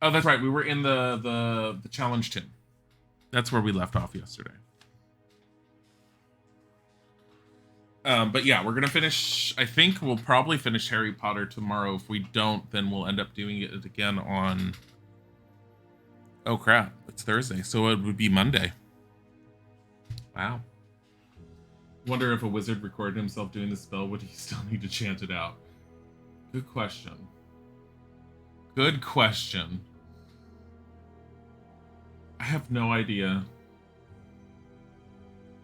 Oh, that's right. We were in the challenge tin. That's where we left off yesterday. But yeah, we're gonna finish. I think we'll probably finish Harry Potter tomorrow. If we don't, then we'll end up doing it again on. Oh crap! It's Thursday, so it would be Monday. Wow. Wonder if a wizard recorded himself doing the spell, would he still need to chant it out? Good question. Good question. I have no idea.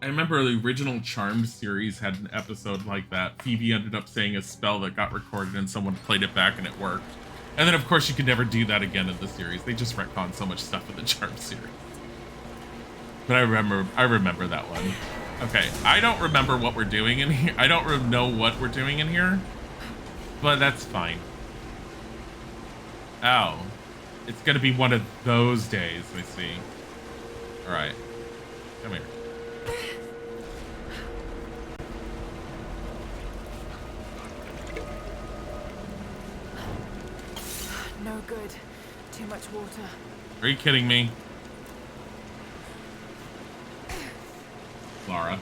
I remember the original Charmed series had an episode like that. Phoebe ended up saying a spell that got recorded and someone played it back and it worked. And then of course you could never do that again in the series. They just retconned so much stuff in the Charmed series. But I remember that one. Okay, I don't remember what we're doing in here. I don't know what we're doing in here. But that's fine. Oh. It's gonna be one of those days, I see. Alright. Come here. No good. Too much water. Are you kidding me? Lara.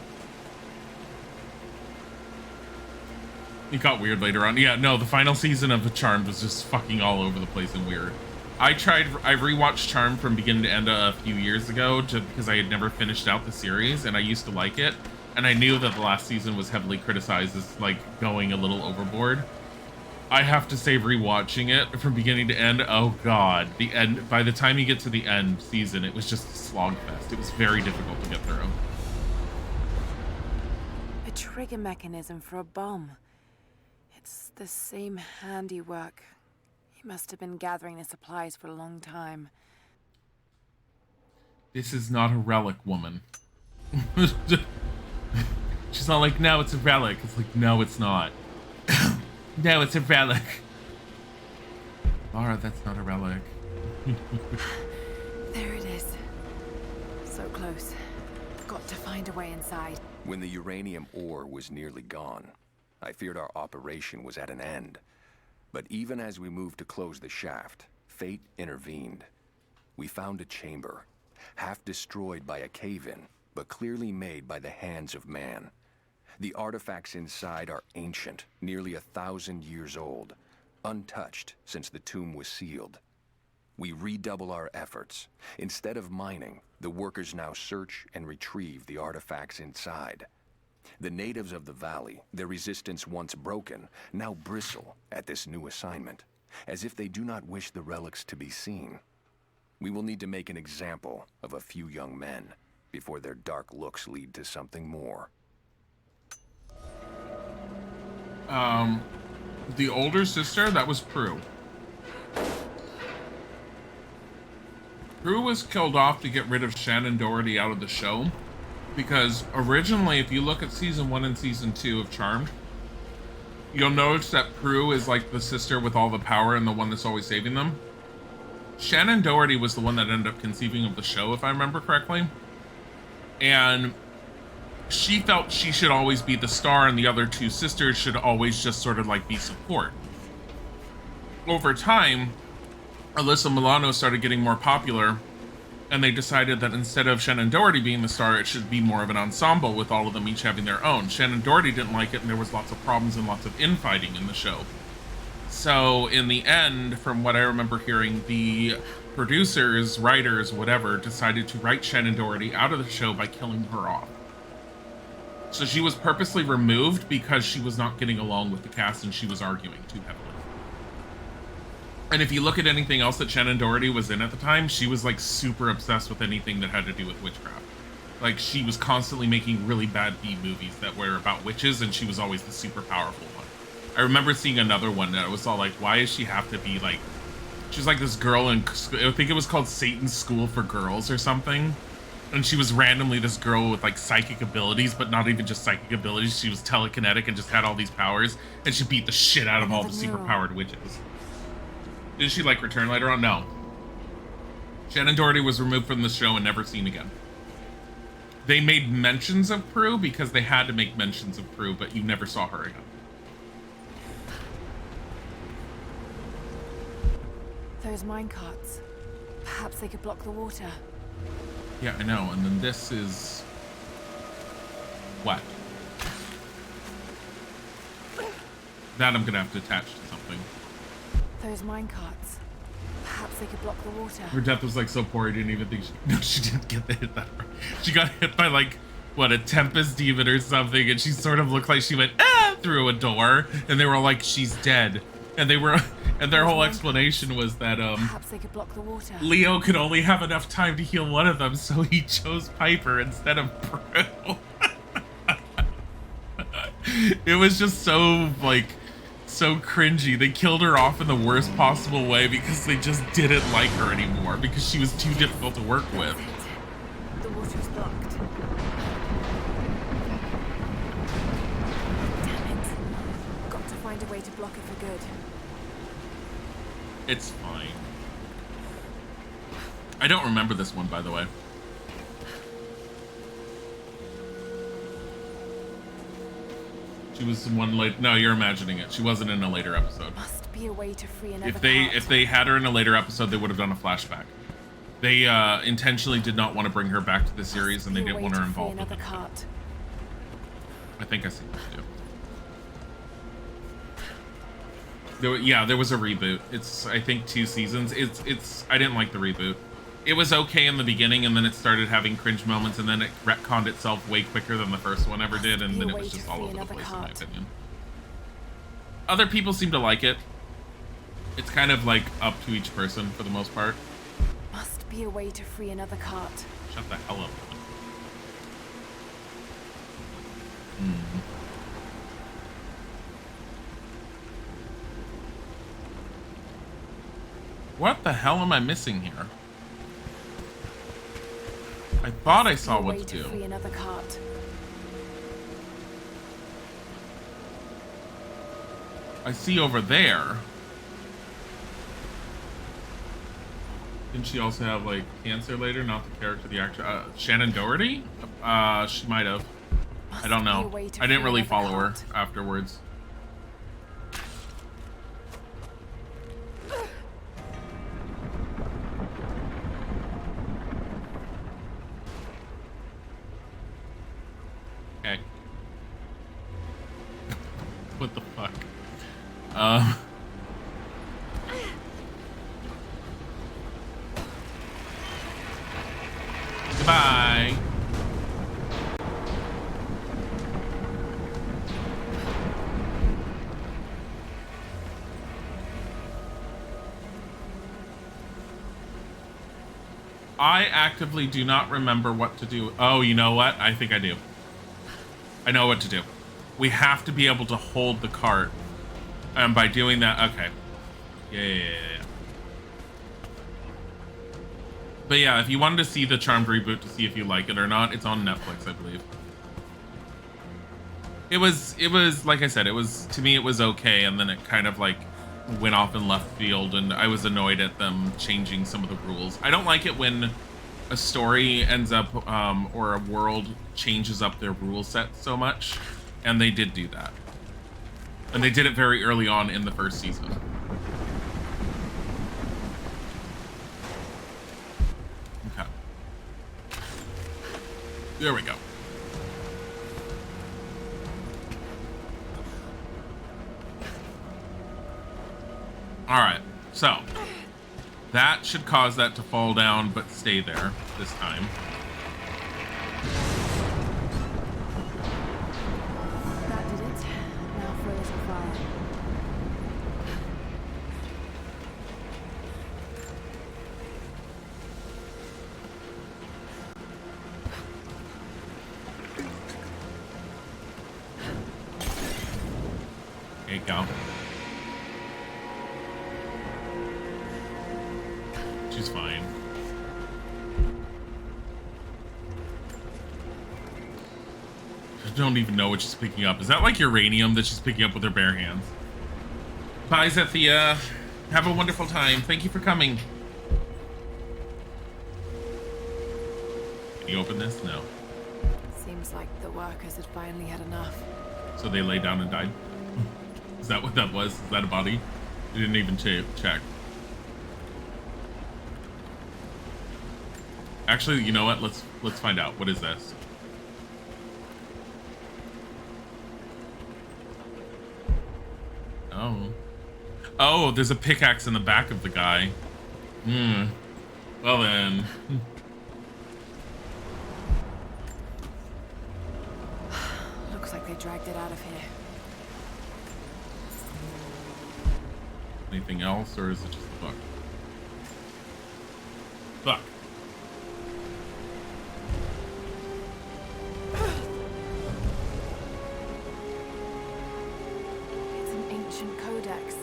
It got weird later on. Yeah, no, the final season of The Charmed was just fucking all over the place and weird. I rewatched Charmed from beginning to end a few years ago just because I had never finished out the series and I used to like it. And I knew that the last season was heavily criticized as like going a little overboard. I have to say, rewatching it from beginning to end, oh god, the end, by the time you get to the end season, it was just a slog fest. It was very difficult to get through. A trigger mechanism for a bomb. It's the same handiwork. He must have been gathering the supplies for a long time. This is not a relic, woman. She's not like, no, it's a relic. It's like, no, it's not. No, it's a relic. Lara, that's not a relic. There it is. So close. Got to find a way inside. When the uranium ore was nearly gone, I feared our operation was at an end. But even as we moved to close the shaft, fate intervened. We found a chamber, half destroyed by a cave-in, but clearly made by the hands of man. The artifacts inside are ancient, nearly 1,000 years old, untouched since the tomb was sealed. We redouble our efforts. Instead of mining, the workers now search and retrieve the artifacts inside. The natives of the valley, their resistance once broken, now bristle at this new assignment, as if they do not wish the relics to be seen. We will need to make an example of a few young men before their dark looks lead to something more. The older sister, that was Prue. Prue was killed off to get rid of Shannon Doherty out of the show. Because originally, if you look at season 1 and season 2 of Charmed, you'll notice that Prue is like the sister with all the power and the one that's always saving them. Shannon Doherty was the one that ended up conceiving of the show, if I remember correctly. And she felt she should always be the star and the other two sisters should always just sort of like be support. Over time, Alyssa Milano started getting more popular, and they decided that instead of Shannon Doherty being the star, it should be more of an ensemble with all of them each having their own. Shannon Doherty didn't like it, and there was lots of problems and lots of infighting in the show. So in the end, from what I remember hearing, the producers, writers, whatever, decided to write Shannon Doherty out of the show by killing her off. So she was purposely removed because she was not getting along with the cast and she was arguing too heavily. And if you look at anything else that Shannon Doherty was in at the time, she was like super obsessed with anything that had to do with witchcraft. Like she was constantly making really bad B movies that were about witches, and she was always the super powerful one. I remember seeing another one that was all like, why does she have to be like, she's like this girl in, I think it was called Satan's School for Girls or something. And she was randomly this girl with like psychic abilities, but not even just psychic abilities. She was telekinetic and just had all these powers, and she beat the shit out of all the super powered witches. Did she like return later on? No. Shannon Doherty was removed from the show and never seen again. They made mentions of Prue because they had to make mentions of Prue, but you never saw her again. Those minecarts. Perhaps they could block the water. Yeah, I know. And then this is... what? That I'm gonna have to attach to something. Those minecarts. Perhaps they could block the water. Her death was like so poor, I didn't even think she... No, she didn't get the hit that far. She got hit by like, what, a Tempest Demon or something, and she sort of looked like she went, ah, through a door, and they were like, she's dead. And they were... And their whole explanation was that Perhaps they could block the water. Leo could only have enough time to heal one of them, so he chose Piper instead of Prue. It was just so, like, so cringy. They killed her off in the worst possible way because they just didn't like her anymore because she was too difficult to work with. The water's blocked. Damn it. Got to find a way to block it for good. It's fine. I don't remember this one, by the way. She was in one late... No, you're imagining it. She wasn't in a later episode. Must be a way to free another If they had her in a later episode, they would have done a flashback. They intentionally did not want to bring her back to the series, and they didn't want her involved with it. I think I see this too. There was a reboot. It's, I think, 2 seasons. I didn't like the reboot. It was okay in the beginning, and then it started having cringe moments, and then it retconned itself way quicker than the first one ever did, and then it was just all over the place, in my opinion. Other people seem to like it. It's kind of like up to each person for the most part. Must be a way to free another cart. Shut the hell up. What the hell am I missing here? I thought I saw what to do. Free another cart. I see over there. Didn't she also have like cancer later? Not the character, the actor. Shannon Doherty? She might have. I don't know. I didn't really follow her afterwards. Okay. What the fuck? Goodbye. I actively do not remember what to do. Oh, you know what? I think I do. I know what to do. We have to be able to hold the cart. And by doing that, okay. Yeah. But yeah, if you wanted to see the Charmed reboot to see if you like it or not, it's on Netflix, I believe. It was like I said, to me it was okay, and then it kind of like went off in left field, and I was annoyed at them changing some of the rules. I don't like it when a story ends up, or a world changes up their rule set so much, and they did do that. And they did it very early on in the first season. Okay. There we go. All right, so that should cause that to fall down, but stay there this time. That did it. Now for a little fire. There you go. She's fine. I don't even know what she's picking up. Is that like uranium that she's picking up with her bare hands? Bye, Zethia. Have a wonderful time. Thank you for coming. Can you open this? No. Seems like the workers had finally had enough. So they lay down and died? Is that what that was? Is that a body? I didn't even check. Actually, you know what? Let's find out. What is this? Oh. Oh, there's a pickaxe in the back of the guy. Hmm. Well then. Looks like they dragged it out of here. Anything else, or is it just a book? Fuck. It's an ancient codex.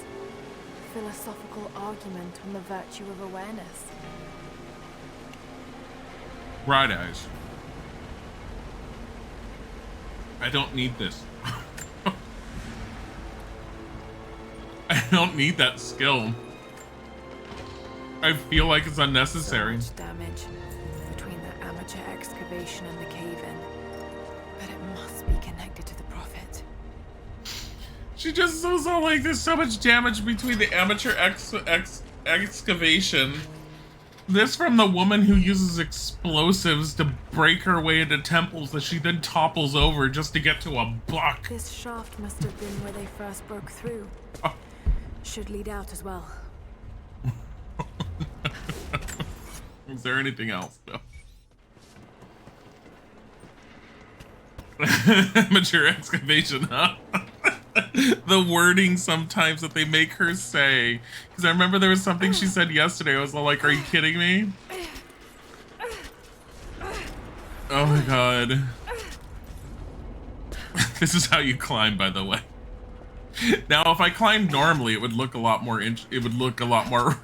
Philosophical argument on the virtue of awareness. Bright eyes. I don't need this. I don't need that skill. I feel like it's unnecessary. So much damage between the amateur excavation and the cave-in. But it must be connected to the Prophet. She just says all like there's so much damage between the amateur excavation. This from the woman who uses explosives to break her way into temples that she then topples over just to get to a buck. This shaft must have been where they first broke through. Should lead out as well. Is there anything else though? Amateur excavation, huh? The wording sometimes that they make her say. Because I remember there was something she said yesterday. I was all like, are you kidding me? Oh my god. This is how you climb, by the way. Now, if I climbed normally, it would look a lot more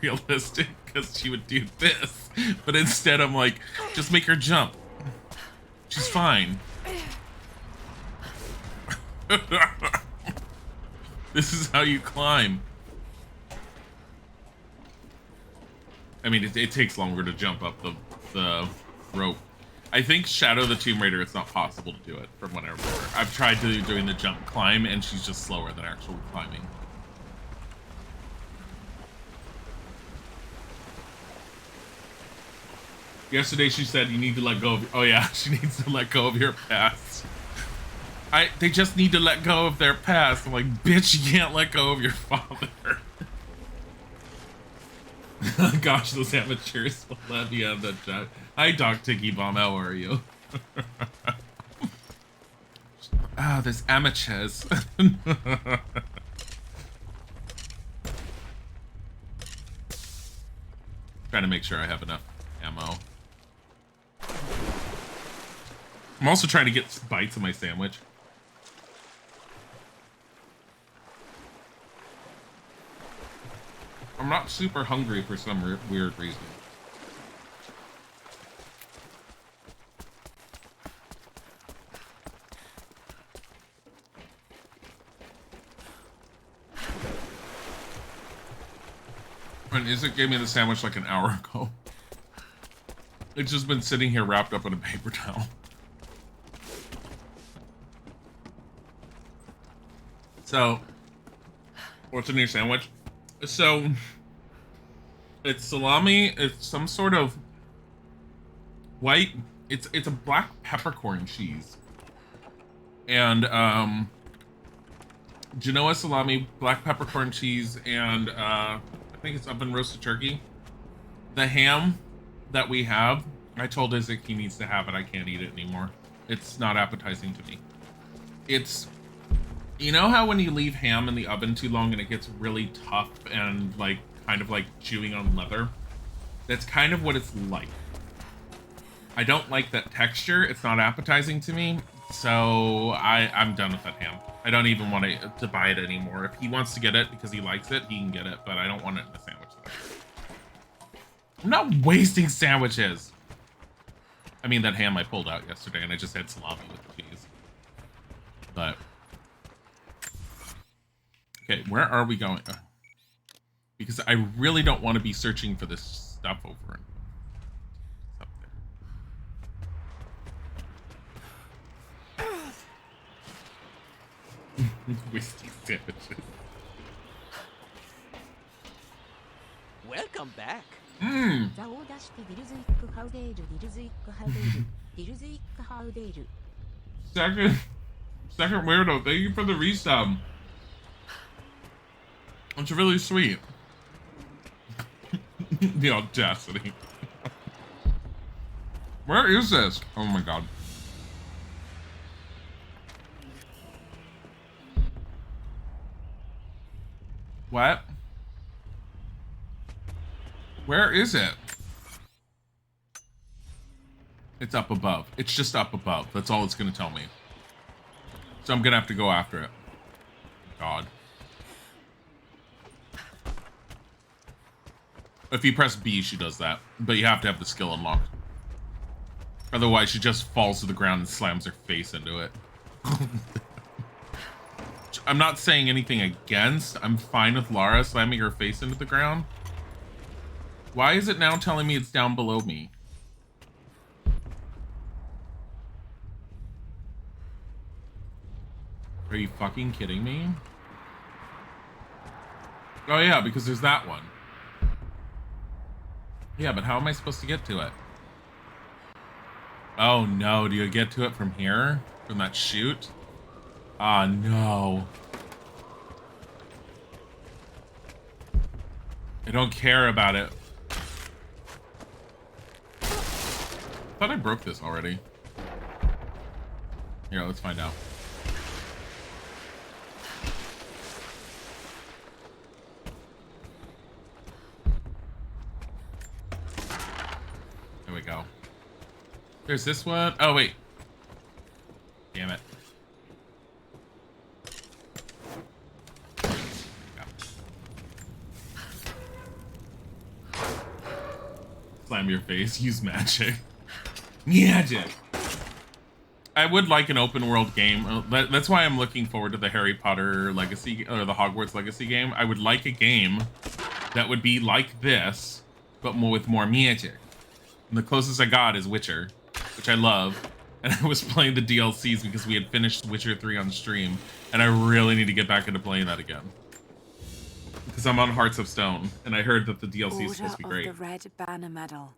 realistic because she would do this. But instead, I'm like, just make her jump. She's fine. This is how you climb. I mean, it takes longer to jump up the rope. I think Shadow the Tomb Raider, it's not possible to do it from what I remember. I've tried doing the jump climb and she's just slower than actual climbing. Yesterday she said you need to let go of, oh yeah, she needs to let go of your past. They just need to let go of their past. I'm like, bitch, you can't let go of your father. Gosh, those amateurs will let me have that job. Hi, Doc Tiki Bomb, how are you? Ah, there's amateurs. Trying to make sure I have enough ammo. I'm also trying to get bites of my sandwich. I'm not super hungry for some weird reason. And Isaac gave me the sandwich like an hour ago. It's just been sitting here wrapped up in a paper towel. So, what's in your sandwich? So, it's salami, it's some sort of white, it's a black peppercorn cheese. And, Genoa salami, black peppercorn cheese, and, I think it's oven roasted turkey. The ham that we have, I told Isaac he needs to have it, I can't eat it anymore. It's not appetizing to me. It's, you know how when you leave ham in the oven too long and it gets really tough and like kind of like chewing on leather? That's kind of what it's like. I don't like that texture. It's not appetizing to me. So I'm done with that ham. I don't even want to buy it anymore. If he wants to get it because he likes it, he can get it, but I don't want it in a sandwich. I'm not wasting sandwiches. I mean, that ham I pulled out yesterday and I just had salami with the cheese. But okay, where are we going? Because I really don't want to be searching for this stuff over and up there. Wasting sandwiches. Welcome back. Mmm. Second weirdo, thank you for the resub. It's really sweet. The audacity. Where is this? Oh my god. What? Where is it? It's up above. It's just up above. That's all it's gonna tell me. So I'm gonna have to go after it. God. If you press B, she does that. But you have to have the skill unlocked. Otherwise, she just falls to the ground and slams her face into it. I'm not saying anything against. I'm fine with Lara slamming her face into the ground. Why is it now telling me it's down below me? Are you fucking kidding me? Oh yeah, because there's that one. Yeah, but how am I supposed to get to it? Oh no, do you get to it from here? From that chute? Ah, no. I don't care about it. I thought I broke this already. Here, let's find out. There we go. There's this one. Oh, wait. Damn it. Slam your face. Use magic. Magic. I would like an open world game. That's why I'm looking forward to the Harry Potter Legacy or the Hogwarts Legacy game. I would like a game that would be like this, but more with more magic. And the closest I got is Witcher, which I love. And I was playing the DLCs because we had finished Witcher 3 on stream, and I really need to get back into playing that again. Because I'm on Hearts of Stone, and I heard that the DLC is supposed to be great. Order of the Red Banner Medal.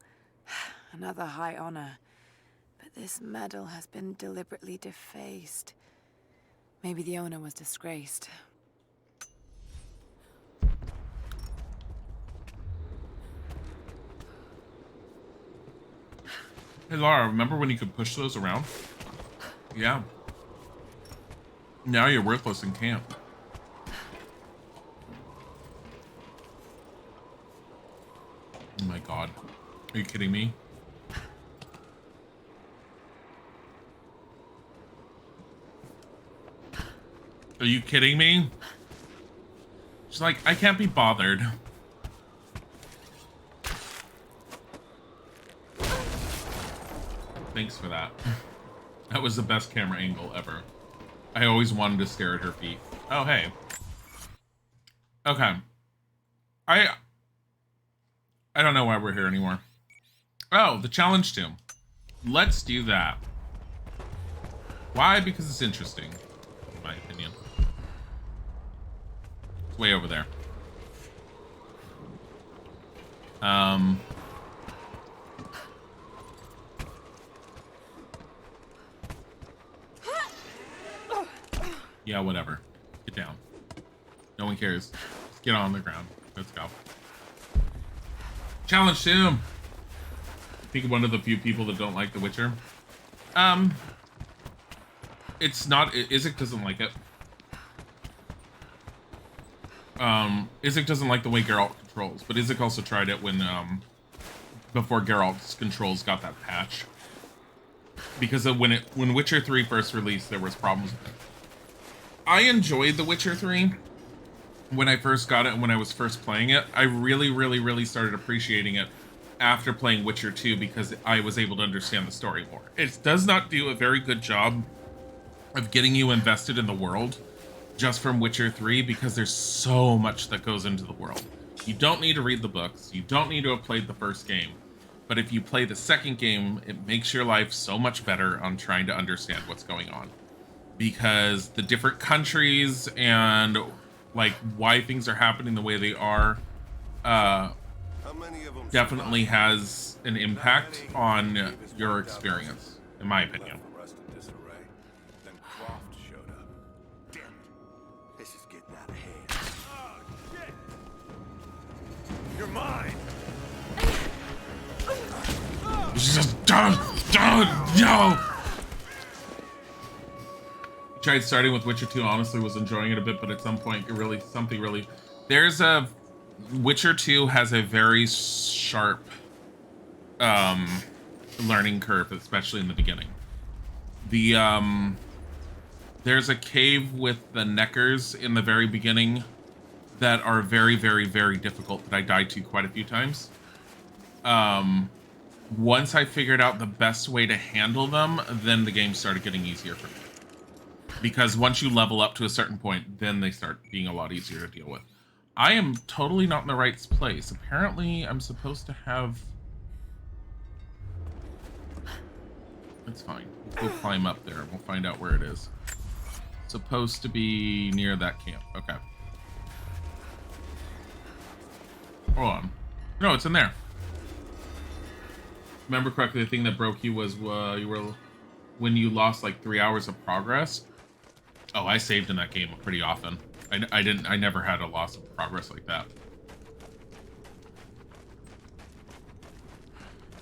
Another high honor. But this medal has been deliberately defaced. Maybe the owner was disgraced. Hey Lara, remember when you could push those around? Yeah. Now you're worthless in camp. Oh my god. Are you kidding me? Are you kidding me? She's like, I can't be bothered. Thanks for that. That was the best camera angle ever. I always wanted to stare at her feet. Oh, hey. Okay. I don't know why we're here anymore. Oh, the challenge tomb. Let's do that. Why? Because it's interesting, in my opinion. It's way over there. Yeah, whatever. Get down. No one cares. Just get on the ground. Let's go. Challenge tomb. I think one of the few people that don't like The Witcher. It's not. Isaac doesn't like it. Isaac doesn't like the way Geralt controls, but Isaac also tried it when before Geralt's controls got that patch. Because of when Witcher 3 first released, there was problems with it. I enjoyed The Witcher 3 when I first got it and when I was first playing it. I really started appreciating it after playing Witcher 2 because I was able to understand the story more. It does not do a very good job of getting you invested in the world just from Witcher 3 because there's so much that goes into the world. You don't need to read the books. You don't need to have played the first game. But if you play the second game, it makes your life so much better on trying to understand what's going on. Because the different countries and like why things are happening the way they are definitely has an impact on your experience, in my opinion. Then Croft showed up. Damn it. This is getting out of hand. Oh, shit! You're mine! She's just done, yo! Tried starting with Witcher 2, honestly was enjoying it a bit, but at some point there's a Witcher 2 has a very sharp learning curve, especially in the beginning. There's a cave with the Neckers in the very beginning that are very, very, very difficult that I died to quite a few times. Once I figured out the best way to handle them, then the game started getting easier for me. Because once you level up to a certain point, then they start being a lot easier to deal with. I am totally not in the right place. Apparently, I'm supposed to have... It's fine. We'll climb up there and we'll find out where it is. Supposed to be near that camp. Okay. Hold on. No, it's in there. Remember correctly, the thing that broke you was when you lost like 3 hours of progress. Oh, I saved in that game pretty often. I never had a loss of progress like that.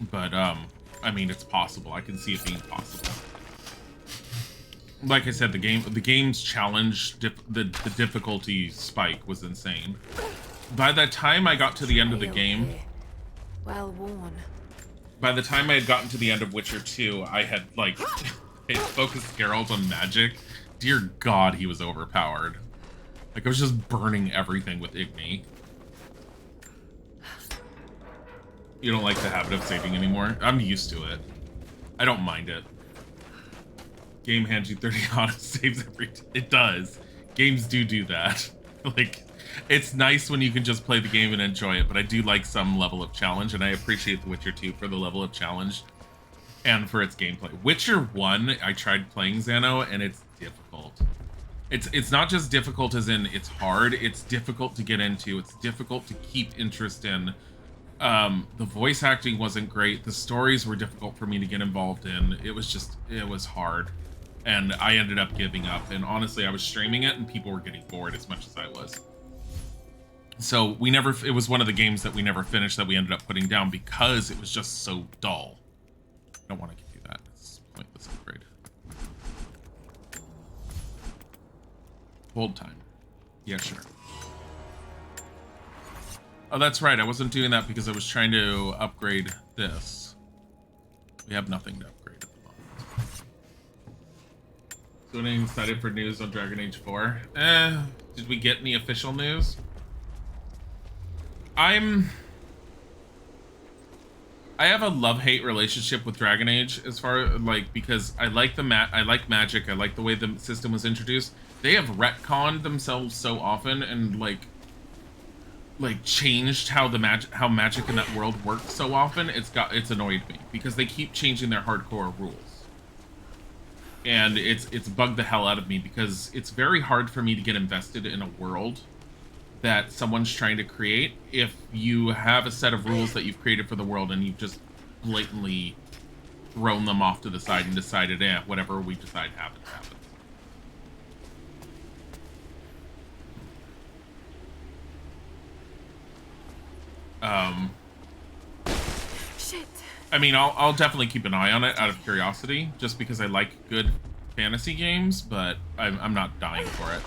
But I mean, it's possible. I can see it being possible. Like I said, the game's challenge, the difficulty spike was insane. By the time I got to the end of the game, well worn. By the time I had gotten to the end of Witcher 2, I had like focused Geralt on magic. Dear God, he was overpowered. Like, I was just burning everything with Igni. You don't like the habit of saving anymore? I'm used to it. I don't mind it. Game hands you 30 auto saves every time. It does. Games do that. Like, it's nice when you can just play the game and enjoy it, but I do like some level of challenge, and I appreciate The Witcher 2 for the level of challenge and for its gameplay. Witcher 1, I tried playing Xano, and it's difficult. It's not just difficult as in it's hard, it's difficult to get into, it's difficult to keep interest in. The voice acting wasn't great, the stories were difficult for me to get involved in. It was hard. And I ended up giving up, and honestly, I was streaming it and people were getting bored as much as I was. So it was one of the games that we never finished that we ended up putting down because it was just so dull. I don't want to give you that, it's pointless upgrade. Hold time. Yeah, sure. Oh, that's right, I wasn't doing that because I was trying to upgrade this. We have nothing to upgrade at the moment. So anything excited for news on Dragon Age 4? Did we get any official news? I have a love-hate relationship with Dragon Age as far like because I like magic, I like the way the system was introduced. They have retconned themselves so often and like changed how magic in that world works so often. It's annoyed me because they keep changing their hardcore rules. And it's bugged the hell out of me because it's very hard for me to get invested in a world that someone's trying to create if you have a set of rules that you've created for the world and you've just blatantly thrown them off to the side and decided, whatever we decide happens. Shit. I mean, I'll definitely keep an eye on it out of curiosity, just because I like good fantasy games, but I'm not dying for it.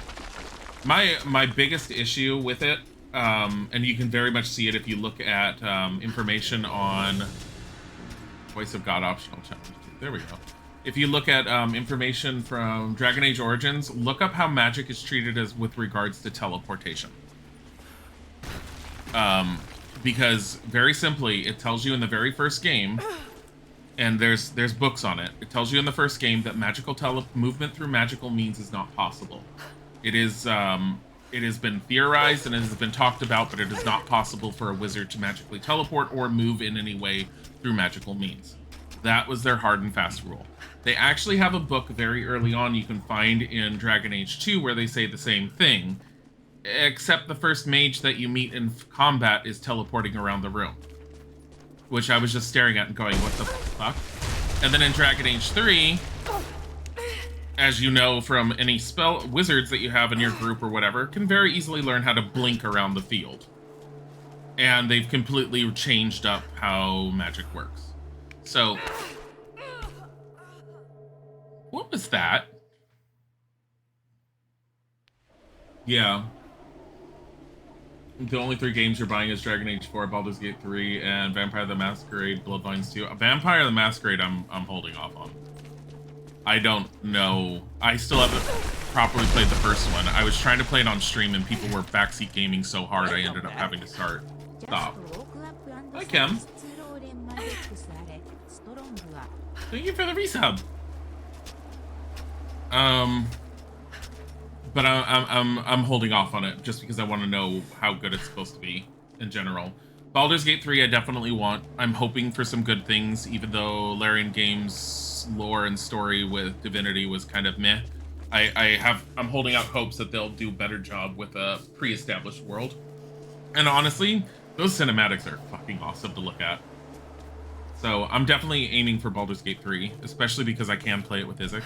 My biggest issue with it, and you can very much see it if you look at information on Voice of God optional challenge. There we go. If you look at information from Dragon Age Origins, look up how magic is treated as with regards to teleportation. Because very simply, it tells you in the very first game, and there's books on it. It tells you in the first game that magical movement through magical means is not possible. It has been theorized and it has been talked about, but it is not possible for a wizard to magically teleport or move in any way through magical means. That was their hard and fast rule. They actually have a book very early on you can find in Dragon Age 2 where they say the same thing. except the first mage that you meet in combat is teleporting around the room, which I was just staring at and going, what the fuck? And then in Dragon Age 3, as you know from any spell wizards that you have in your group or whatever, can very easily learn how to blink around the field. And they've completely changed up how magic works. So, what was that? Yeah. The only 3 games you're buying is Dragon Age 4, Baldur's Gate 3, and Vampire the Masquerade Bloodlines 2. Vampire the Masquerade I'm holding off on. I don't know. I still haven't properly played the first one. I was trying to play it on stream and people were backseat gaming so hard I ended up having to stop. Hi, Kim. Thank you for the resub. But I'm holding off on it just because I want to know how good it's supposed to be in general. Baldur's Gate 3 I definitely want. I'm hoping for some good things, even though Larian Games' lore and story with Divinity was kind of meh. I'm holding out hopes that they'll do a better job with a pre-established world. And honestly, those cinematics are fucking awesome to look at. So I'm definitely aiming for Baldur's Gate 3, especially because I can play it with Isaac.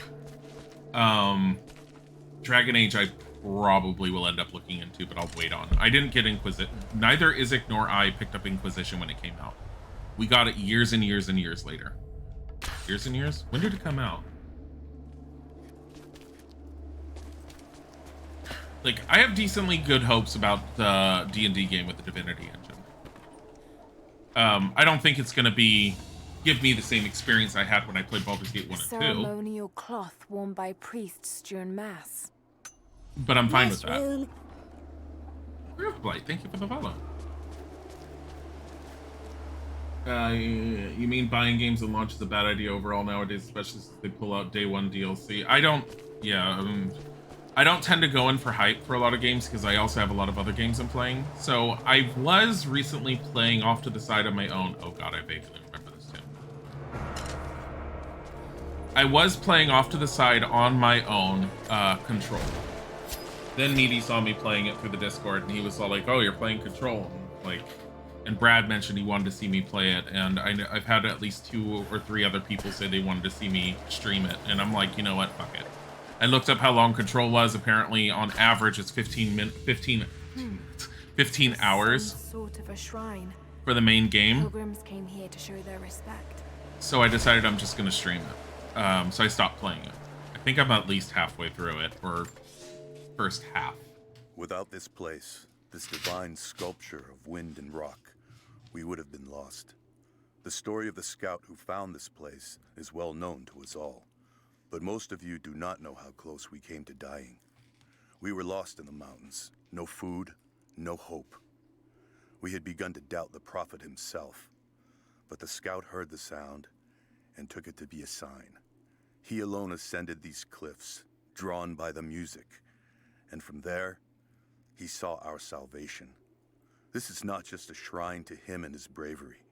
Dragon Age I probably will end up looking into, but I'll wait on. I didn't get Inquisition. Neither Isaac nor I picked up Inquisition when it came out. We got it years and years and years later. Years and years? When did it come out? Like, I have decently good hopes about the D&D game with the Divinity engine. I don't think it's going to give me the same experience I had when I played Baldur's Gate 1 and 2. Ceremonial cloth worn by priests during mass. But I'm fine with that. Blight, thank you for the follow. You mean buying games and launch is a bad idea overall nowadays, especially since they pull out day 1 DLC? I don't tend to go in for hype for a lot of games because I also have a lot of other games I'm playing. So I was recently playing off to the side on my own. Oh god, I vaguely remember this too. I was playing off to the side on my own, Control. Then Needy saw me playing it through the Discord, and he was all like, "Oh, you're playing Control," and Brad mentioned he wanted to see me play it, and I've had at least 2 or 3 other people say they wanted to see me stream it, and I'm like, you know what, fuck it. I looked up how long Control was. Apparently, on average, it's 15 hours Some sort of a shrine. for the main game. Pilgrims came here to show their respect. So I decided I'm just gonna stream it. So I stopped playing it. I think I'm at least halfway through it, or first half. Without this place, this divine sculpture of wind and rock, we would have been lost. The story of the scout who found this place is well known to us all, but most of you do not know how close we came to dying. We were lost in the mountains, no food, no hope. We had begun to doubt the prophet himself, but the scout heard the sound and took it to be a sign. He alone ascended these cliffs, drawn by the music, and from there, he saw our salvation. This is not just a shrine to him and his bravery,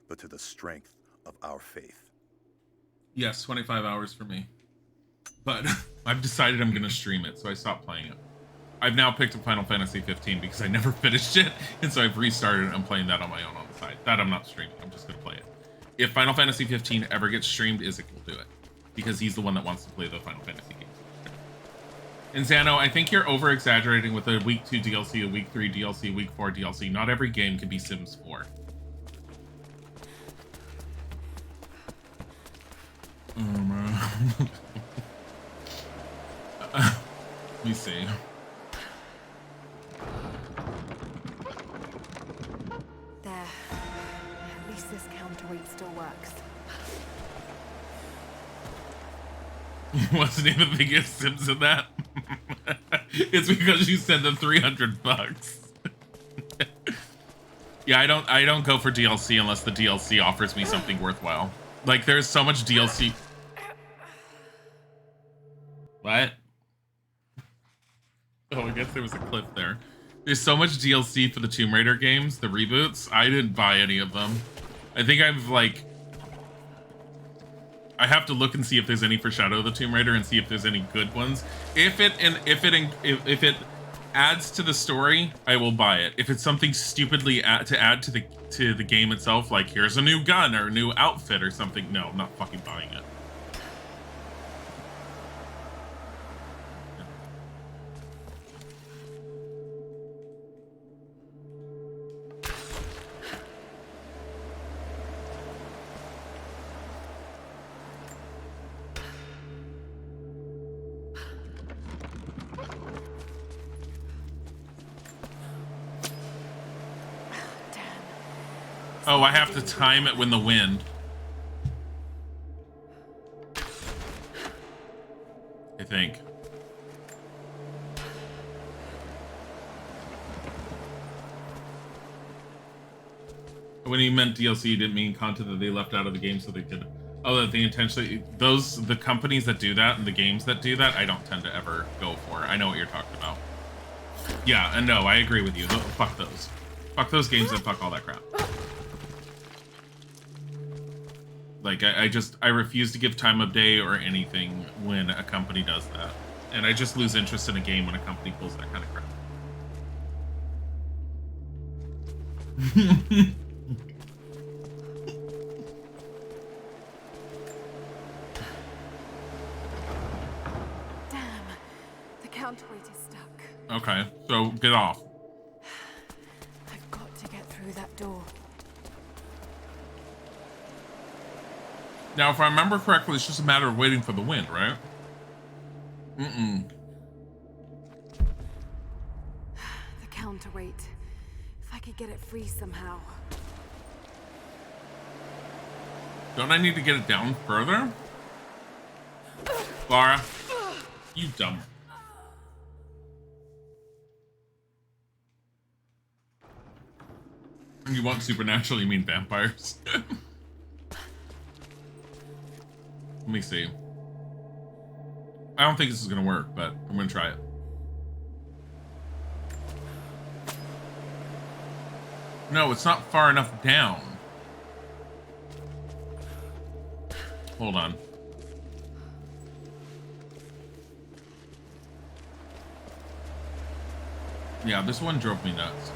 but to the strength of our faith. Yes, 25 hours for me. But I've decided I'm going to stream it, so I stopped playing it. I've now picked up Final Fantasy 15 because I never finished it, and so I've restarted and I'm playing that on my own on the side. That I'm not streaming, I'm just going to play it. If Final Fantasy 15 ever gets streamed, Isaac will do it, because he's the one that wants to play the Final Fantasy games. And Zano, I think you're over-exaggerating with a week 2 DLC, a week 3 DLC, week 4 DLC. Not every game can be Sims 4. Let me see. There. At least this counterweight still works. Wasn't even the biggest Sims in that. It's because you sent them $300. Yeah, I don't go for DLC unless the DLC offers me something worthwhile. Like, there's so much DLC. What? Oh, I guess there was a clip there. There's so much DLC for the Tomb Raider games, the reboots. I didn't buy any of them. I think I have to look and see if there's any for Shadow of the Tomb Raider and see if there's any good ones. If it adds to the story, I will buy it. If it's something stupidly to add to the game itself, like here's a new gun or a new outfit or something, no, I'm not fucking buying it. Oh, I have to time it when the wind. I think. When he meant DLC, he didn't mean content that they left out of the game so they could... Oh, that they intentionally... The companies that do that and the games that do that, I don't tend to ever go for. I know what you're talking about. Yeah, and no, I agree with you. Fuck those. Fuck those games and fuck all that crap. Like, I refuse to give time of day or anything when a company does that. And I just lose interest in a game when a company pulls that kind of crap. Damn, the counterweight is stuck. Okay, so get off. I've got to get through that door. Now, if I remember correctly, it's just a matter of waiting for the wind, right? Mm-mm. The counterweight. If I could get it free somehow. Don't I need to get it down further? Lara, you dumb. You want supernatural, you mean vampires? Let me see. I don't think this is gonna work, but I'm gonna try it. No, it's not far enough down. Hold on. Yeah, this one drove me nuts.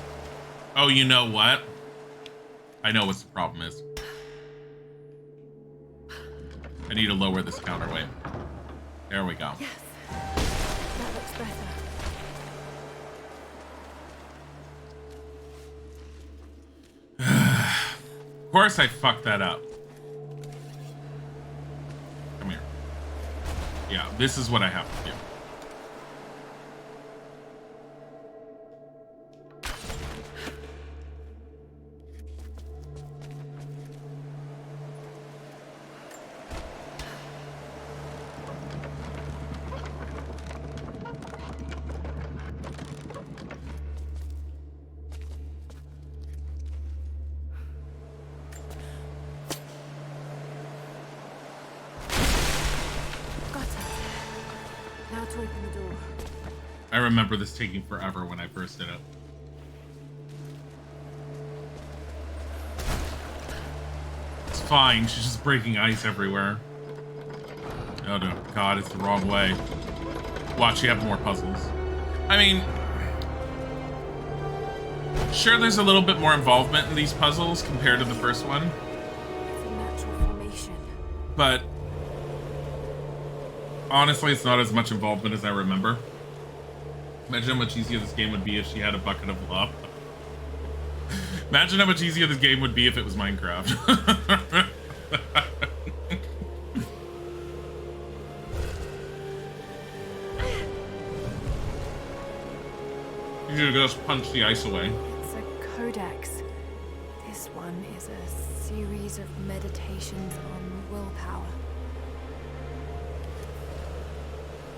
Oh, you know what? I know what the problem is. I need to lower this counterweight. There we go. Yes, that looks better. Of course I fucked that up. Come here. Yeah, this is what I have to do. I remember this taking forever when I first did it. It's fine, she's just breaking ice everywhere. Oh no, God, it's the wrong way. Watch, you have more puzzles. I mean, sure, there's a little bit more involvement in these puzzles compared to the first one. It's a natural formation. But honestly, it's not as much involvement as I remember. Imagine how much easier this game would be if she had a bucket of lava. Imagine how much easier this game would be if it was Minecraft. You should just punch the ice away. It's a codex. This one is a series of meditations on willpower.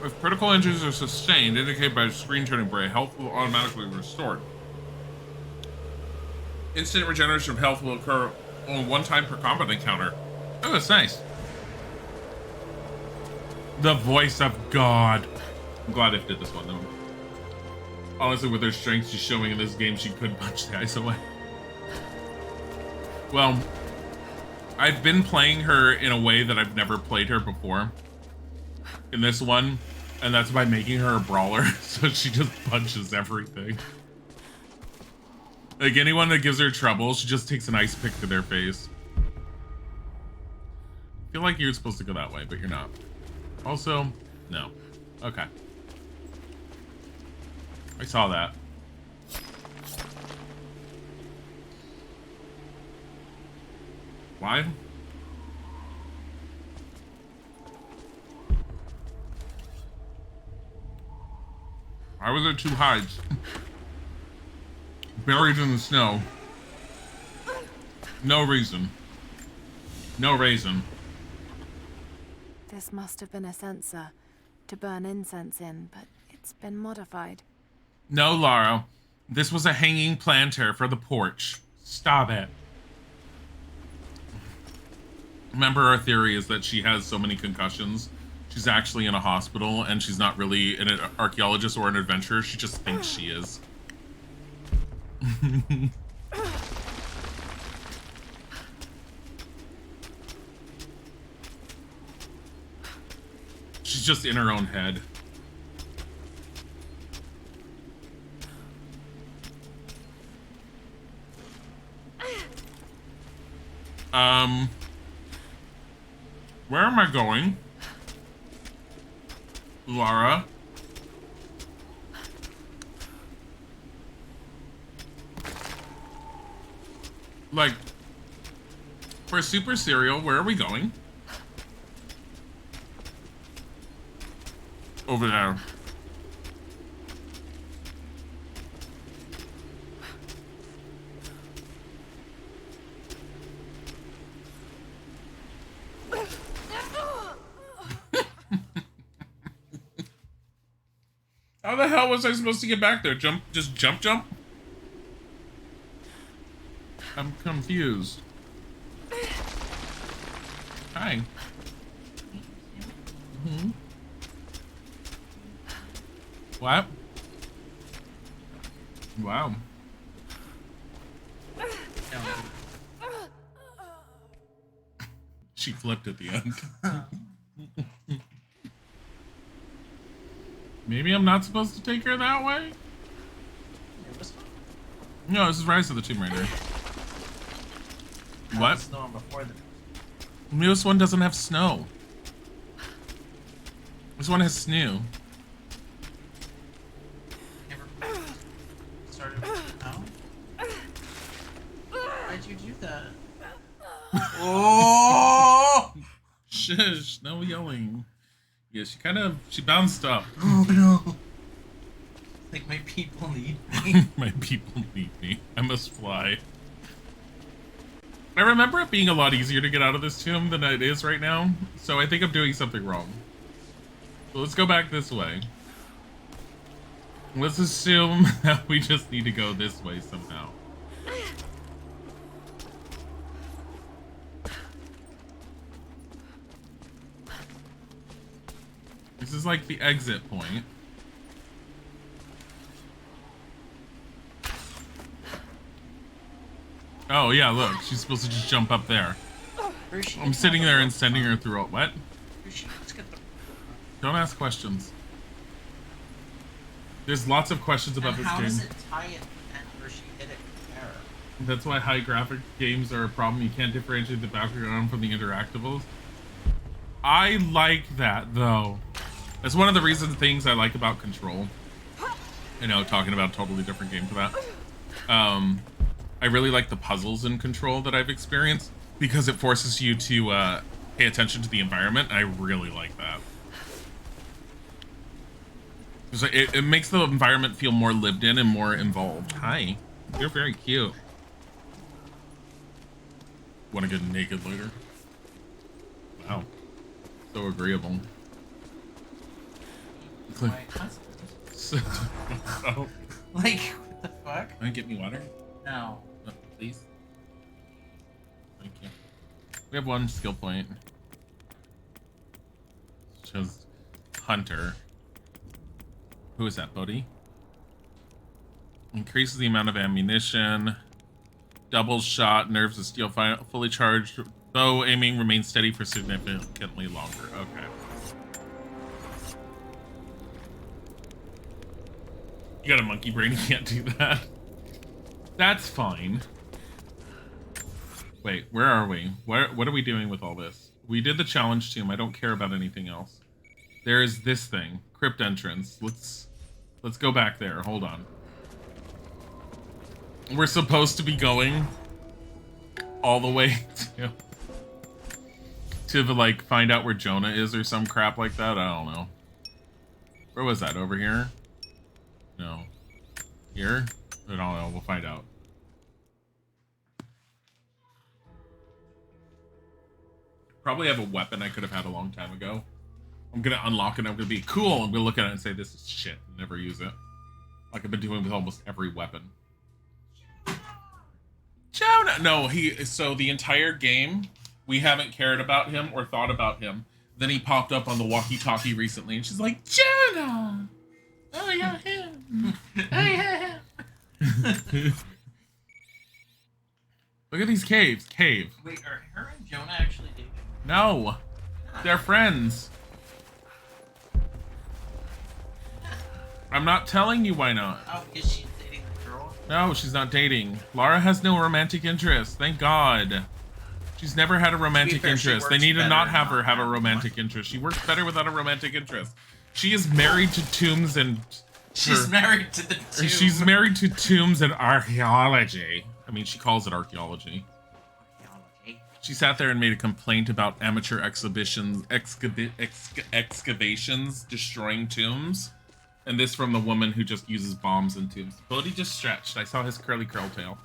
If critical injuries are sustained, indicated by a screen turning gray, health will automatically be restored. Instant regeneration of health will occur only one time per combat encounter. Oh, that's nice. The voice of God. I'm glad if did this one, though. Honestly, with her strength she's showing in this game, she could punch the ice away. Well, I've been playing her in a way that I've never played her before. In this one, And that's by making her a brawler, so she just punches everything. Like, anyone that gives her trouble, she just takes an ice pick to their face. I feel like you're supposed to go that way, but you're not. Also, no. Okay. I saw that. Why? Why were there two hides? Buried in the snow. No reason. No reason. This must have been a censer to burn incense in, but it's been modified. No, Lara. This was a hanging planter for the porch. Stop it. Remember, our theory is that she has so many concussions. She's actually in a hospital, and she's not really an archaeologist or an adventurer. She just thinks she is. She's just in her own head. Where am I going? Lara? Like, for Super Serial, where are we going? Over there. How the hell was I supposed to get back there? Just jump? I'm confused. Hi. Mm-hmm. What? Wow. She flipped at the end. Maybe I'm not supposed to take her that way? No, this is Rise of the Tomb Raider. What? This one doesn't have snow. This one has snow. Started with no? Why'd you do that? Oh! Shush, no yelling. Yeah, she bounced up. Oh no. Like, my people need me. My people need me. I must fly. I remember it being a lot easier to get out of this tomb than it is right now, so I think I'm doing something wrong. So let's go back this way. Let's assume that we just need to go this way somehow. This is like the exit point. Oh yeah, look, she's supposed to just jump up there. I'm sitting there and sending her through. What? Don't ask questions. There's lots of questions about this game. How does it tie it where she hit it with error? That's why high graphic games are a problem. You can't differentiate the background from the interactables. I like that though. That's one of the things I like about Control. You know, talking about a totally different game for that. I really like the puzzles in Control that I've experienced because it forces you to pay attention to the environment. I really like that. It makes the environment feel more lived in and more involved. Hi, you're very cute. Want to get naked later? Wow, so agreeable. Oh. Like, what the fuck? Can you get me water? No. Please. Thank you. We have one skill point. It's just Hunter. Who is that, Bodhi? Increases the amount of ammunition. Double shot, nerves of steel, fully charged. Bow aiming remains steady for significantly longer. Okay. got a monkey brain, you can't do that. That's fine. Wait, where are we? What are we doing with all this? We did the challenge tomb. I don't care about anything else. There's this thing. Crypt entrance. Let's go back there. Hold on. We're supposed to be going all the way to the, like, find out where Jonah is or some crap like that. I don't know. Where was that? Over here? No. Here? I don't know. We'll find out. Probably have a weapon I could have had a long time ago. I'm gonna unlock it and I'm gonna be cool. I'm gonna look at it and say this is shit and never use it. Like I've been doing with almost every weapon. Jonah! No, so the entire game, we haven't cared about him or thought about him. Then he popped up on the walkie-talkie recently and she's like, Jonah! Oh yeah, him! Oh yeah, him! Look at these caves. Cave. Wait, are her and Jonah actually dating? No. They're friends. I'm not telling you why not. Oh, because she's dating the girl? No, she's not dating. Lara has no romantic interest. Thank God. She's never had a romantic interest. They need to not have her have a romantic interest. She works better without a romantic interest. She is married to tombs and... She's married to the tomb. She's married to tombs and archaeology. I mean, she calls it archaeology. She sat there and made a complaint about amateur excavations destroying tombs. And this from the woman who just uses bombs in tombs. Bodhi just stretched. I saw his curly curl tail.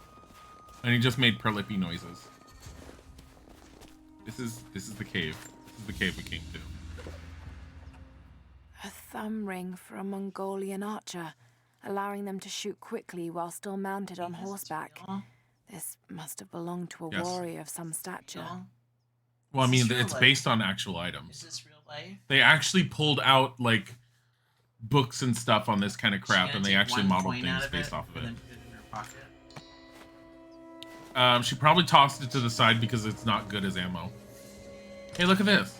And he just made purlippy noises. This is the cave. This is the cave we came to. A thumb ring for a Mongolian archer, allowing them to shoot quickly while still mounted on horseback. This must have belonged to a warrior of some stature. Well, I mean, it's based on actual items. Is this real life? They actually pulled out, like, books and stuff on this kind of crap, and they actually modeled things based off of it. She probably tossed it to the side because it's not good as ammo. Hey, look at this.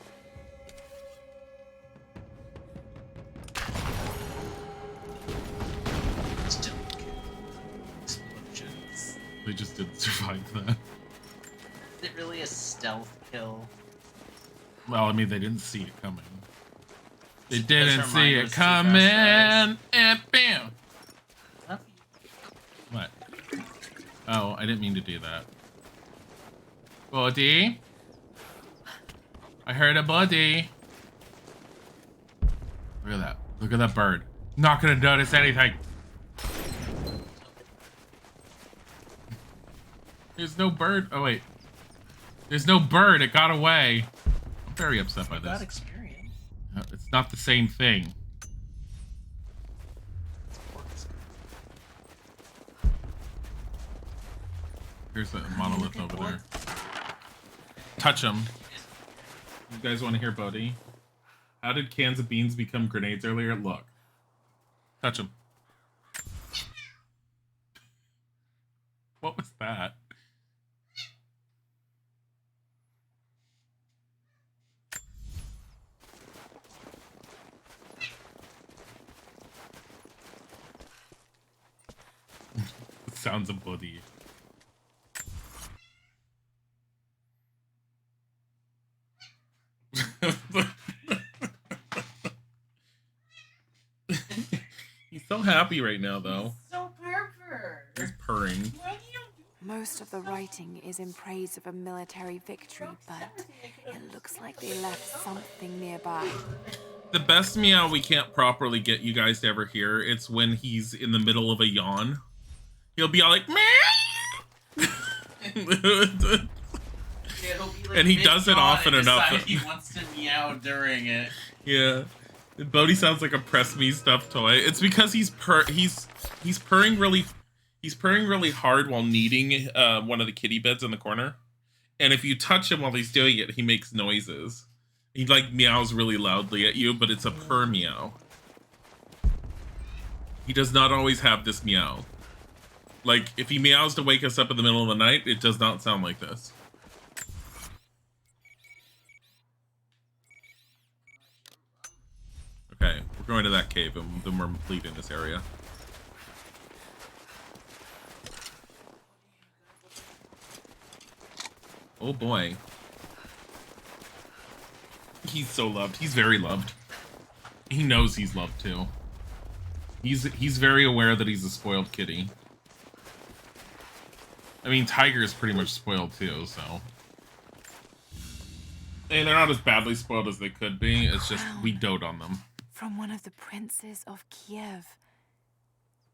Explosions. They just didn't survive that. Is it really a stealth kill? Well, I mean, they didn't see it coming. They didn't see it coming, and bam! What? Oh, I didn't mean to do that. Buddy? I heard a buddy. Look at that. Look at that bird. Not gonna notice anything. There's no bird. Oh, wait. There's no bird. It got away. I'm very upset by this. Experience. It's not the same thing. Here's a monolith over there. Touch him. You guys want to hear Bodhi? How did cans of beans become grenades earlier? Look. Touch him. What was that? Sounds of Bodhi. He's so happy right now, though. So purr. He's purring. Most of the writing is in praise of a military victory, but it looks like they left something nearby. The best meow we can't properly get you guys to ever hear, it's when he's in the middle of a yawn. He'll be all like, meow! And he does it often enough. He wants to meow during it. Yeah. Bodhi sounds like a press me stuffed toy. It's because he's purring really hard while kneading one of the kitty beds in the corner. And if you touch him while he's doing it, he makes noises. He like meows really loudly at you, but it's a purr meow. He does not always have this meow. Like, if he meows to wake us up in the middle of the night, it does not sound like this. Okay, we're going to that cave, and then we're leaving this area. Oh boy. He's so loved. He's very loved. He knows he's loved too. He's very aware that he's a spoiled kitty. I mean, Tiger is pretty much spoiled too, so. Hey, they're not as badly spoiled as they could be. It's just we dote on them. From one of the princes of Kiev.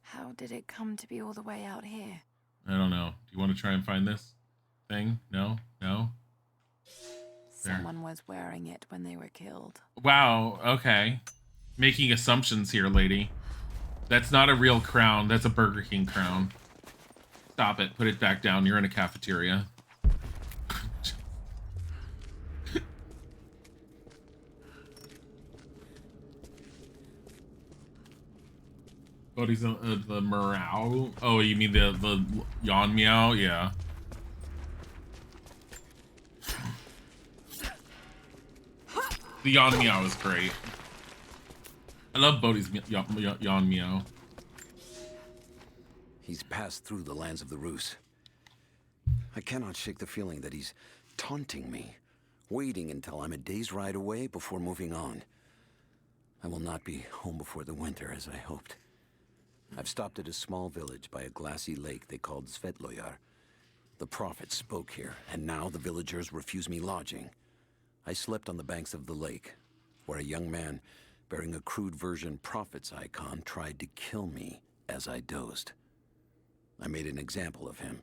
How did it come to be all the way out here? I don't know. Do you want to try and find this thing? No? No? There. Someone was wearing it when they were killed. Wow, okay. Making assumptions here, lady. That's not a real crown. That's a Burger King crown. Stop it. Put it back down. You're in a cafeteria. What is the Meow? Oh, you mean the Yon Meow? Yeah. The Yon Meow is great. I love Bodhi's Yon Meow. He's passed through the lands of the Rus. I cannot shake the feeling that he's taunting me, waiting until I'm a day's ride away before moving on. I will not be home before the winter as I hoped. I've stopped at a small village by a glassy lake they called Svetloyar. The prophet spoke here, and now the villagers refuse me lodging. I slept on the banks of the lake, where a young man bearing a crude version prophet's icon tried to kill me as I dozed. I made an example of him,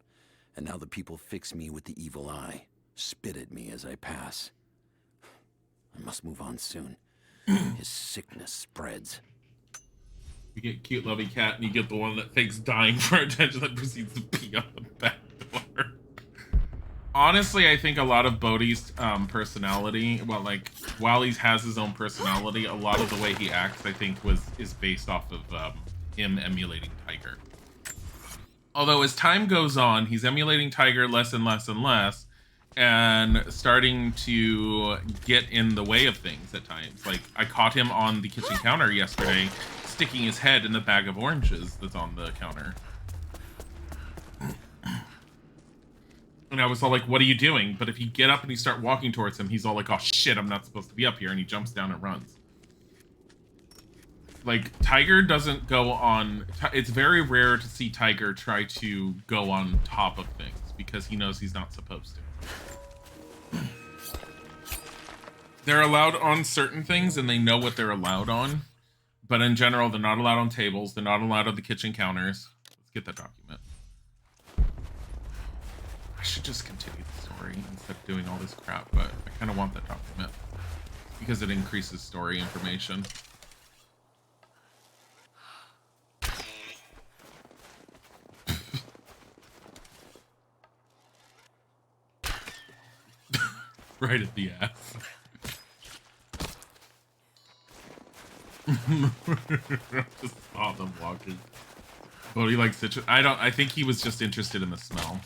and now the people fix me with the evil eye, spit at me as I pass. I must move on soon. His sickness spreads. You get cute lovey cat, and you get the one that fakes dying for attention that proceeds to pee on the back door. Honestly, I think a lot of Bodhi's personality, well, like, while he has his own personality, a lot of the way he acts, I think, is based off of him emulating Tiger. Although as time goes on, he's emulating Tiger less and less and less, and starting to get in the way of things at times. Like, I caught him on the kitchen counter yesterday, sticking his head in the bag of oranges that's on the counter. And I was all like, what are you doing? But if you get up and you start walking towards him, he's all like, oh shit, I'm not supposed to be up here. And he jumps down and runs. Like, Tiger doesn't go on... It's very rare to see Tiger try to go on top of things because he knows he's not supposed to. They're allowed on certain things and they know what they're allowed on. But in general, they're not allowed on tables. They're not allowed on the kitchen counters. Let's get that document. I should just continue the story instead of doing all this crap, but I kind of want that document because it increases story information. Right at the ass. Just saw them walking. Bodhi likes citrus. I think he was just interested in the smell.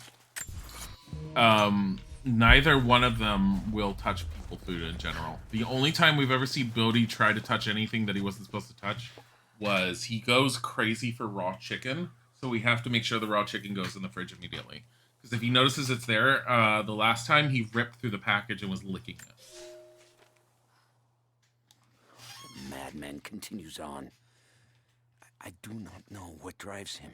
Neither one of them will touch people food in general. The only time we've ever seen Bodhi try to touch anything that he wasn't supposed to touch was he goes crazy for raw chicken. So we have to make sure the raw chicken goes in the fridge immediately. Because if he notices it's there, the last time he ripped through the package and was licking it. The madman continues on. I do not know what drives him.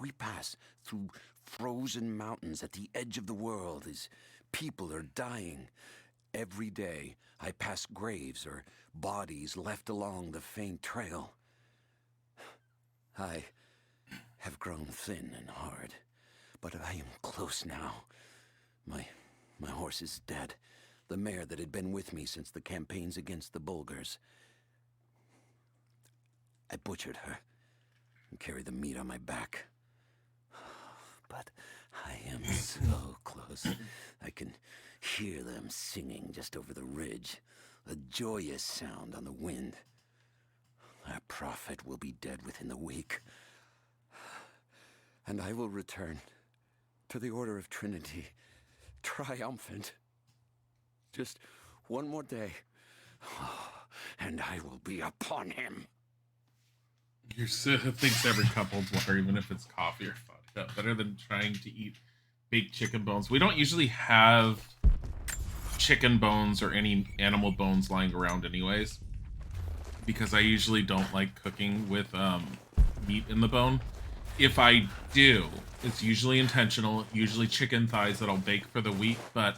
We pass through frozen mountains at the edge of the world as people are dying. Every day, I pass graves or bodies left along the faint trail. I have grown thin and hard, but I am close now. My horse is dead. The mare that had been with me since the campaigns against the Bulgars. I butchered her and carried the meat on my back. But I am so close. I can hear them singing just over the ridge. A joyous sound on the wind. Our prophet will be dead within the week. And I will return to the Order of Trinity, triumphant. Just one more day, and I will be upon him. Your Sith thinks every cup holds water, even if it's coffee or vodka. Better than trying to eat baked chicken bones. We don't usually have chicken bones or any animal bones lying around anyways, because I usually don't like cooking with meat in the bone. If I do, it's usually intentional, usually chicken thighs that I'll bake for the week, but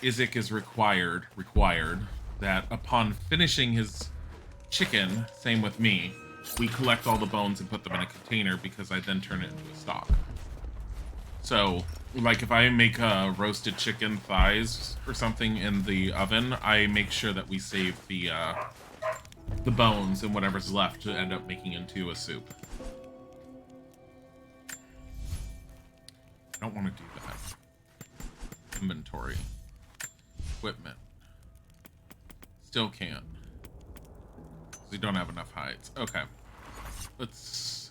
Isaac is required that upon finishing his chicken, same with me, we collect all the bones and put them in a container because I then turn it into a stock. So, like if I make roasted chicken thighs or something in the oven, I make sure that we save the bones and whatever's left to end up making into a soup. I don't want to do that. Inventory. Equipment. Still can't. We don't have enough hides. Okay. Let's...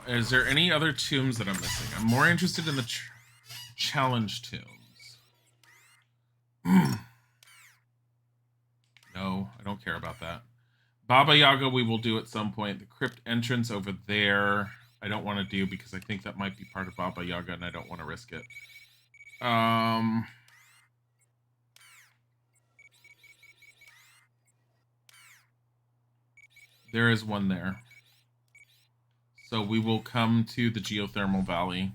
is there any other tombs that I'm missing? I'm more interested in the challenge tombs. No, I don't care about that. Baba Yaga we will do at some point. The crypt entrance over there, I don't want to do because I think that might be part of Baba Yaga and I don't want to risk it. There is one there. So we will come to the geothermal valley.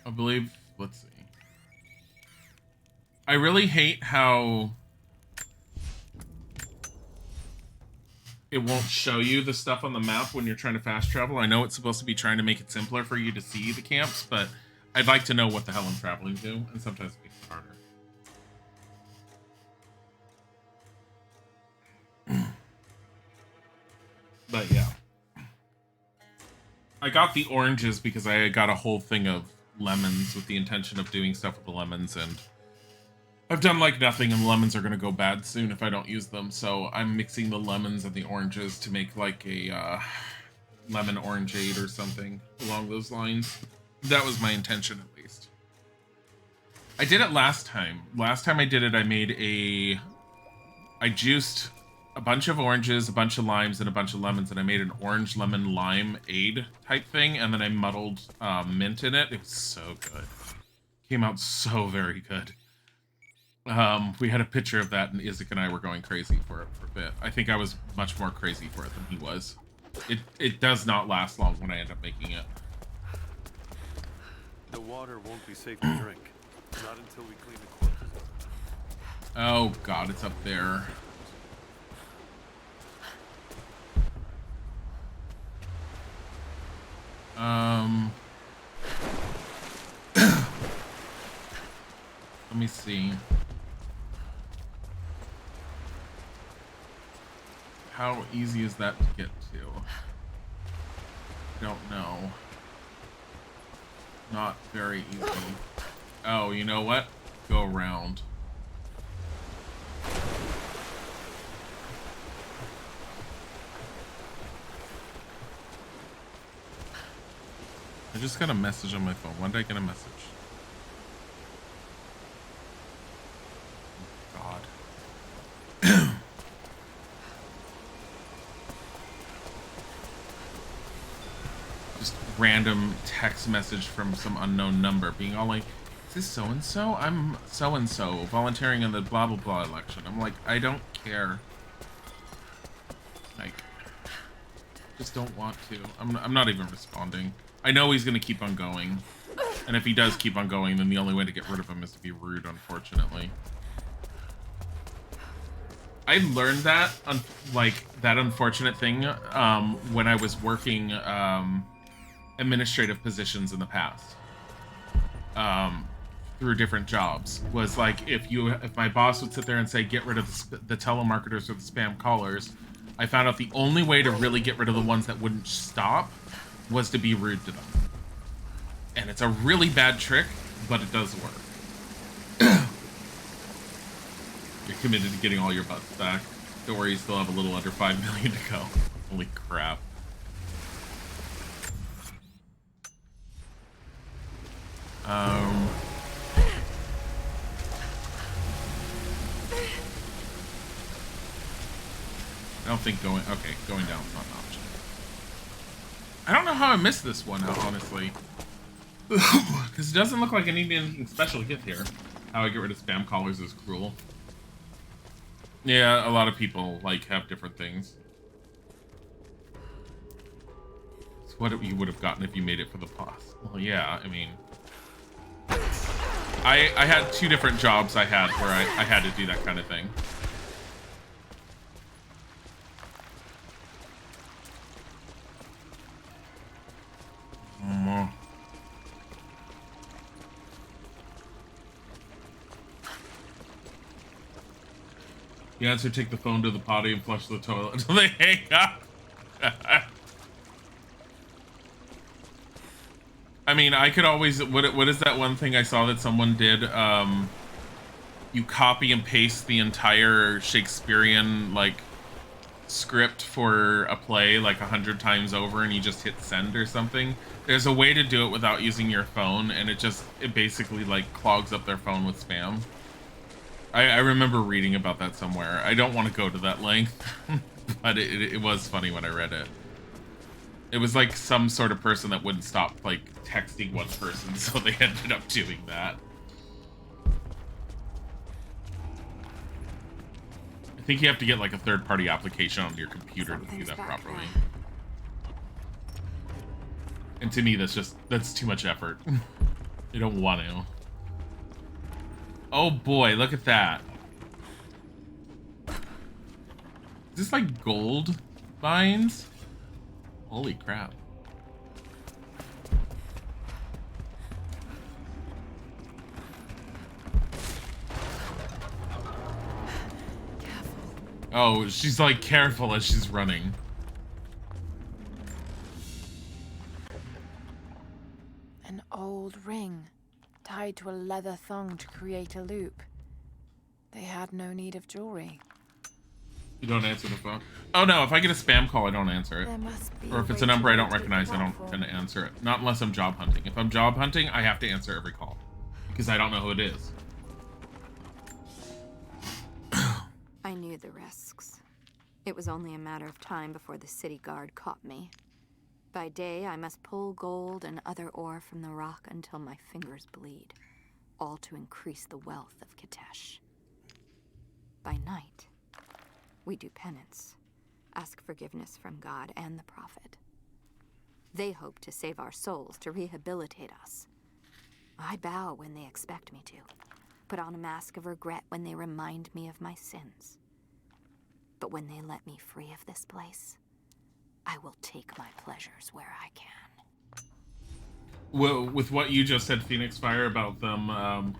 I believe, let's see. I really hate how it won't show you the stuff on the map when you're trying to fast travel. I know it's supposed to be trying to make it simpler for you to see the camps, but I'd like to know what the hell I'm traveling to, and sometimes it makes it harder. But yeah. I got the oranges because I got a whole thing of lemons with the intention of doing stuff with the lemons, and I've done like nothing, and lemons are going to go bad soon if I don't use them, so I'm mixing the lemons and the oranges to make like a lemon orangeade or something along those lines. That was my intention, at least. I did it last time. Last time I did it, I juiced a bunch of oranges, a bunch of limes, and a bunch of lemons, and I made an orange lemon lime aid type thing, and then I muddled mint in it. It was so good. Came out so very good. We had a picture of that, and Isaac and I were going crazy for it for a bit. I think I was much more crazy for it than he was. It does not last long when I end up making it. The water won't be safe to drink. Not until we clean the corpses. Oh god, it's up there. Let me see. How easy is that to get to? I don't know. Not very easy. Oh, you know what? Go around. I just got a message on my phone. When did I get a message? God. Just random text message from some unknown number being all like, is this so-and-so? I'm so-and-so volunteering in the blah blah blah election. I'm like, I don't care. Like, just don't want to. I'm not even responding. I know he's gonna keep on going. And if he does keep on going, then the only way to get rid of him is to be rude, unfortunately. I learned that, that unfortunate thing when I was working administrative positions in the past. Through different jobs. Was like, if my boss would sit there and say, get rid of the telemarketers or the spam callers, I found out the only way to really get rid of the ones that wouldn't stop was to be rude to them. And it's a really bad trick, but it does work. You're committed to getting all your butts back. Don't worry, you still have a little under 5 million to go. Holy crap. I don't think going down is not an option. I don't know how I missed this one out, honestly. Because it doesn't look like I need anything special to get here. How I get rid of spam callers is cruel. Yeah, a lot of people, like, have different things. It's what you would have gotten if you made it for the boss. Well, yeah, I mean... I had 2 different jobs I had where I had to do that kind of thing. The answer: take the phone to the potty and flush the toilet until they hang up. I mean, I could always... What is that one thing I saw that someone did? You copy and paste the entire Shakespearean, like, script for a play, like, 100 times over, and you just hit send or something. There's a way to do it without using your phone, and it basically, like, clogs up their phone with spam. I remember reading about that somewhere. I don't want to go to that length, but it was funny when I read it. It was like some sort of person that wouldn't stop, like, texting one person, so they ended up doing that. I think you have to get, like, a third-party application on your computer to do that properly. And to me, that's too much effort. You don't want to. Oh boy, look at that. Is this like gold vines? Holy crap. Careful. Oh, she's like careful as she's running. An old ring, tied to a leather thong to create a loop. They had no need of jewelry. You don't answer the phone? Oh no, if I get a spam call, I don't answer it. There must be Or if a it's way a number to I don't rotate the recognize, I don't platform. tend to answer it. Not unless I'm job hunting. If I'm job hunting, I have to answer every call. Because I don't know who it is. I knew the risks. It was only a matter of time before the city guard caught me. By day, I must pull gold and other ore from the rock until my fingers bleed, all to increase the wealth of Kitesh. By night, we do penance, ask forgiveness from God and the Prophet. They hope to save our souls, to rehabilitate us. I bow when they expect me to, put on a mask of regret when they remind me of my sins. But when they let me free of this place, I will take my pleasures where I can. Well, with what you just said, Phoenix Fire, about them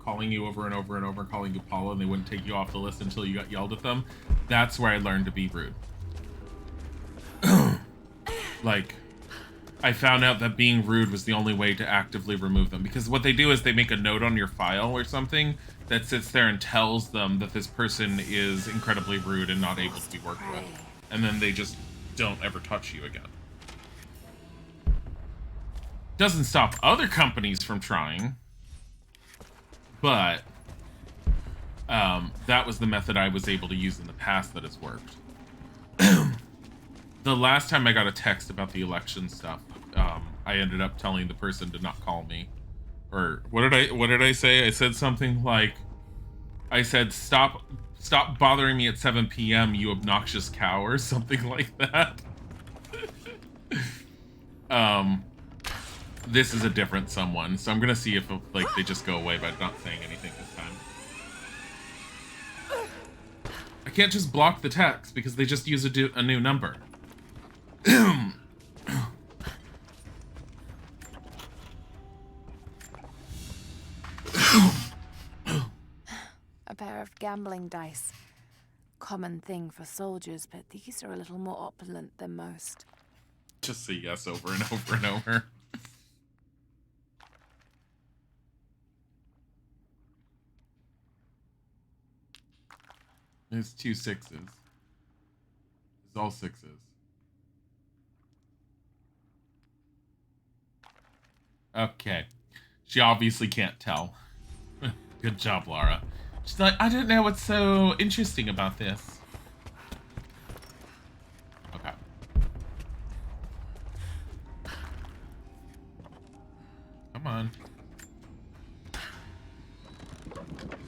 calling you over and over and over, calling you Paula, and they wouldn't take you off the list until you got yelled at them, that's where I learned to be rude. Like, I found out that being rude was the only way to actively remove them. Because what they do is they make a note on your file or something that sits there and tells them that this person is incredibly rude and not able to be worked with. And then they just don't ever touch you again. Doesn't stop other companies from trying, but that was the method I was able to use in the past that has worked. The last time I got a text about the election stuff, I ended up telling the person to not call me. Or what did I say? I said something like, I said, stop bothering me at 7 p.m., you obnoxious cow, or something like that. This is a different someone, so I'm gonna see if like they just go away by not saying anything this time. I can't just block the text because they just use a new number. A pair of gambling dice. Common thing for soldiers, but these are a little more opulent than most. Just say yes over and over and over. There's 2 6s. It's all 6s. Okay. She obviously can't tell. Good job, Laura. She's like, I don't know what's so interesting about this. on.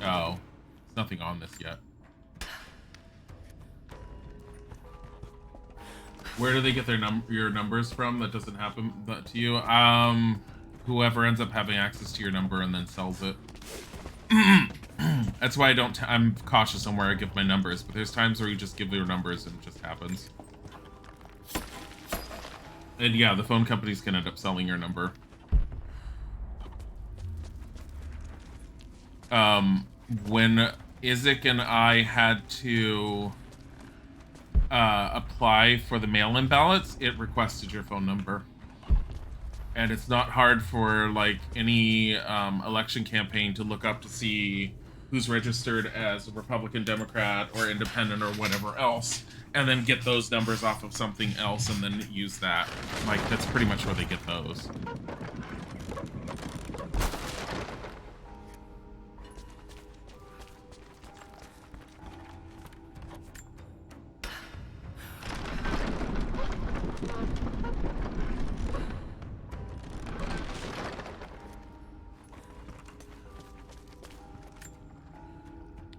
Oh, there's nothing on this yet. Where do they get their your numbers from? That doesn't happen to you. Whoever ends up having access to your number and then sells it. That's why I'm cautious on where I give my numbers, but there's times where you just give your numbers and it just happens. And yeah, the phone companies can end up selling your number. When Isaac and I had to apply for the mail-in ballots, it requested your phone number. And it's not hard for like any election campaign to look up to see who's registered as a Republican, Democrat, or Independent, or whatever else, and then get those numbers off of something else and then use that. Like, that's pretty much where they get those.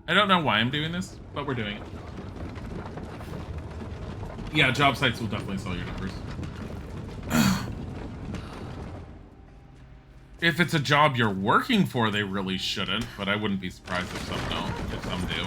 I don't know why I'm doing this, but we're doing it. Yeah, job sites will definitely sell your numbers. If it's a job you're working for, they really shouldn't, but I wouldn't be surprised if some don't, if some do.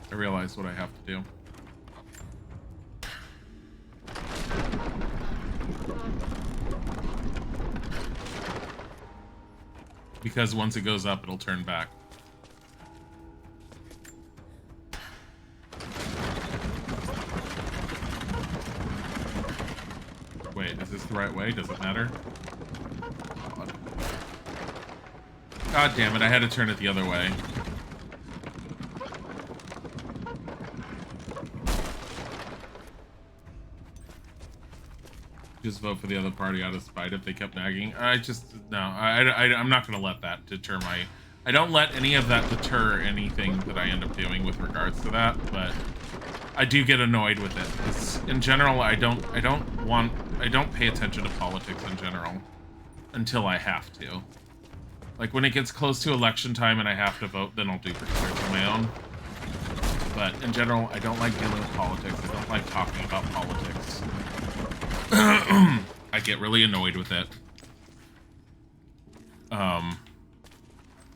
I realize what I have to do. Because once it goes up, it'll turn back. Wait, is this the right way? Does it matter? God damn it, I had to turn it the other way. Just vote for the other party out of spite if they kept nagging. I'm not gonna let that deter my... I don't let any of that deter anything that I end up doing with regards to that, but I do get annoyed with it. Because in general, I don't pay attention to politics in general until I have to. Like when it gets close to election time and I have to vote, then I'll do research on my own. But in general, I don't like dealing with politics. I don't like talking about politics. I get really annoyed with it.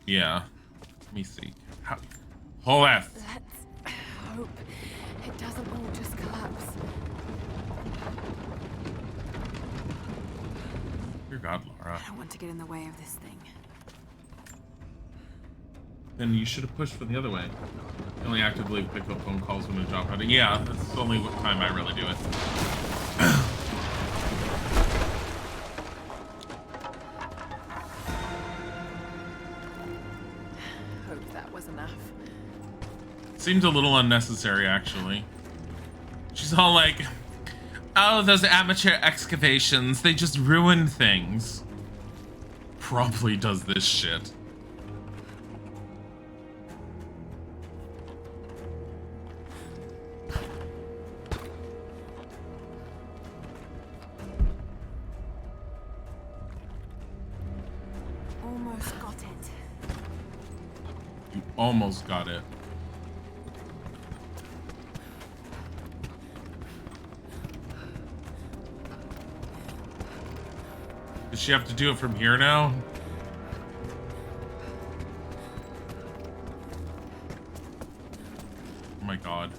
Yeah. Let me see. Whole F. Let's hope it doesn't all just collapse. Dear God, Laura. I don't want to get in the way of this thing. Then you should have pushed for the other way. I only actively pick up phone calls when a job hunting. Yeah, that's the only time I really do it. Hope that was enough. Seems a little unnecessary, actually. She's all like, oh, those amateur excavations, they just ruin things. Probably does this shit. Almost got it. You almost got it. Does she have to do it from here now? Oh my God.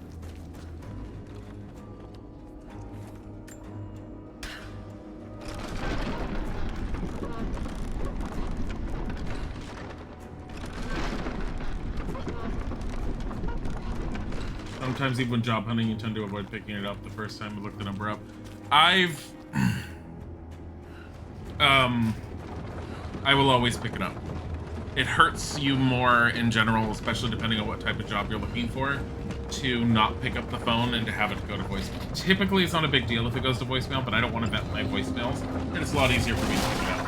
Sometimes even when job hunting, you tend to avoid picking it up the first time you look the number up. I will always pick it up. It hurts you more in general, especially depending on what type of job you're looking for, to not pick up the phone and to have it go to voicemail. Typically, it's not a big deal if it goes to voicemail, but I don't want to vet my voicemails, and it's a lot easier for me to pick it up.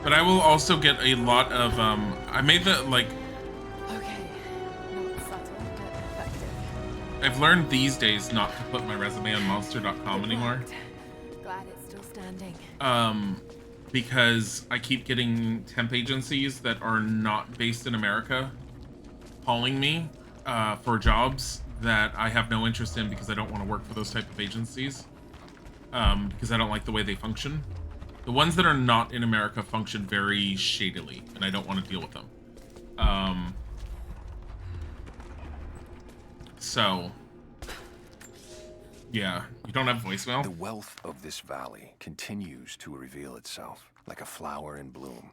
But I will also get a lot of, I made the, like... Okay. Not subtle, but effective. I've learned these days not to put my resume on monster.com anymore. Glad it's still standing. Because I keep getting temp agencies that are not based in America calling me for jobs that I have no interest in because I don't want to work for those type of agencies, because I don't like the way they function. The ones that are not in America function very shadily, and I don't want to deal with them. So, yeah, you don't have voicemail? The wealth of this valley continues to reveal itself like a flower in bloom.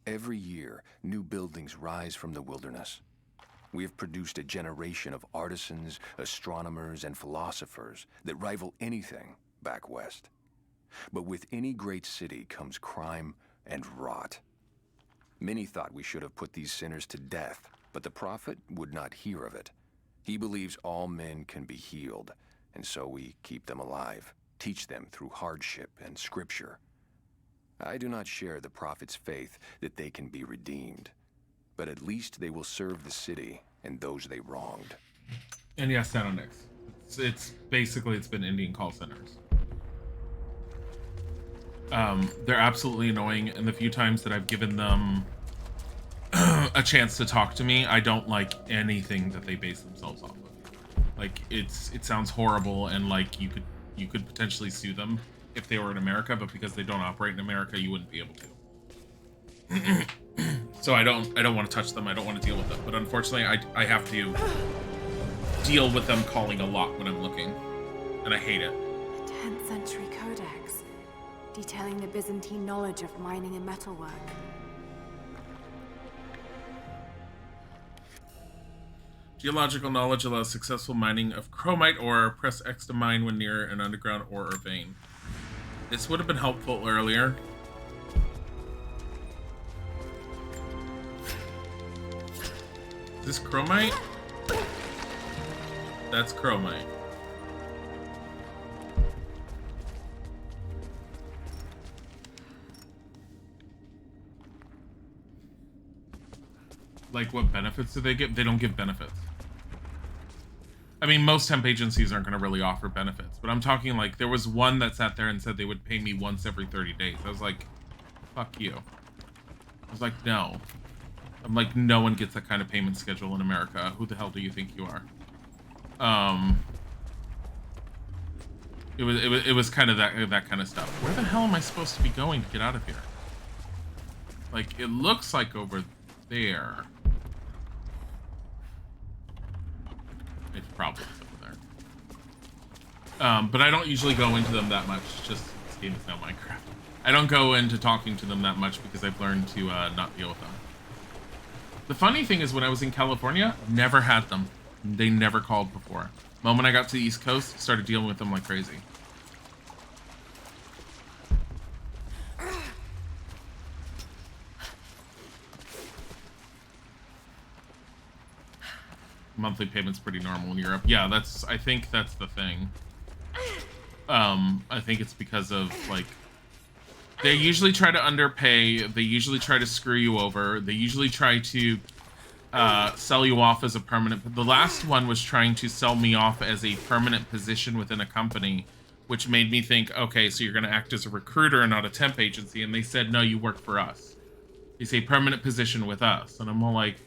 Every year, new buildings rise from the wilderness. We have produced a generation of artisans, astronomers, and philosophers that rival anything back west. But with any great city comes crime and rot. Many thought we should have put these sinners to death, but the prophet would not hear of it. He believes all men can be healed, and so we keep them alive, teach them through hardship and scripture. I do not share the prophet's faith that they can be redeemed, but at least they will serve the city and those they wronged. And yes, Sanonix. It's basically, it's been Indian call centers. They're absolutely annoying, and the few times that I've given them a chance to talk to me, I don't like anything that they base themselves off of. Like, it sounds horrible, and like you could potentially sue them if they were in America, but because they don't operate in America, you wouldn't be able to. So I don't want to touch them. I don't want to deal with them. But unfortunately, I have to deal with them calling a lot when I'm looking, and I hate it. A 10th century codex, detailing the Byzantine knowledge of mining and metalwork. Geological knowledge allows successful mining of chromite ore. Press X to mine when near an underground ore or vein. This would have been helpful earlier. Is this chromite? That's chromite. Like, what benefits do they give? They don't give benefits. I mean, most temp agencies aren't going to really offer benefits, but I'm talking like, there was one that sat there and said they would pay me once every 30 days. I was like, fuck you. I was like, no. I'm like, no one gets that kind of payment schedule in America. Who the hell do you think you are? It was kind of that kind of stuff. Where the hell am I supposed to be going to get out of here? Like, it looks like over there. It's probably over there. But I don't usually go into them that much. Just, this game is now Minecraft. I don't go into talking to them that much because I've learned to not deal with them. The funny thing is, when I was in California, never had them. They never called before. The moment I got to the East Coast, started dealing with them like crazy. Monthly payment's pretty normal in Europe. Yeah, I think that's the thing. I think it's because of, like, they usually try to underpay, they usually try to screw you over, they usually try to sell you off as a permanent... The last one was trying to sell me off as a permanent position within a company, which made me think, okay, so you're going to act as a recruiter and not a temp agency, and they said, no, you work for us. It's a permanent position with us. And I'm all like...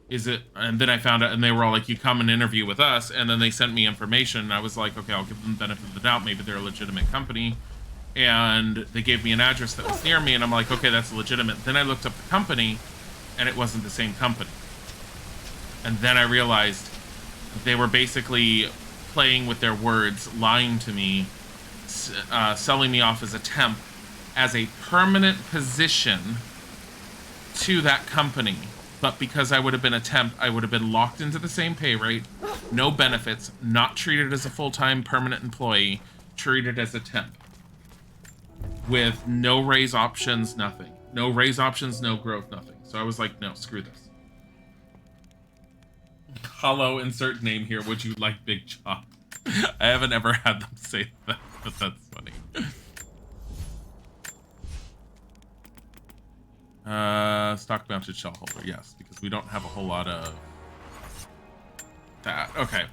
Is it? And then I found out, and they were all like, you come and interview with us, and then they sent me information, and I was like, okay, I'll give them the benefit of the doubt, maybe they're a legitimate company, and they gave me an address that was near me, and I'm like, okay, that's legitimate. Then I looked up the company, and it wasn't the same company. And then I realized they were basically playing with their words, lying to me, selling me off as a temp, as a permanent position to that company. But because I would have been a temp, I would have been locked into the same pay rate, no benefits, not treated as a full-time permanent employee, treated as a temp. With no raise options, nothing. No raise options, no growth, nothing. So I was like, no, screw this. Hello, insert name here. Would you like big chop? I haven't ever had them say that, but that's funny. Stock mounted shell holder, yes, because we don't have a whole lot of that. Okay,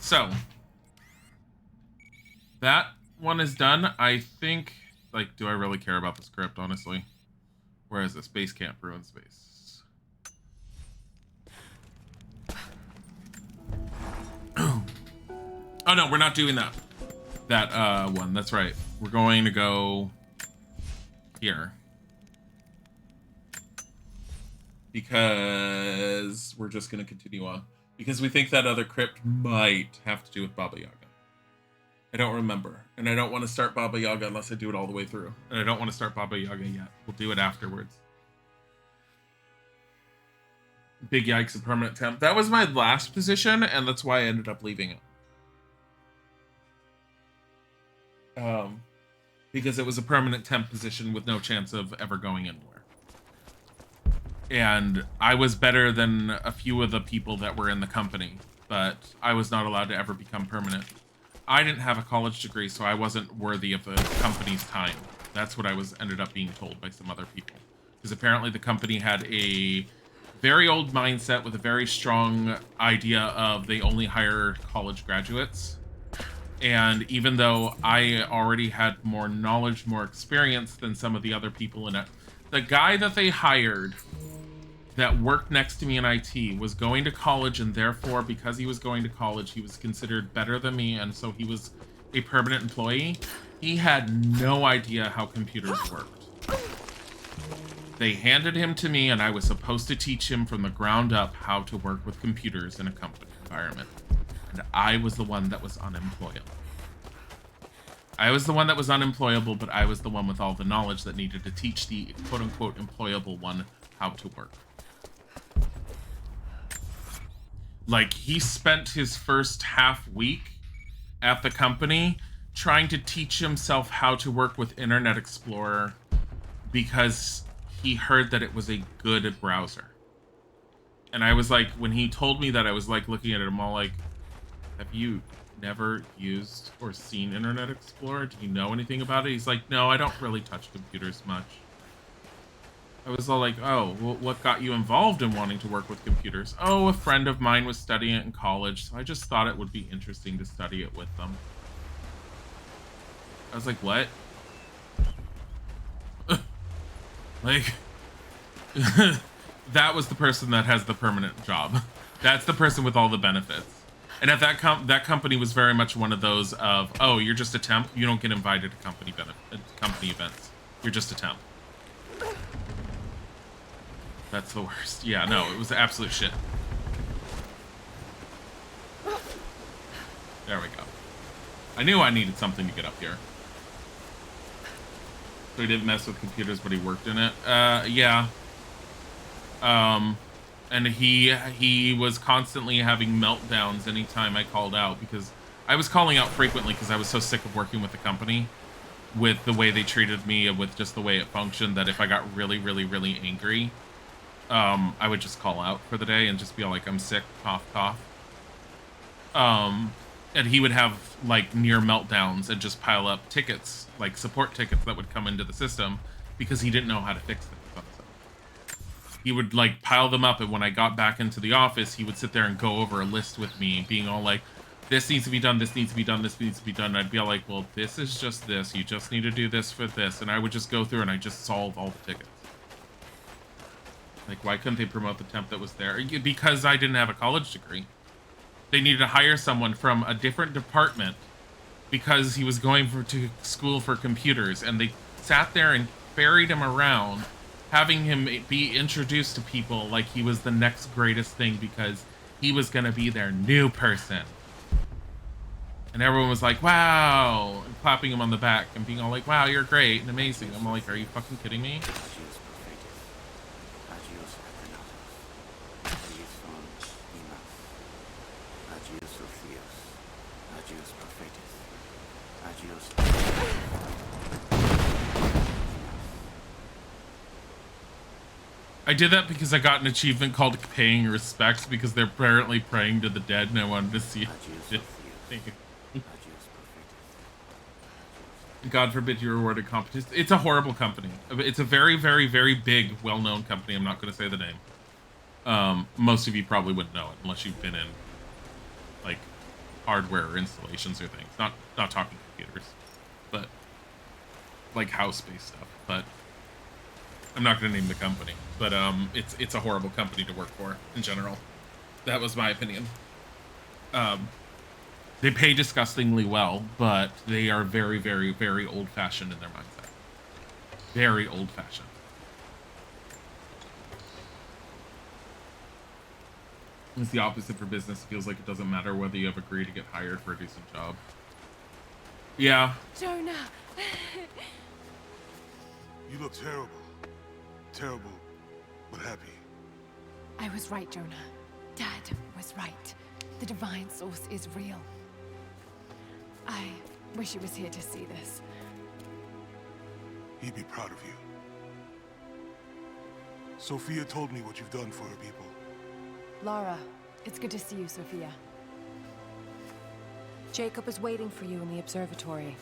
so that one is done. I think, like, do I really care about the script, honestly? Where is this? Base camp, ruin space. Oh no, we're not doing that. That one, that's right. We're going to go here. Because we're just going to continue on. Because we think that other crypt might have to do with Baba Yaga. I don't remember. And I don't want to start Baba Yaga unless I do it all the way through. And I don't want to start Baba Yaga yet. We'll do it afterwards. Big yikes, a permanent temp. That was my last position, and that's why I ended up leaving it. Because it was a permanent temp position with no chance of ever going anywhere. And I was better than a few of the people that were in the company, but I was not allowed to ever become permanent. I didn't have a college degree, so I wasn't worthy of the company's time. That's what I was ended up being told by some other people. Because apparently the company had a very old mindset with a very strong idea of they only hire college graduates. And even though I already had more knowledge, more experience than some of the other people in it, the guy that they hired that worked next to me in IT was going to college, and therefore, because he was going to college, he was considered better than me, and so he was a permanent employee. He had no idea how computers worked. They handed him to me, and I was supposed to teach him from the ground up how to work with computers in a company environment. And I was the one that was unemployable. I was the one that was unemployable, but I was the one with all the knowledge that needed to teach the quote-unquote employable one how to work. Like, he spent his first half week at the company trying to teach himself how to work with Internet Explorer because he heard that it was a good browser. And I was like, when he told me that, I was like looking at it, I'm all like, have you never used or seen Internet Explorer? Do you know anything about it? He's like, no, I don't really touch computers much. I was all like, oh, well, what got you involved in wanting to work with computers? Oh, a friend of mine was studying it in college, so I just thought it would be interesting to study it with them. I was like, what? Like, that was the person that has the permanent job. That's the person with all the benefits. And at that company was very much one of those of, oh, you're just a temp. You don't get invited to company events. You're just a temp. That's the worst. Yeah, no, it was absolute shit. There we go. I knew I needed something to get up here. So he didn't mess with computers, but he worked in it. Yeah. And he was constantly having meltdowns anytime I called out, because I was calling out frequently because I was so sick of working with the company, with the way they treated me and with just the way it functioned, that if I got really, really, really angry, I would just call out for the day and just be all like, I'm sick, cough, cough. And he would have like near meltdowns and just pile up tickets, like support tickets that would come into the system because he didn't know how to fix them. He would like pile them up, and when I got back into the office, he would sit there and go over a list with me, being all like, this needs to be done, this needs to be done, this needs to be done. And I'd be all like, well, this is just this. You just need to do this for this. And I would just go through and I just solve all the tickets. Like, why couldn't they promote the temp that was there? Because I didn't have a college degree. They needed to hire someone from a different department because he was going to school for computers, and they sat there and ferried him around, having him be introduced to people like he was the next greatest thing because he was going to be their new person. And everyone was like, wow, and clapping him on the back and being all like, wow, you're great and amazing. I'm all like, are you fucking kidding me? I did that because I got an achievement called Paying Respects because they're apparently praying to the dead and I wanted to see it. God forbid you rewarded competence. It's a horrible company. It's a very, very, very big, well-known company. I'm not going to say the name. Most of you probably wouldn't know it unless you've been in, like, hardware or installations or things. Not talking computers, but like house-based stuff. But I'm not going to name the company. But it's a horrible company to work for in general. That was my opinion. They pay disgustingly well, but they are very, very, very old-fashioned in their mindset. Very old-fashioned. It's the opposite for business. It feels like it doesn't matter whether you have agreed to get hired for a decent job. Yeah. Jonah! You look terrible. Terrible, but happy. I was right, Jonah. Dad was right. The divine source is real. I wish he was here to see this. He'd be proud of you. Sophia told me what you've done for her people. Lara, it's good to see you, Sophia. Jacob is waiting for you in the observatory.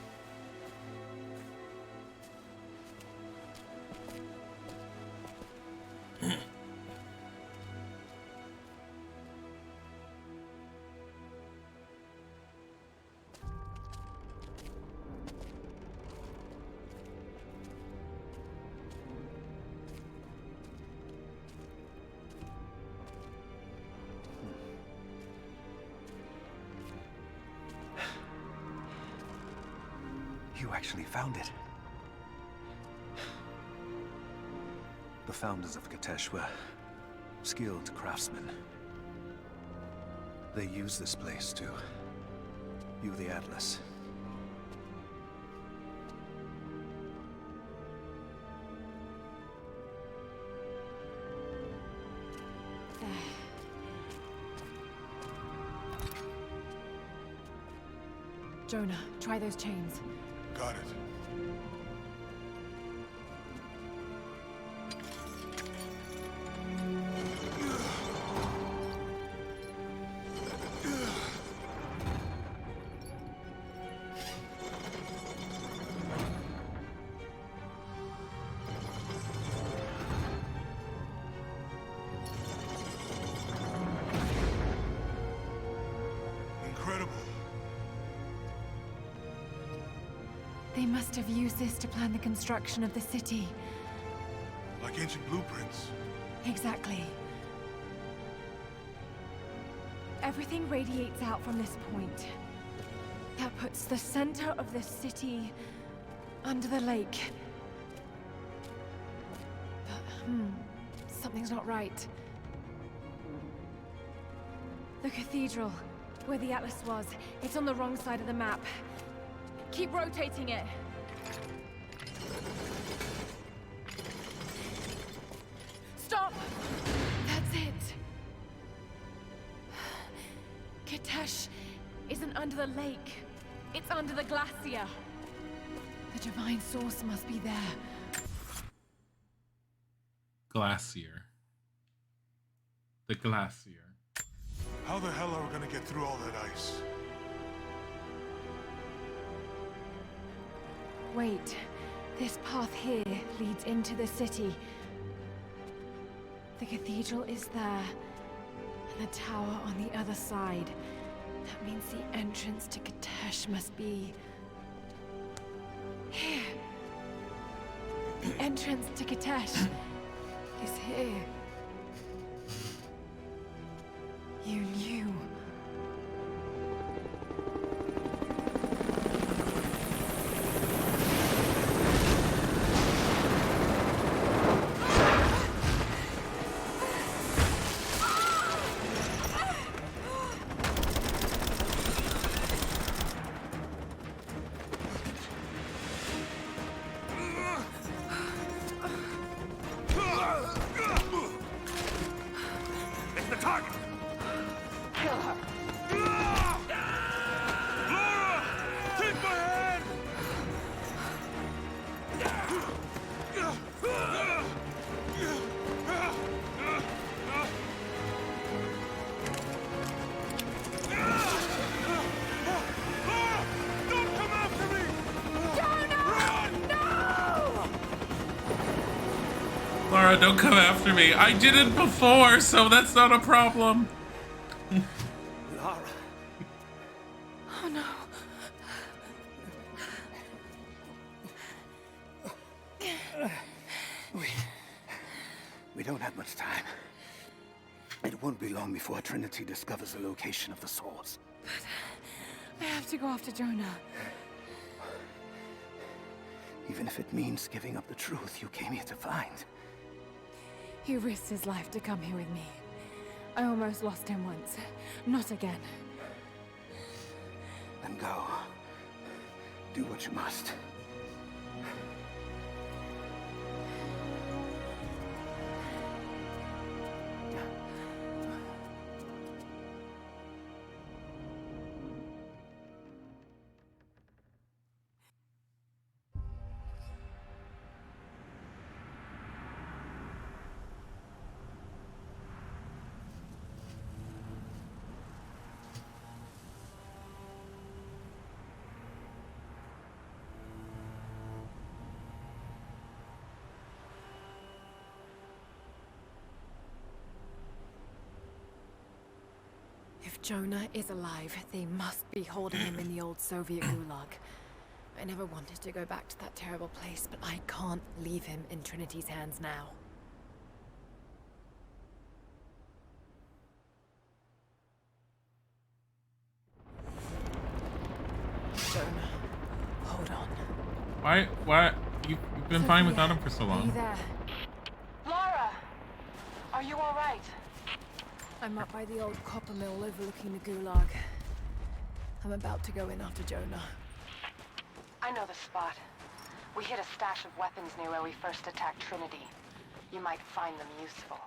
You actually found it. The founders of Katesh were skilled craftsmen. They used this place to view the Atlas. Jonah, try those chains. Got it. Incredible. They must have used this to plan the construction of the city. Like ancient blueprints. Exactly. Everything radiates out from this point. That puts the center of the city under the lake. But, something's not right. The cathedral, where the Atlas was, it's on the wrong side of the map. Keep rotating it. Stop! That's it. Katesh isn't under the lake. It's under the glacier. The divine source must be there. Glacier. The glacier. How the hell are we gonna get through all that ice? Wait. This path here leads into the city. The cathedral is there, and the tower on the other side. That means the entrance to Katesh must be here. The entrance to Katesh is here. You knew. It's the target! Kill her. Laura! Take my hand! Laura, don't come after me. I did it before, so that's not a problem. Lara. Oh no. We don't have much time. It won't be long before Trinity discovers the location of the source. I have to go after Jonah. Even if it means giving up the truth you came here to find. He risked his life to come here with me. I almost lost him once. Not again. Then go. Do what you must. If Jonah is alive, they must be holding him in the old Soviet gulag. I never wanted to go back to that terrible place, but I can't leave him in Trinity's hands now. Jonah, hold on. Why? You've been fine without him for so Are you long. there? Laura! Are you alright? I'm up by the old copper mill overlooking the gulag. I'm about to go in after Jonah. I know the spot. We hid a stash of weapons near where we first attacked Trinity. You might find them useful.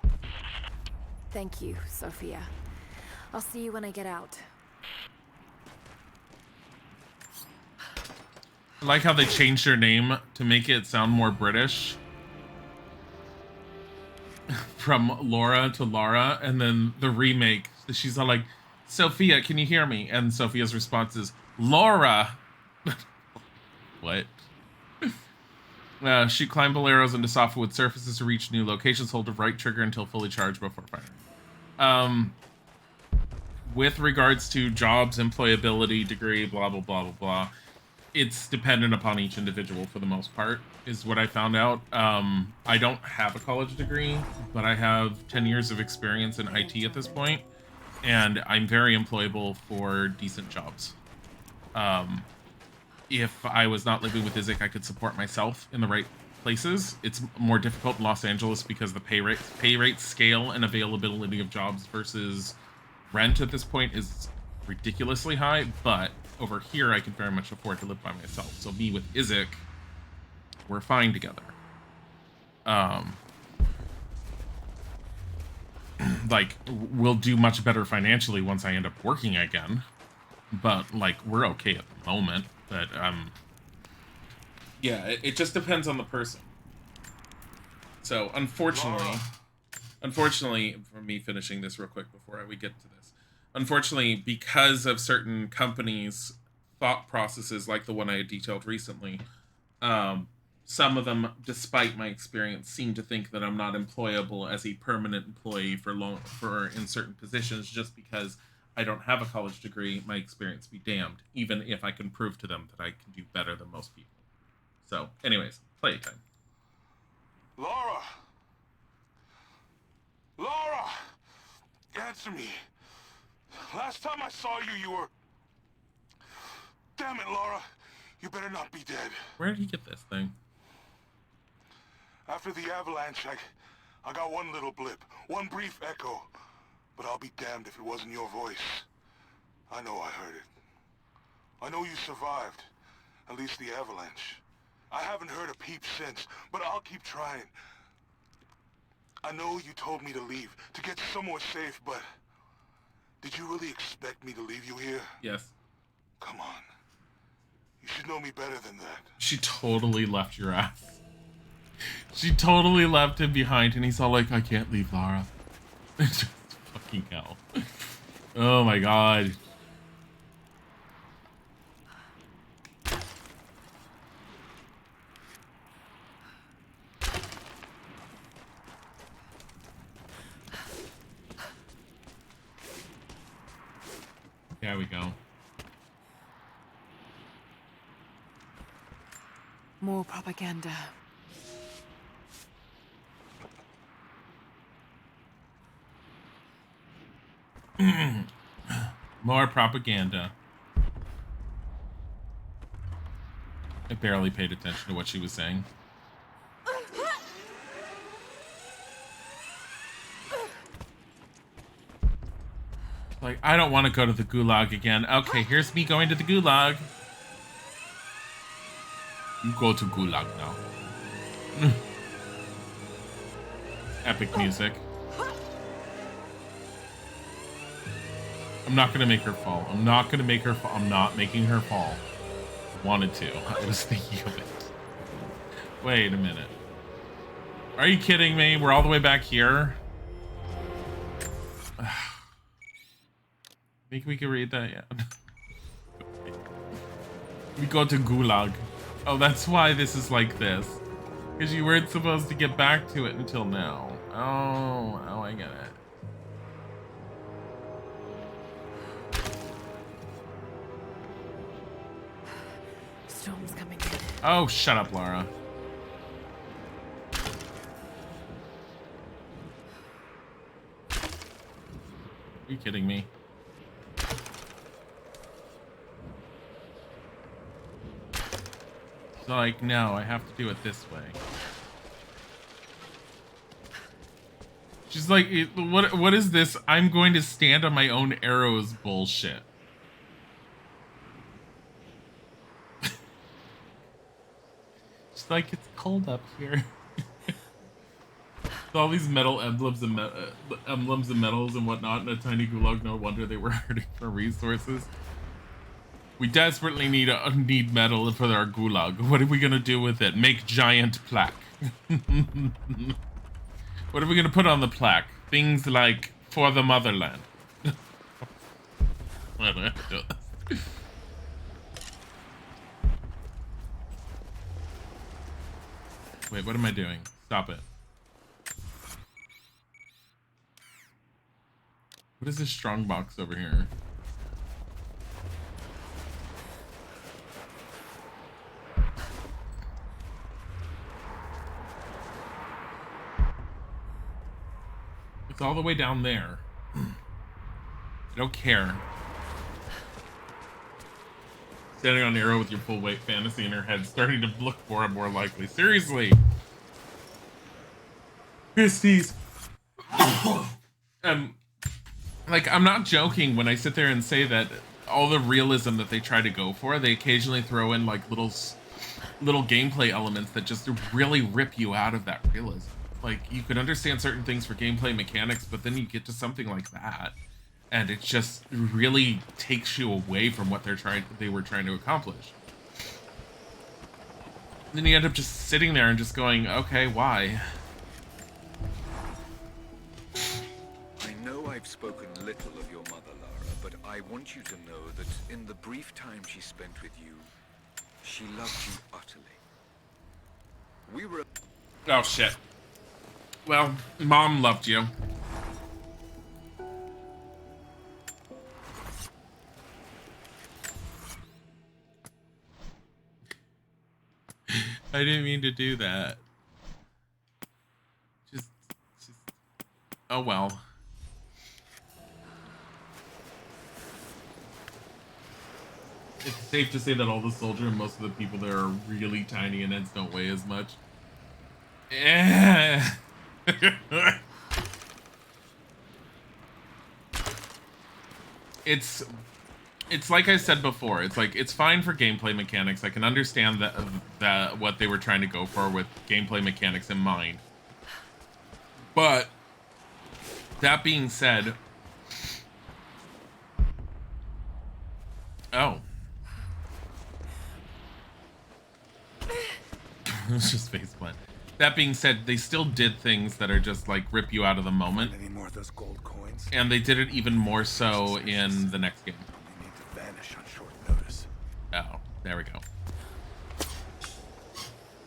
Thank you, Sophia. I'll see you when I get out. I like how they changed her name to make it sound more British. From Laura to Lara, and then the remake, she's all like, Sophia, can you hear me? And Sophia's response is, Laura! What? Shoot climb boleros into softwood surfaces to reach new locations. Hold the right trigger until fully charged before firing. With regards to jobs, employability, degree, blah, blah, blah, blah, blah, it's dependent upon each individual for the most part, is what I found out. I don't have a college degree, but I have 10 years of experience in IT at this point, and I'm very employable for decent jobs. If I was not living with Isaac, I could support myself in the right places. It's more difficult in Los Angeles because the pay rate scale and availability of jobs versus rent at this point is ridiculously high, but over here I can very much afford to live by myself. So me with Isaac, we're fine together. Like, we'll do much better financially once I end up working again, but like, we're okay at the moment. But yeah, it just depends on the person. So unfortunately, for me finishing this real quick before we get to this, unfortunately, because of certain companies' thought processes like the one I had detailed recently, some of them, despite my experience, seem to think that I'm not employable as a permanent employee for in certain positions just because I don't have a college degree. My experience be damned, even if I can prove to them that I can do better than most people. So, anyways, playtime. Laura! Laura! Answer me. Last time I saw you, you were... Damn it, Laura. You better not be dead. Where did he get this thing? After the avalanche, I got one little blip, one brief echo. But I'll be damned if it wasn't your voice. I know I heard it. I know you survived. At least the avalanche. I haven't heard a peep since, but I'll keep trying. I know you told me to leave, to get somewhere safe, but... Did you really expect me to leave you here? Yes. Come on. You should know me better than that. She totally left your ass. She totally left him behind, and he's all like, I can't leave Lara. Just fucking hell. Oh my god. There we go. More propaganda. More propaganda. I barely paid attention to what she was saying. Like, I don't want to go to the gulag again. Okay, here's me going to the gulag. You go to gulag now. Epic music. I'm not gonna make her fall. I'm not gonna make her fall. I'm not making her fall. I wanted to. I was thinking of it. Wait a minute. Are you kidding me? We're all the way back here? Think we can read that yet? We go to gulag. Oh, that's why this is like this. Because you weren't supposed to get back to it until now. Oh, I get it. Storm's coming in. Oh, shut up, Lara. Are you kidding me? So, like, no, I have to do it this way. She's like, what is this? I'm going to stand on my own arrows bullshit. She's like, it's cold up here. All these metal emblems and emblems and medals and whatnot in a tiny gulag. No wonder they were hurting for resources. We desperately need metal for our gulag. What are we gonna do with it? Make giant plaque. What are we gonna put on the plaque? Things like "For the Motherland." Wait, what am I doing? Stop it. What is this strong box over here? It's all the way down there. I don't care. Standing on an arrow with your full weight fantasy in her head, starting to look for it more likely. Seriously. Christie's. Like, I'm not joking when I sit there and say that all the realism that they try to go for, they occasionally throw in like little gameplay elements that just really rip you out of that realism. Like, you could understand certain things for gameplay mechanics, but then you get to something like that, and it just really takes you away from what they were trying to accomplish. And then you end up just sitting there and just going, okay, why? I know I've spoken little of your mother, Lara, but I want you to know that in the brief time she spent with you, she loved you utterly. We were... Oh, shit. Well, Mom loved you. I didn't mean to do that. Just... Oh, well. It's safe to say that all the soldier and most of the people there are really tiny and hence don't weigh as much. It's like I said before. It's like, it's fine for gameplay mechanics. I can understand that what they were trying to go for with gameplay mechanics in mind. But that being said, oh. It's just faceplant. That being said, they still did things that are just like rip you out of the moment. Any more of those gold coins? And they did it even more so in the next game. They need to vanish on short notice. Oh, there we go.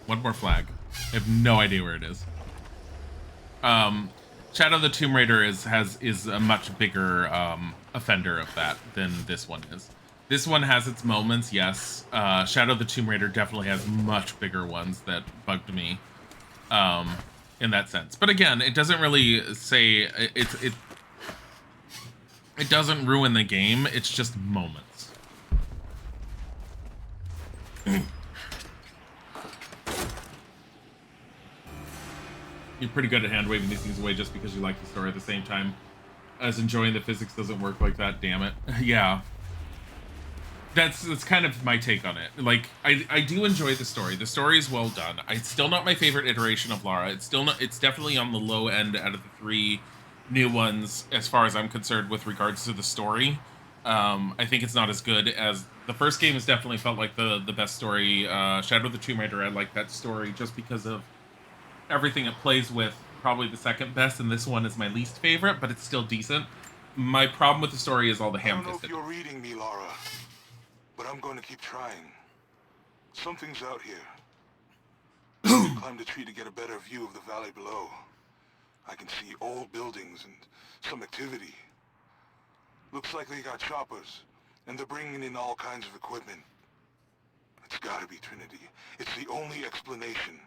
One more flag. I have no idea where it is. Shadow of the Tomb Raider is a much bigger offender of that than this one is. This one has its moments, yes. Shadow of the Tomb Raider definitely has much bigger ones that bugged me in that sense. But again, it doesn't really say it doesn't ruin the game. It's just moments. You're pretty good at hand waving these things away just because you like the story at the same time as enjoying the physics doesn't work like that, damn it. Yeah. That's kind of my take on it. Like, I do enjoy the story. The story is well done. It's still not my favorite iteration of Lara. It's definitely on the low end out of the 3 new ones as far as I'm concerned with regards to the story. I think it's not as good as the first game. Has definitely felt like the best story. Shadow of the Tomb Raider, I like that story just because of everything it plays with. Probably the second best, and this one is my least favorite, but it's still decent. My problem with the story is all the ham-fisted. I don't know if you're reading me, Lara, but I'm going to keep trying. Something's out here. I climbed a tree to get a better view of the valley below. I can see old buildings and some activity. Looks like they got choppers, and they're bringing in all kinds of equipment. It's gotta be Trinity. It's the only explanation.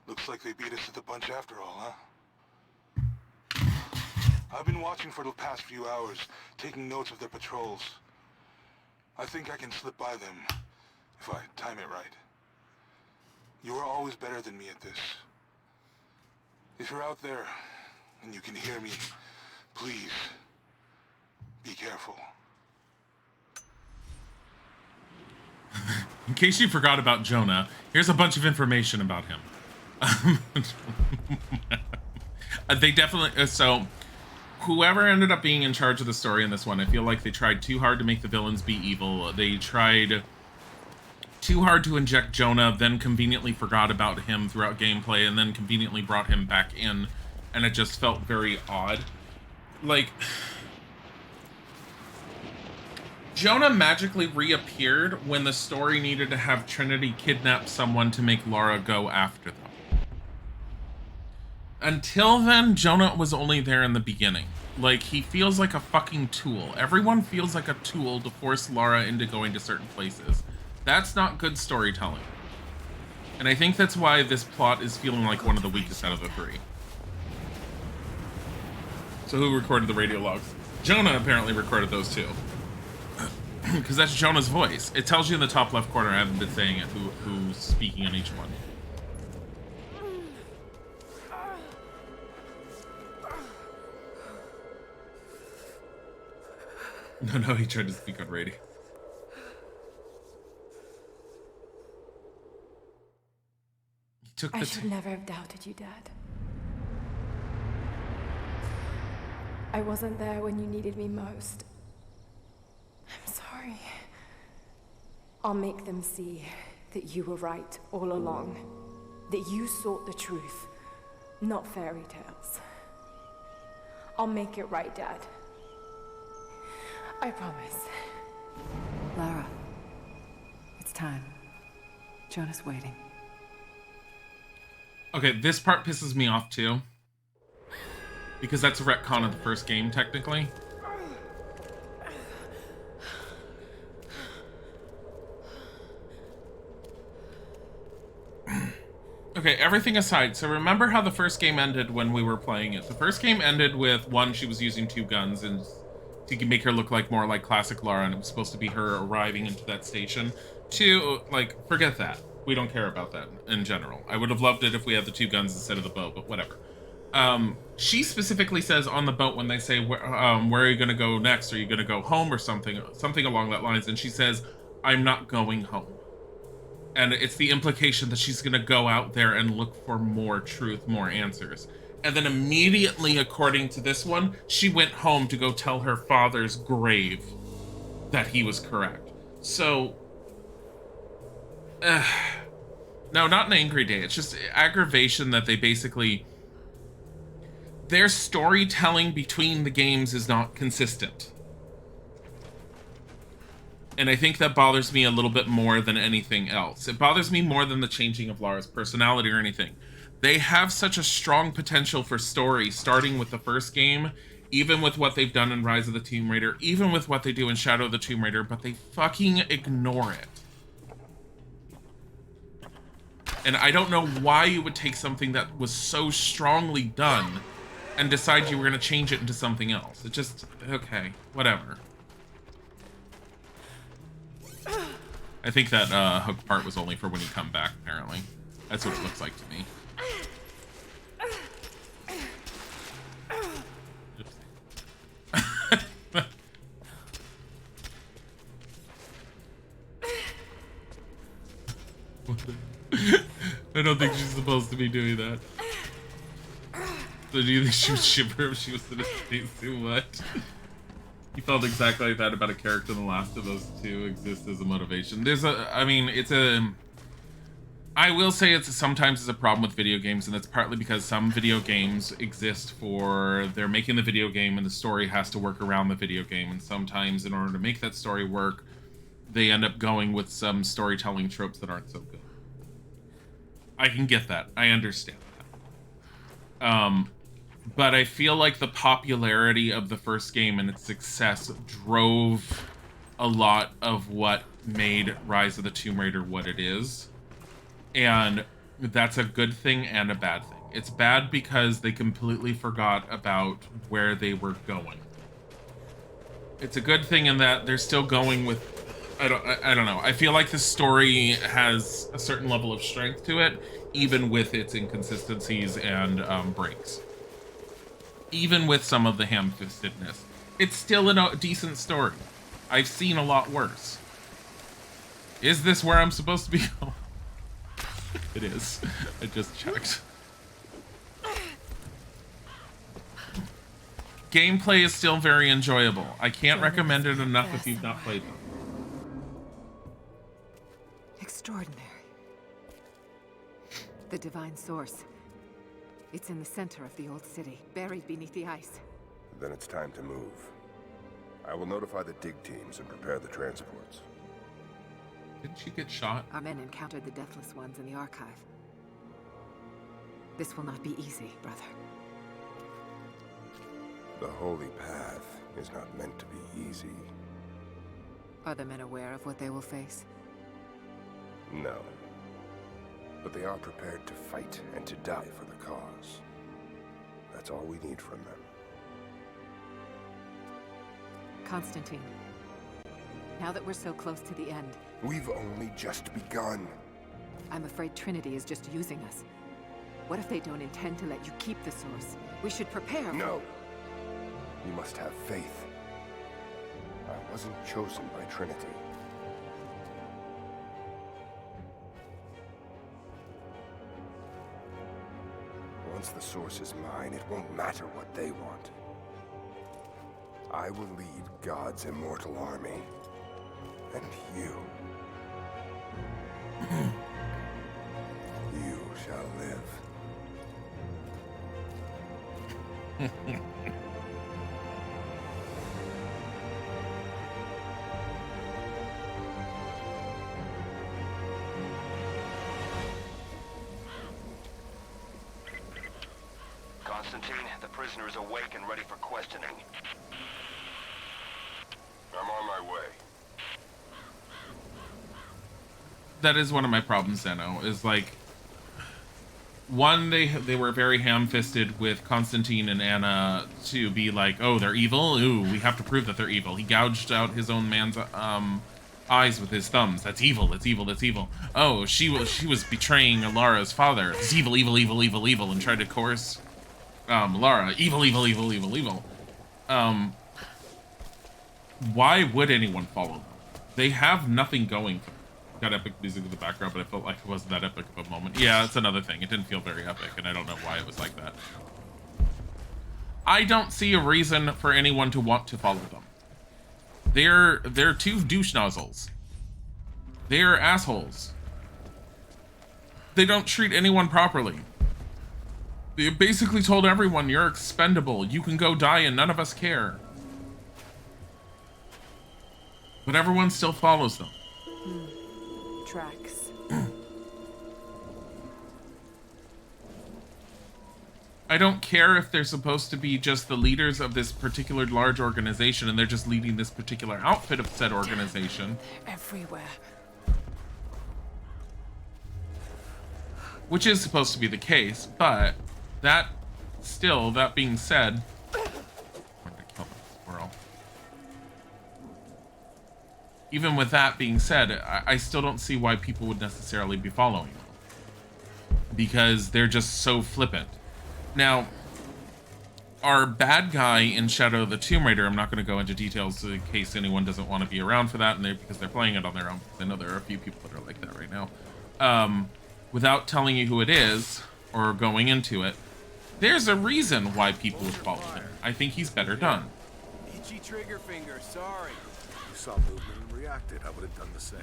Looks like they beat us to the punch after all, huh? I've been watching for the past few hours, taking notes of their patrols. I think I can slip by them, if I time it right. You are always better than me at this. If you're out there, and you can hear me, please, be careful. In case you forgot about Jonah, here's a bunch of information about him. They definitely so whoever ended up being in charge of the story in this one, I feel like they tried too hard to make the villains be evil. They tried too hard to inject Jonah, then conveniently forgot about him throughout gameplay, and then conveniently brought him back in, and it just felt very odd. Like, Jonah magically reappeared when the story needed to have Trinity kidnap someone to make Lara go after them. Until then, Jonah was only there in the beginning. Like, he feels like a fucking tool. Everyone feels like a tool to force Lara into going to certain places. That's not good storytelling. And I think that's why this plot is feeling like one of the weakest out of the 3. So who recorded the radio logs? Jonah apparently recorded those too. Because that's Jonah's voice. It tells you in the top left corner, I haven't been saying it, who's speaking on each one. No, he tried to speak on radio. He took the I should never have doubted you, Dad. I wasn't there when you needed me most. I'm sorry. I'll make them see that you were right all along. That you sought the truth, not fairy tales. I'll make it right, Dad. I promise. Lara, it's time. Jonah's waiting. Okay, this part pisses me off too. Because that's a retcon of the first game, technically. Okay, everything aside, so remember how the first game ended when we were playing it. The first game ended with, 1, she was using 2 guns and to make her look like more like classic Lara, and it was supposed to be her arriving into that station. 2, like, forget that. We don't care about that in general. I would have loved it if we had the 2 guns instead of the bow, but whatever. She specifically says on the boat when they say, where are you going to go next? Are you going to go home or something along that lines? And she says, I'm not going home. And it's the implication that she's going to go out there and look for more truth, more answers. And then immediately, according to this one, she went home to go tell her father's grave that he was correct. So, no, not an angry day. It's just aggravation that they basically... Their storytelling between the games is not consistent. And I think that bothers me a little bit more than anything else. It bothers me more than the changing of Lara's personality or anything. They have such a strong potential for story, starting with the first game, even with what they've done in Rise of the Tomb Raider, even with what they do in Shadow of the Tomb Raider, but they fucking ignore it. And I don't know why you would take something that was so strongly done and decide you were going to change it into something else. It just, okay, whatever. I think that hook part was only for when you come back, apparently. That's what it looks like to me. I don't think she's supposed to be doing that. So do you think she would shipper if she was in a spacesuit? What? You felt exactly like that about a character in The Last of Us 2 exists as a motivation. There's a, I mean, it's a, I will say it's sometimes it's a problem with video games, and that's partly because some video games exist for, they're making the video game and the story has to work around the video game, and sometimes in order to make that story work, they end up going with some storytelling tropes that aren't so good. I can get that. I understand that. But I feel like the popularity of the first game and its success drove a lot of what made Rise of the Tomb Raider what it is. And that's a good thing and a bad thing. It's bad because they completely forgot about where they were going. It's a good thing in that they're still going with, I don't know. I feel like the story has a certain level of strength to it, even with its inconsistencies and breaks. Even with some of the ham-fistedness, it's still a decent story. I've seen a lot worse. Is this where I'm supposed to be going? It is. I just checked. Gameplay is still very enjoyable. I can't recommend it enough if you've not played them. Extraordinary. The divine source. It's in the center of the old city, buried beneath the ice. Then it's time to move. I will notify the dig teams and prepare the transports. Didn't she get shot? Our men encountered the Deathless Ones in the archive. This will not be easy, brother. The holy path is not meant to be easy. Are the men aware of what they will face? No. But they are prepared to fight and to die for the cause. That's all we need from them. Constantine, now that we're so close to the end... We've only just begun. I'm afraid Trinity is just using us. What if they don't intend to let you keep the source? We should prepare. No. You must have faith. I wasn't chosen by Trinity. Once the source is mine, it won't matter what they want. I will lead God's immortal army. And you... you shall live. Constantine, the prisoner is awake and ready for questioning. I'm on my way. That is one of my problems, Zeno, is like, one, they were very ham-fisted with Constantine and Anna to be like, oh, they're evil? Ooh, we have to prove that they're evil. He gouged out his own man's eyes with his thumbs. That's evil, that's evil, that's evil. Oh, she was betraying Lara's father. It's evil, evil, evil, evil, evil, and tried to coerce Lara. Evil, evil, evil, evil, evil. Why would anyone follow them? They have nothing going for them. Got epic music in the background, but I felt like it wasn't that epic of a moment. Yeah, that's another thing. It didn't feel very epic, and I don't know why it was like that. I don't see a reason for anyone to want to follow them. They're two douche nozzles. They're assholes. They don't treat anyone properly. They basically told everyone, you're expendable. You can go die and none of us care. But everyone still follows them. Tracks. I don't care if they're supposed to be just the leaders of this particular large organization and they're just leading this particular outfit of said organization. They're everywhere. Which is supposed to be the case, but that being said, I'm gonna kill the squirrel. Even with that being said, I still don't see why people would necessarily be following them. Because they're just so flippant. Now, our bad guy in Shadow of the Tomb Raider, I'm not going to go into details in case anyone doesn't want to be around for that, and because they're playing it on their own. I know there are a few people that are like that right now. Without telling you who it is, or going into it, there's a reason why people would follow him. I think he's better done. Itchy trigger finger, sorry. You saw movement and reacted. I would have done the same.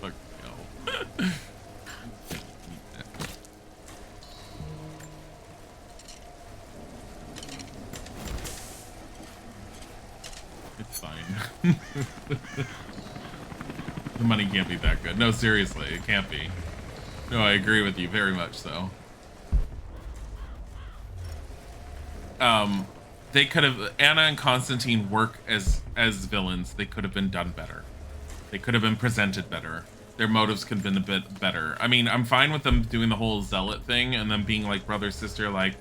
Fuck hell. It's fine. The money can't be that good. No, seriously, it can't be. No, I agree with you very much so. They could have, Anna and Constantine work as villains. They could have been done better. They could have been presented better. Their motives could have been a bit better. I mean, I'm fine with them doing the whole zealot thing and them being like brother, sister, like,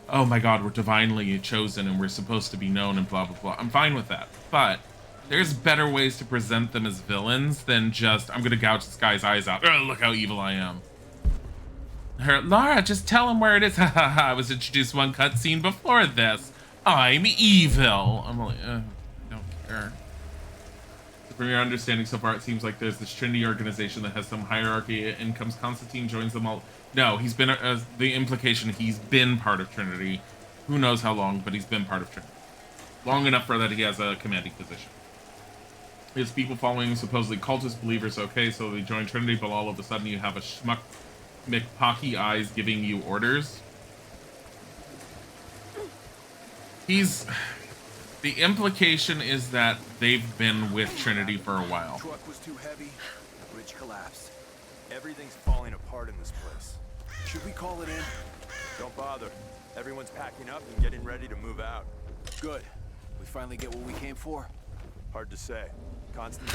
oh my god, we're divinely chosen and we're supposed to be known and blah, blah, blah. I'm fine with that. But there's better ways to present them as villains than just, I'm gonna gouge this guy's eyes out. Oh, look how evil I am. Lara, just tell him where it is. Ha ha ha, I was introduced one cutscene before this. I'm evil. I'm like, I don't care. From your understanding so far, it seems like there's this Trinity organization that has some hierarchy. In comes Constantine, joins them all. No, he's been, the implication, he's been part of Trinity. Who knows how long, but he's been part of Trinity. Long enough for that he has a commanding position. His people following supposedly cultist believers, okay, so they join Trinity, but all of a sudden you have a schmuck McPocky eyes giving you orders. The implication is that they've been with Trinity for a while. Truck was too heavy. The bridge collapsed. Everything's falling apart in this place. Should we call it in? Don't bother. Everyone's packing up and getting ready to move out. Good. We finally get what we came for? Hard to say. Constant.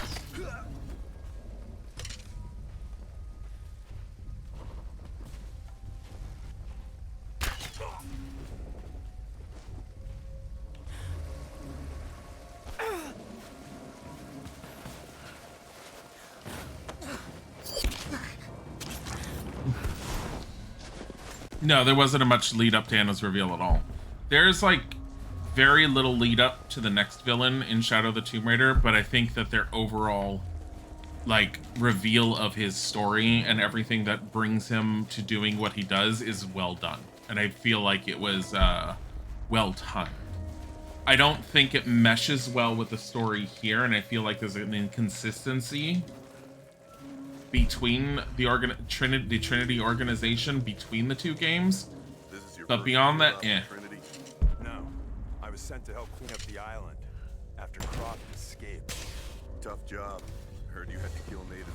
No, there wasn't a much lead up to Anna's reveal at all. There's like very little lead up to the next villain in Shadow of the Tomb Raider, but I think that their overall like reveal of his story and everything that brings him to doing what he does is well done. And I feel like it was well timed. I don't think it meshes well with the story here, and I feel like there's an inconsistency between the Trinity organization between the two games. But beyond that, No, I was sent to help clean up the island after Croft escaped. Tough job. Heard you had to kill natives.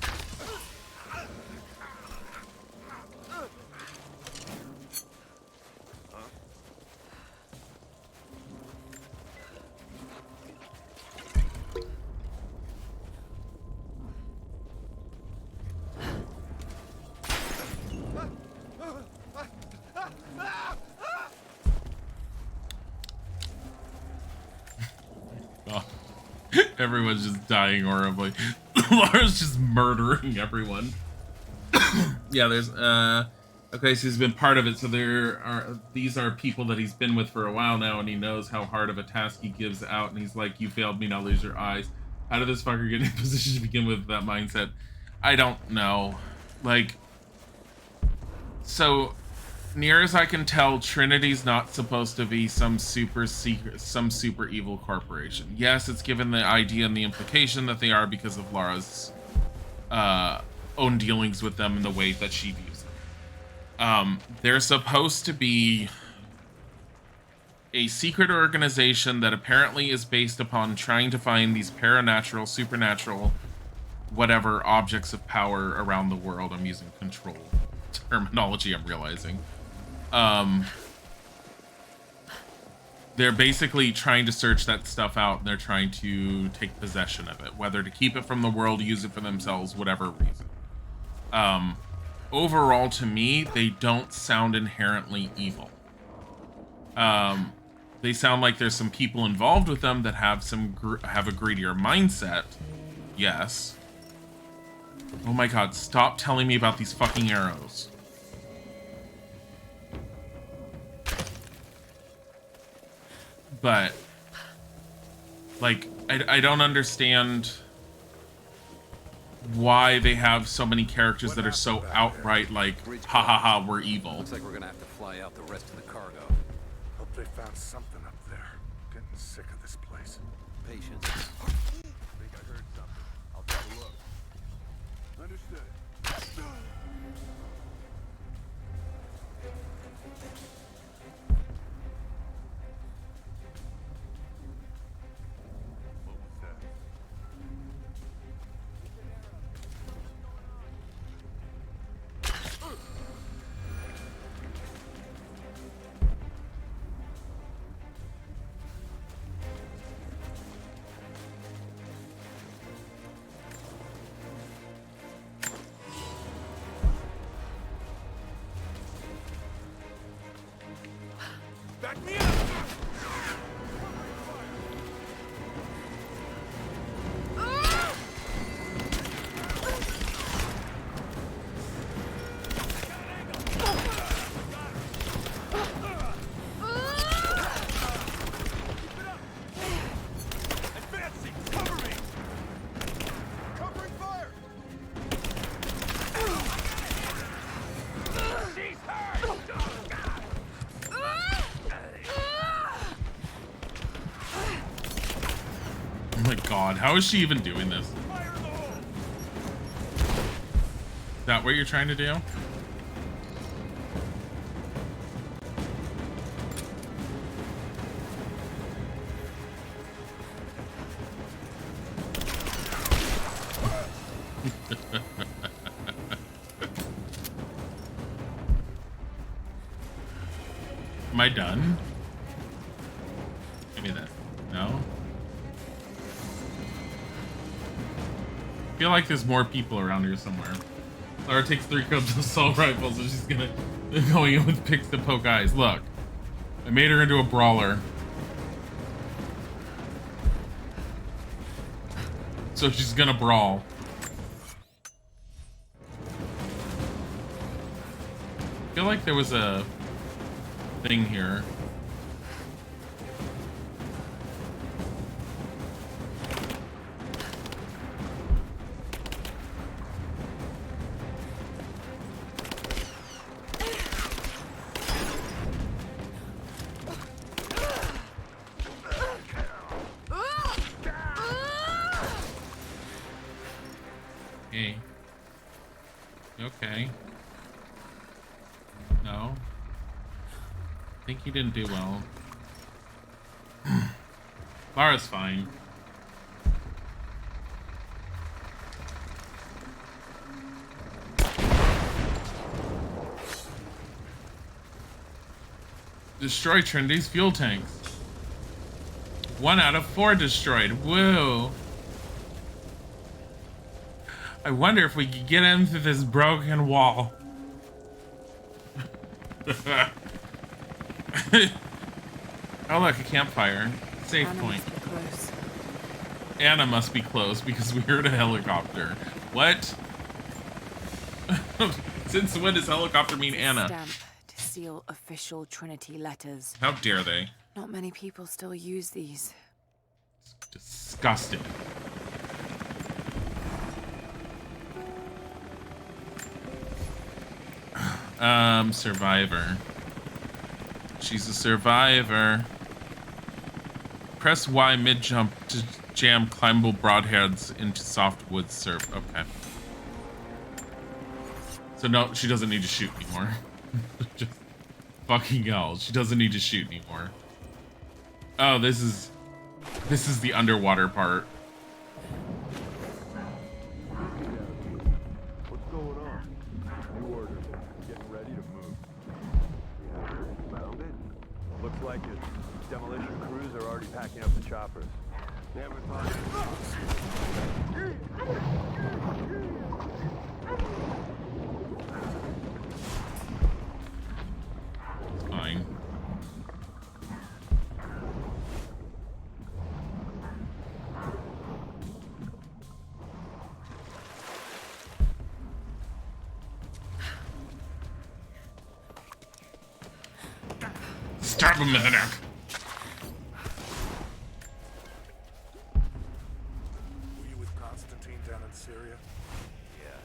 Everyone's just dying horribly. Lara's just murdering everyone. Yeah, there's okay, so he's been part of it, so these are people that he's been with for a while now, and he knows how hard of a task he gives out, and he's like, you failed me, now lose your eyes. How did this fucker get in a position to begin with that mindset? I don't know. Like, so near as I can tell, Trinity's not supposed to be some super secret, some super evil corporation. Yes, it's given the idea and the implication that they are because of Lara's own dealings with them and the way that she views them. They're supposed to be a secret organization that apparently is based upon trying to find these paranatural, supernatural, whatever objects of power around the world. I'm using control terminology, I'm realizing. They're basically trying to search that stuff out, and they're trying to take possession of it, whether to keep it from the world, use it for themselves, whatever reason. Overall, to me, they don't sound inherently evil. They sound like there's some people involved with them that have have a greedier mindset. Yes. Oh my god, stop telling me about these fucking arrows. But, like, I don't understand why they have so many characters that are so outright like, ha ha ha, we're evil. Looks like we're gonna have to fly out the rest of the cargo. Hope they found something up there. Getting sick of this place. Patience. I think I heard something. I'll take a look. Understood. What was that? Back me up! Advancing! Cover me! Covering fire! She's hurt! Oh my god, how is she even doing this? Is that what you're trying to do? Am I done? Give me that. No? I feel like there's more people around here somewhere. Lara takes 3 guns of assault rifles and she's going in with picks to poke eyes. Look, I made her into a brawler. So she's gonna brawl. I feel like there was a thing here. Hey. Okay. No. I think he didn't do well. Lara's fine. Destroy Trinity's fuel tanks. 1 out of 4 destroyed. Woo. I wonder if we could get in through this broken wall. Oh look, a campfire. Safe point. Anna must be close because we heard a helicopter. What? Since when does helicopter mean Anna? Stamp to seal official Trinity letters. How dare they? Not many people still use these. Disgusting. Survivor. She's a survivor. Press Y mid-jump to jam climbable broadheads into soft wood surf. Okay. So no, she doesn't need to shoot anymore. Just fucking hell. She doesn't need to shoot anymore. Oh, this is the underwater part. What's going on? New order. Getting ready to move. Yeah, found it. Looks like it. Demolition crews are already packing up the choppers. Never thought It's fine. Stab him in the neck. Were you with Constantine down in Syria? Yeah,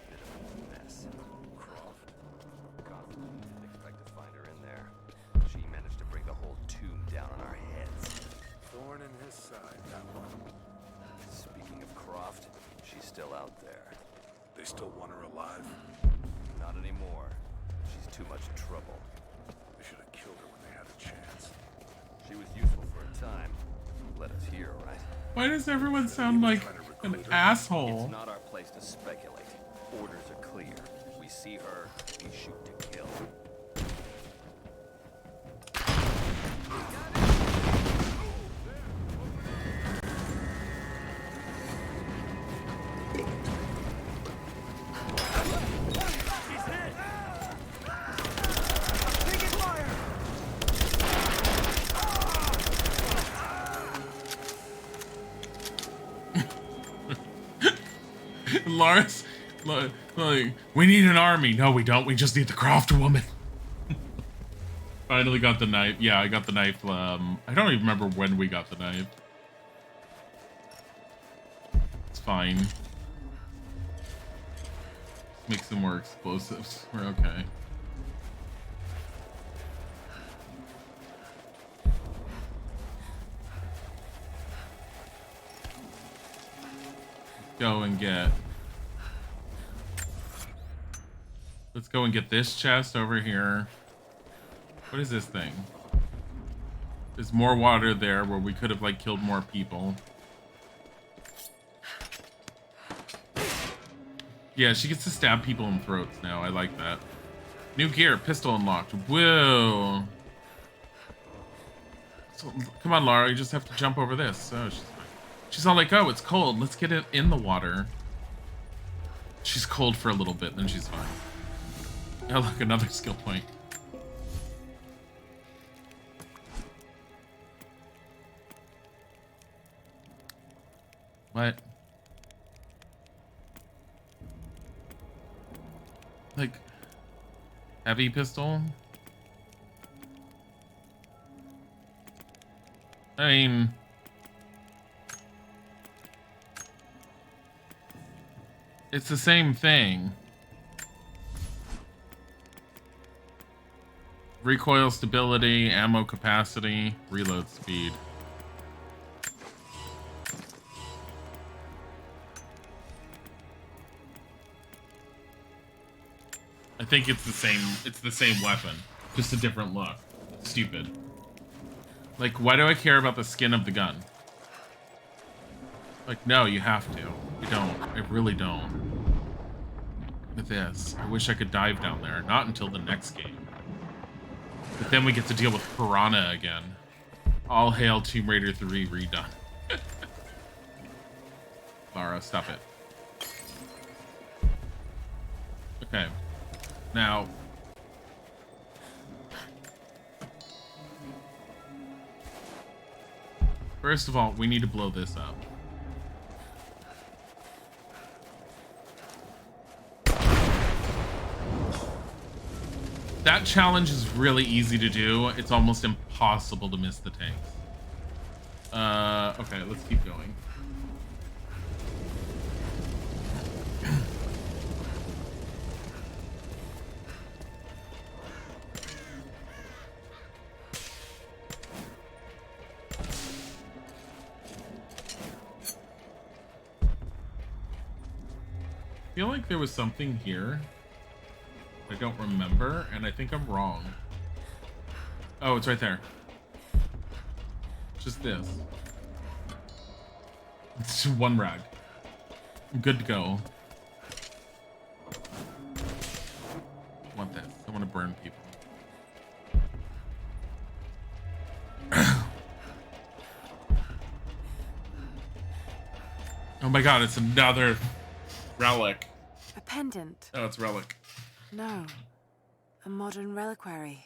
it's a bit of a mess. Croft. Constantine didn't expect to find her in there. She managed to bring the whole tomb down on our heads. Thorn in his side, that one. Speaking of Croft, she's still out there. They still want her alive. Not anymore. She's too much trouble. They should have killed her when they had a chance. She was useful for a time. Let us hear, right? Why does everyone sound like an asshole? It's not our place to speculate. Orders are clear. We see her, we shoot to kill. Lars, like, we need an army. No, we don't. We just need the Croft woman. Finally got the knife. Yeah, I got the knife. I don't even remember when we got the knife. It's fine. Make some more explosives. We're okay. Go and get. Let's go and get this chest over here. What is this thing? There's more water there where we could have like killed more people. Yeah, she gets to stab people in throats now. I like that. New gear, pistol unlocked. Whoa. So, come on, Lara, you just have to jump over this. Oh, she's all like, oh, it's cold. Let's get it in the water. She's cold for a little bit, then she's fine. Oh, look, another skill point. What? Like, heavy pistol? I mean... it's the same thing. Recoil stability, ammo capacity, reload speed. I think it's the same weapon, just a different look. Stupid. Like, why do I care about the skin of the gun? Like, no, you have to. You don't. I really don't. With this, I wish I could dive down there. Not until the next game. But then we get to deal with Piranha again. All hail Tomb Raider 3 redone. Lara, stop it. Okay. Now... first of all, we need to blow this up. That challenge is really easy to do. It's almost impossible to miss the tanks. Okay, let's keep going. I feel like there was something here. I don't remember, and I think I'm wrong. Oh, it's right there. Just this. It's just one rag. I'm good to go. I want this. I want to burn people. Oh my god, it's another relic. A pendant? Oh, it's relic. No. A modern reliquary.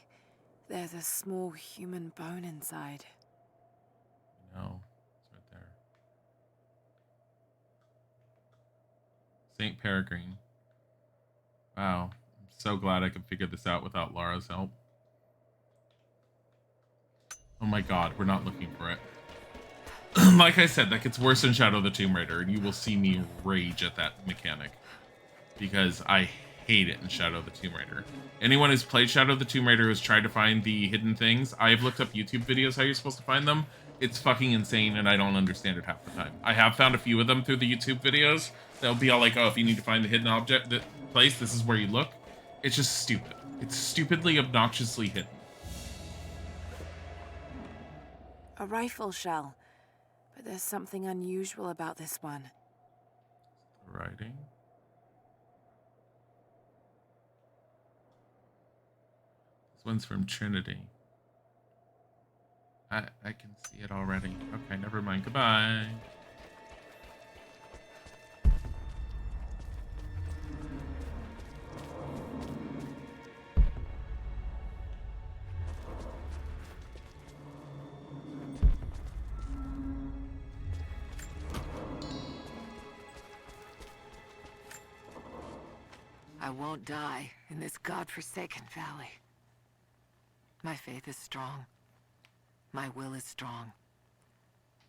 There's a small human bone inside. No, it's right there. St. Peregrine. Wow. I'm so glad I could figure this out without Lara's help. Oh my god, we're not looking for it. Like I said, that gets worse in Shadow of the Tomb Raider, and you will see me rage at that mechanic. Because I hate it in Shadow of the Tomb Raider. Anyone who's played Shadow of the Tomb Raider who's tried to find the hidden things, I've looked up YouTube videos how you're supposed to find them. It's fucking insane, and I don't understand it half the time. I have found a few of them through the YouTube videos. They'll be all like, oh, if you need to find the hidden object, the place, this is where you look. It's just stupid. It's stupidly, obnoxiously hidden. A rifle shell. But there's something unusual about this one. The writing. This one's from Trinity. I can see it already. Okay, never mind. Goodbye. I won't die in this godforsaken valley. My faith is strong. My will is strong.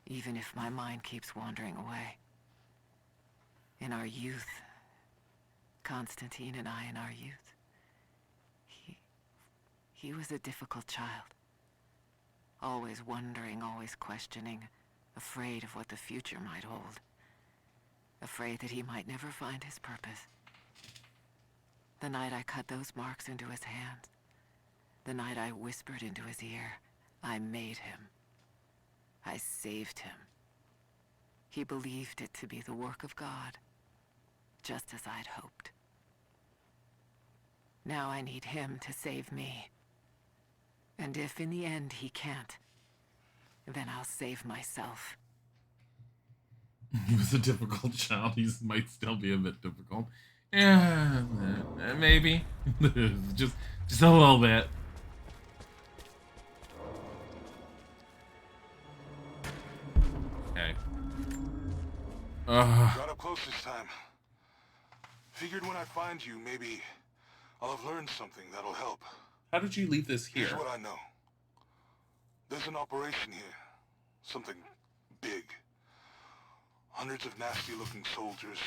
Even if my mind keeps wandering away. In our youth, Constantine and I in our youth, he was a difficult child. Always wondering, always questioning, afraid of what the future might hold. Afraid that he might never find his purpose. The night I cut those marks into his hands, the night I whispered into his ear, I made him. I saved him. He believed it to be the work of God, just as I'd hoped. Now I need him to save me. And if in the end he can't, then I'll save myself. He was a difficult child. He might still be a bit difficult. Yeah, maybe. just a little bit. Okay. Got up close this time. Figured when I find you, maybe I'll have learned something that'll help. How did you leave this here? Here's what I know. There's an operation here. Something big. Hundreds of nasty-looking soldiers.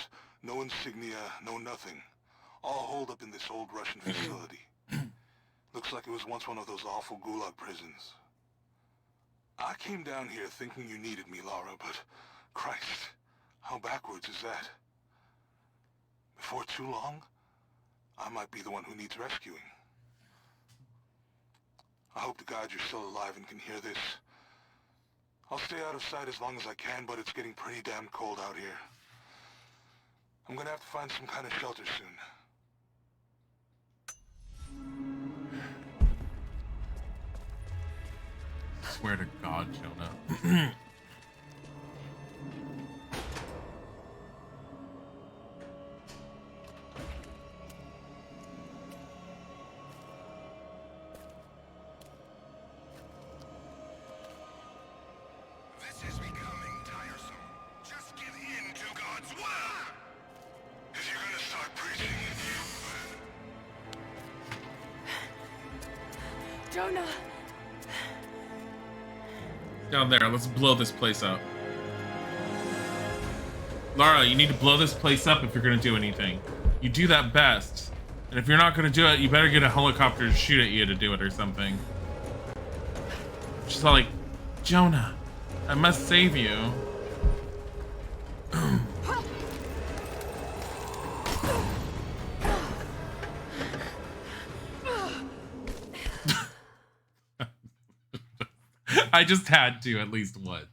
No insignia, no nothing. All holed up in this old Russian facility. Looks like it was once one of those awful gulag prisons. I came down here thinking you needed me, Lara, but Christ, how backwards is that? Before too long, I might be the one who needs rescuing. I hope to God you're still alive and can hear this. I'll stay out of sight as long as I can, but it's getting pretty damn cold out here. I'm gonna have to find some kind of shelter soon. Swear to God, Jonah. This is becoming tiresome. Just give in to God's will. If you're gonna start preaching, Jonah! Down there, let's blow this place up. Lara, you need to blow this place up if you're gonna do anything. You do that best. And if you're not gonna do it, you better get a helicopter to shoot at you to do it or something. She's all like, Jonah, I must save you. I just had to at least once.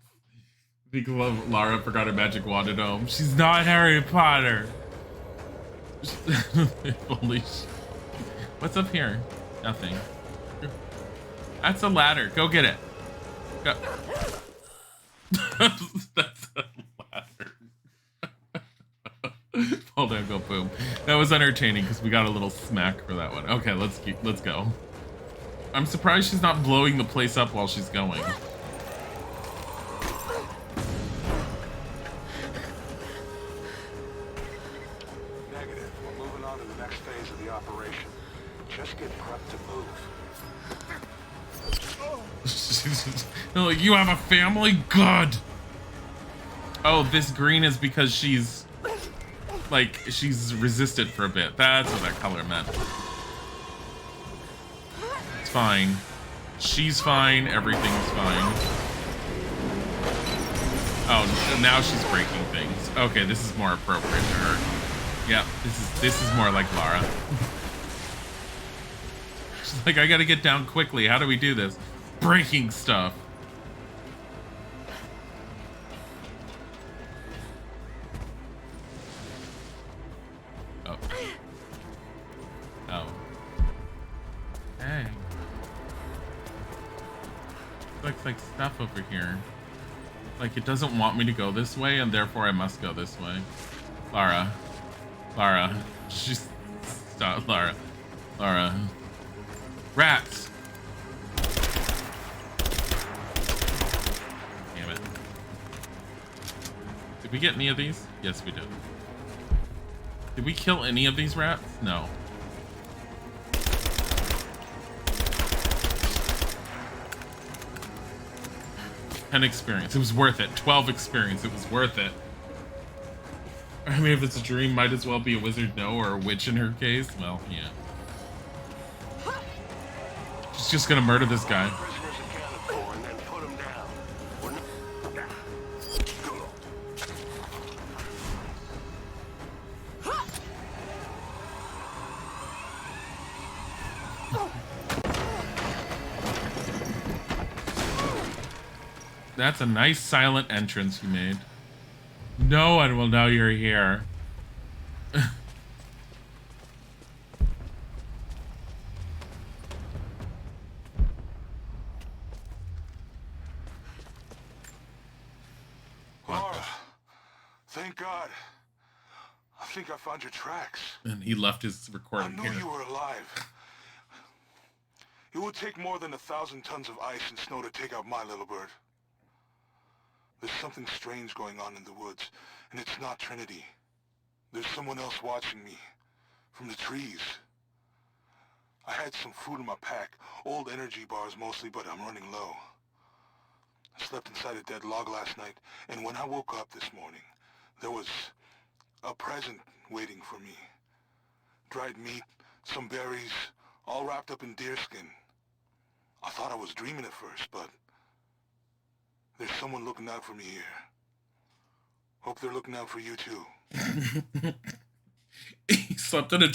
Because Lara forgot her magic wand at home. She's not Harry Potter. What's up here? Nothing. That's a ladder. Go get it. Go. That's a ladder. Fall down, go boom. That was entertaining because we got a little smack for that one. Okay, let's go. I'm surprised she's not blowing the place up while she's going. Negative. We're moving on to the next phase of the operation. Just get prepped to move. No, you have a family? Good. Oh, this green is because she's resisted for a bit. That's what that color meant. It's fine. She's fine. Everything's fine. Oh, now she's breaking things. Okay, this is more appropriate to her. Yeah, this is more like Lara. She's like, I gotta get down quickly. How do we do this? Breaking stuff. Oh. Oh. Hey. Looks like stuff over here. Like it doesn't want me to go this way, and therefore I must go this way. Lara. She's... Stop, Lara. Rats! Damn it. Did we get any of these? Yes, we did. Did we kill any of these rats? No. An experience. It was worth it. 12 experience. It was worth it. I mean, if it's a dream, might as well be a wizard, no, or a witch in her case. Well, yeah. She's just gonna murder this guy. That's a nice silent entrance you made. No one will know you're here. Lara, thank God. I think I found your tracks. And he left his recording I here. knew you were alive. It would take more than 1,000 tons of ice and snow to take out my little bird. There's something strange going on in the woods, and it's not Trinity. There's someone else watching me, from the trees. I had some food in my pack, old energy bars mostly, but I'm running low. I slept inside a dead log last night, and when I woke up this morning, there was a present waiting for me. Dried meat, some berries, all wrapped up in deerskin. I thought I was dreaming at first, but there's someone looking out for me here. Hope they're looking out for you too. He slept in a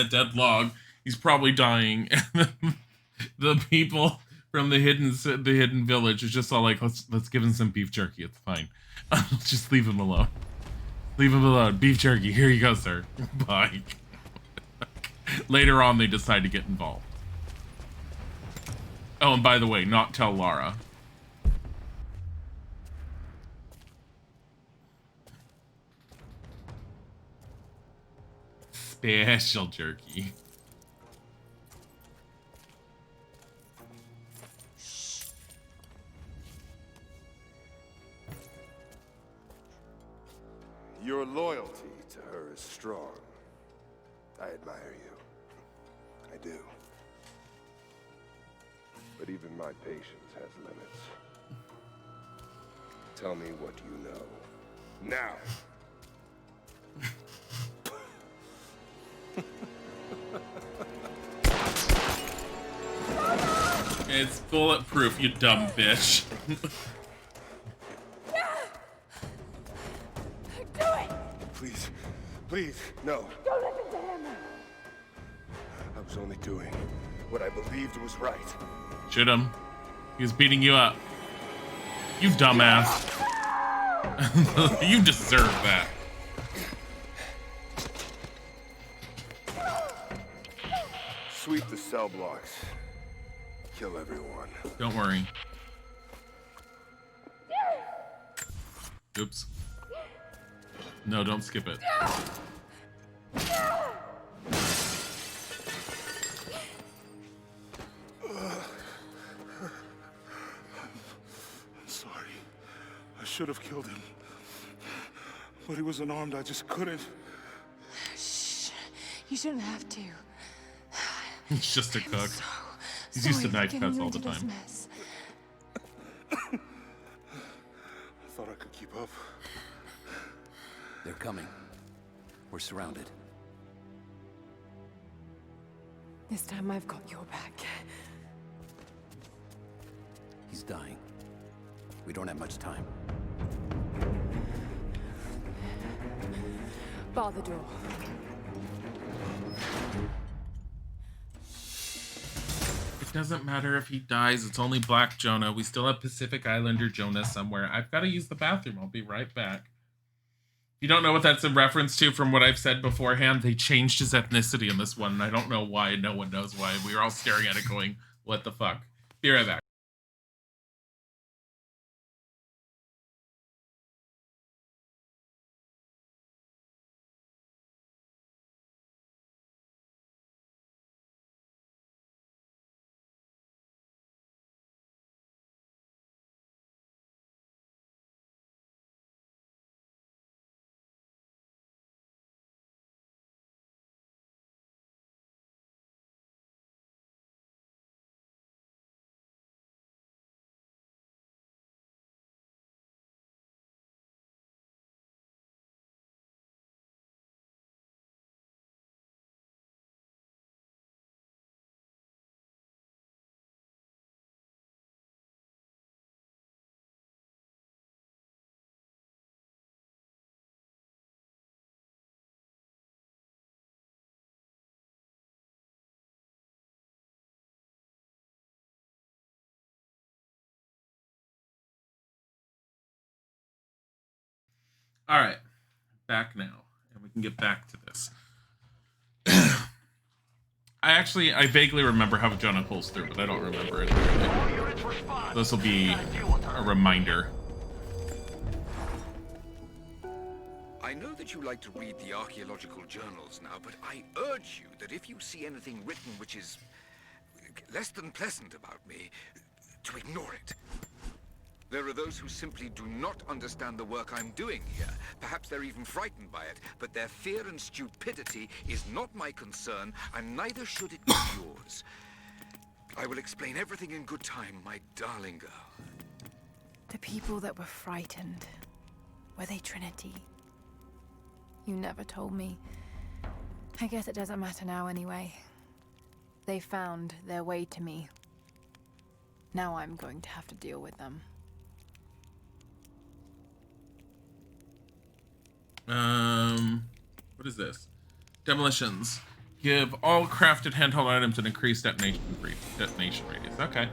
dead log. He's probably dying. And the people from the hidden village are just all like, let's give him some beef jerky. It's fine. Just leave him alone. Leave him alone. Beef jerky. Here you go, sir. Bye. Later on, they decide to get involved. Oh, and by the way, not tell Lara. Special jerky. Your loyalty to her is strong. I admire you. I do. But even my patience has limits. Tell me what you know. Now! It's bulletproof, you dumb bitch. Do it! Please, no. Don't listen to him! I was only doing what I believed was right. Shoot him. He's beating you up. You dumbass. You deserve that. Sweep the cell blocks. Kill everyone. Don't worry. Oops. No, don't skip it. Sorry. I should have killed him. But he was unarmed, I just couldn't. Shh. You shouldn't have to. He's just a cook. He's used to knife cuts all the time. I thought I could keep up. They're coming. We're surrounded. This time I've got your back. He's dying. We don't have much time. Bar the door. It doesn't matter if he dies. It's only Black Jonah. We still have Pacific Islander Jonah somewhere. I've got to use the bathroom. I'll be right back. If you don't know what that's in reference to from what I've said beforehand, they changed his ethnicity in this one, and I don't know why. No one knows why. We were all staring at it going, what the fuck? Be right back. All right, back now, and we can get back to this. I vaguely remember how Jonah pulls through, but I don't remember it. This will be a reminder. I know that you like to read the archaeological journals now, but I urge you that if you see anything written which is less than pleasant about me, to ignore it. There are those who simply do not understand the work I'm doing here. Perhaps they're even frightened by it, but their fear and stupidity is not my concern, and neither should it be yours. I will explain everything in good time, my darling girl. The people that were frightened, were they Trinity? You never told me. I guess it doesn't matter now anyway. They found their way to me. Now I'm going to have to deal with them. What is this? Demolitions. Give all crafted handheld items an increased detonation radius. Okay.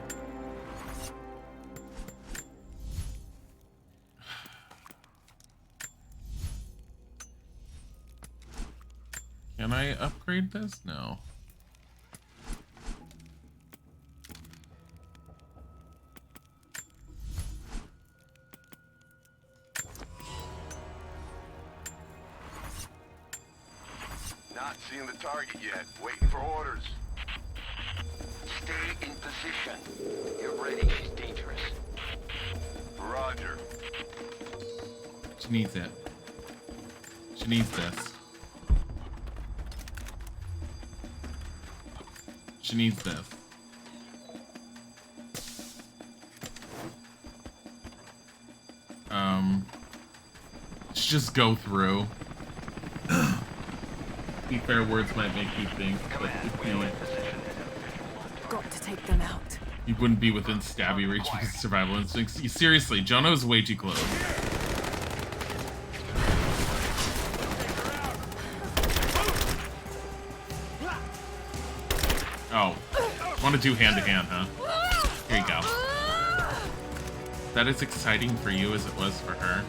Can I upgrade this? No. Not seeing the target yet. Waiting for orders. Stay in position. You're ready. She's dangerous. Roger. She needs it. She needs this. She needs this. Let's just go through. Be fair, words might make you think, but Got to take them out. You wouldn't be within stabby reach with survival instincts. Seriously, Jonah is way too close. Oh, want to do hand to hand, huh? Here you go. that as exciting for you as it was for her?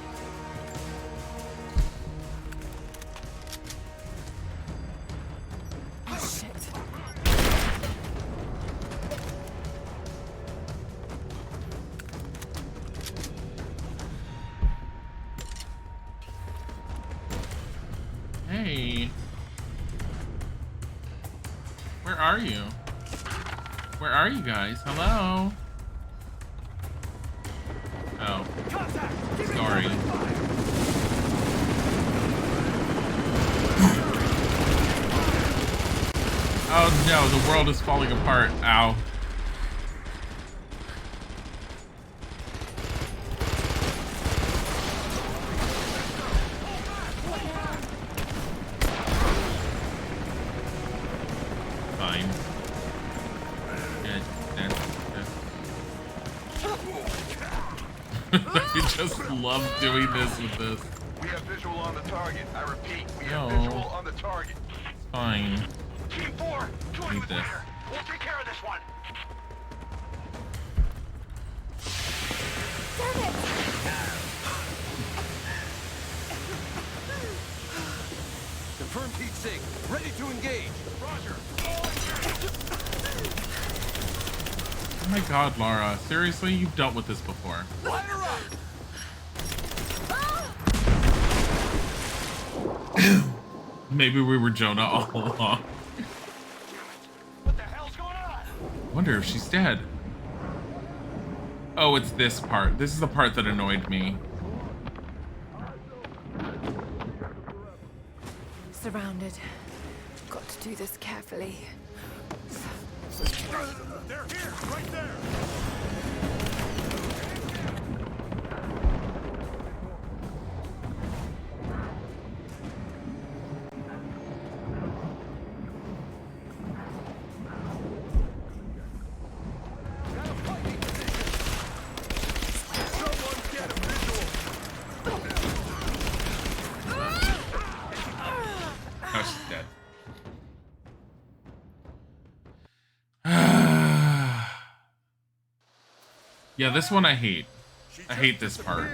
Oh, shit. Hey. Where are you? Where are you guys? Hello? Oh. Sorry. Oh no, the world is falling apart. Ow. Fine. I just love doing this with this. We have visual on the target. I repeat, we No. have visual on the target. It's fine. Team 4, join Need with this. leader. We'll take care of this one. Confirmed heat sink. Ready to engage. Roger. Oh my god, Lara. Seriously? You've dealt with this before. Light her up! Maybe we were Jonah all along. What the hell's going on? Wonder if she's dead. Oh, it's this part. This is the part that annoyed me. Surrounded. Got to do this carefully. They're here, right there. Oh, she's dead. Yeah, this one I hate. I hate this part.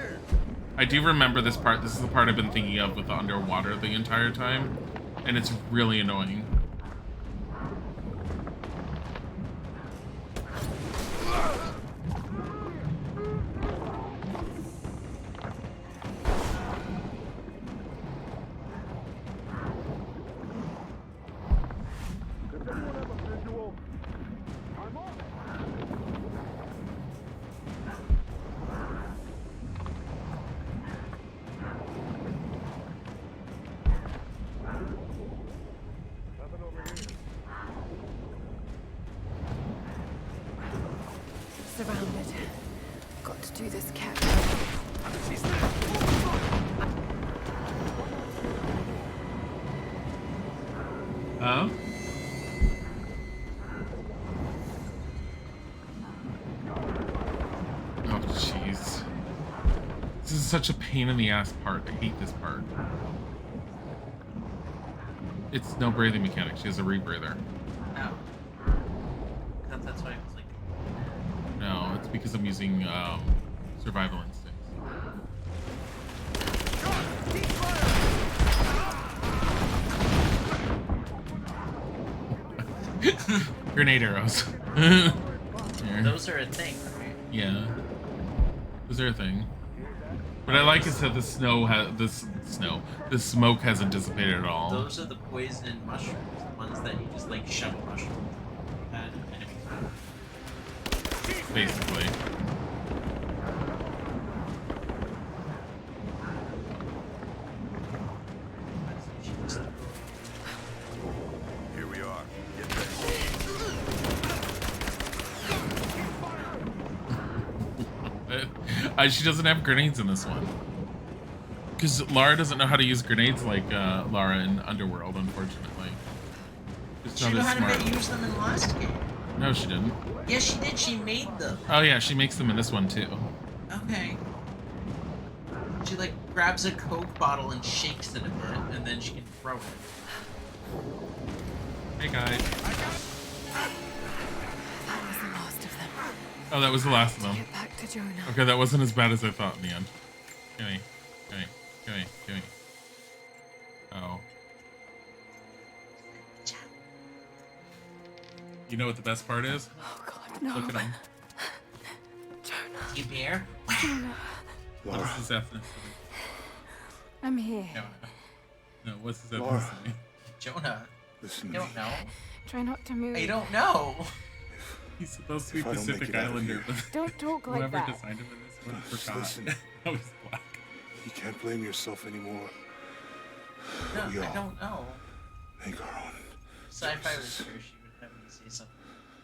I do remember this part. This is the part I've been thinking of with the underwater the entire time. And it's really annoying. Surrounded. Got to do this carefully. Huh? Oh, jeez. This is such a pain in the ass part. I hate this part. It's no breathing mechanic. She has a rebreather. Oh. That's why I was like... No, it's because I'm using survival instincts. Grenade arrows. Here. Those are a thing, right? Yeah. Those are a thing. What I like is that the smoke hasn't dissipated at all. Those are the poison mushrooms, the ones that you just like shove a mushroom at enemies. Basically. Here we are. Get She doesn't have grenades in this one. Because Lara doesn't know how to use grenades like Lara in Underworld, unfortunately. She knew how to use them in the last game. No, she didn't. Yes, she did. She made them. Oh yeah, she makes them in this one too. Okay. She like grabs a Coke bottle and shakes it a bit, and then she can throw it. Hey guys. That was the last of them. Oh, that was the last of them. Get back to Jonah. Okay, that wasn't as bad as I thought in the end. Gimme. Oh. You know what the best part is? Oh God, no. Look at him. Jonah. You bear? Jonah. What's his ethnicity? I'm here. No, what's his Laura. ethnicity? Jonah. Listen I to me. don't know. Try not to move. I don't know. He's supposed to be If I don't make Pacific it out of Islander, here- but Don't talk like whoever that. designed him in this one Just forgot. listen. That was black. You can't blame yourself anymore. No, We I all don't know. make our own. Sci-fi was true. She would have me say something,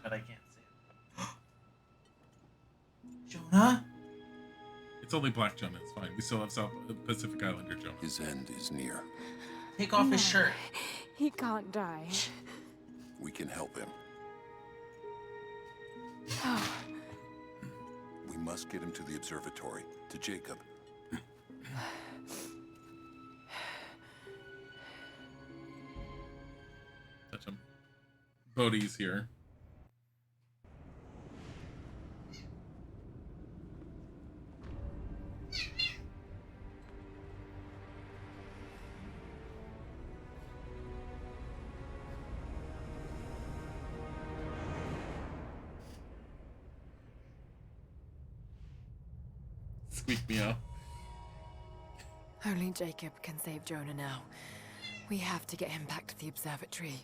but I can't say it. Jonah? It's only Black Jonah. It's fine. We still have South Pacific Islander Jonah. His end is near. Take off his shirt. He can't die. We can help him. Oh, We must get him to the observatory, to Jacob. Touch him. Bodhi's here. Squeak meow. only Jacob can save Jonah now. We have to get him back to the observatory.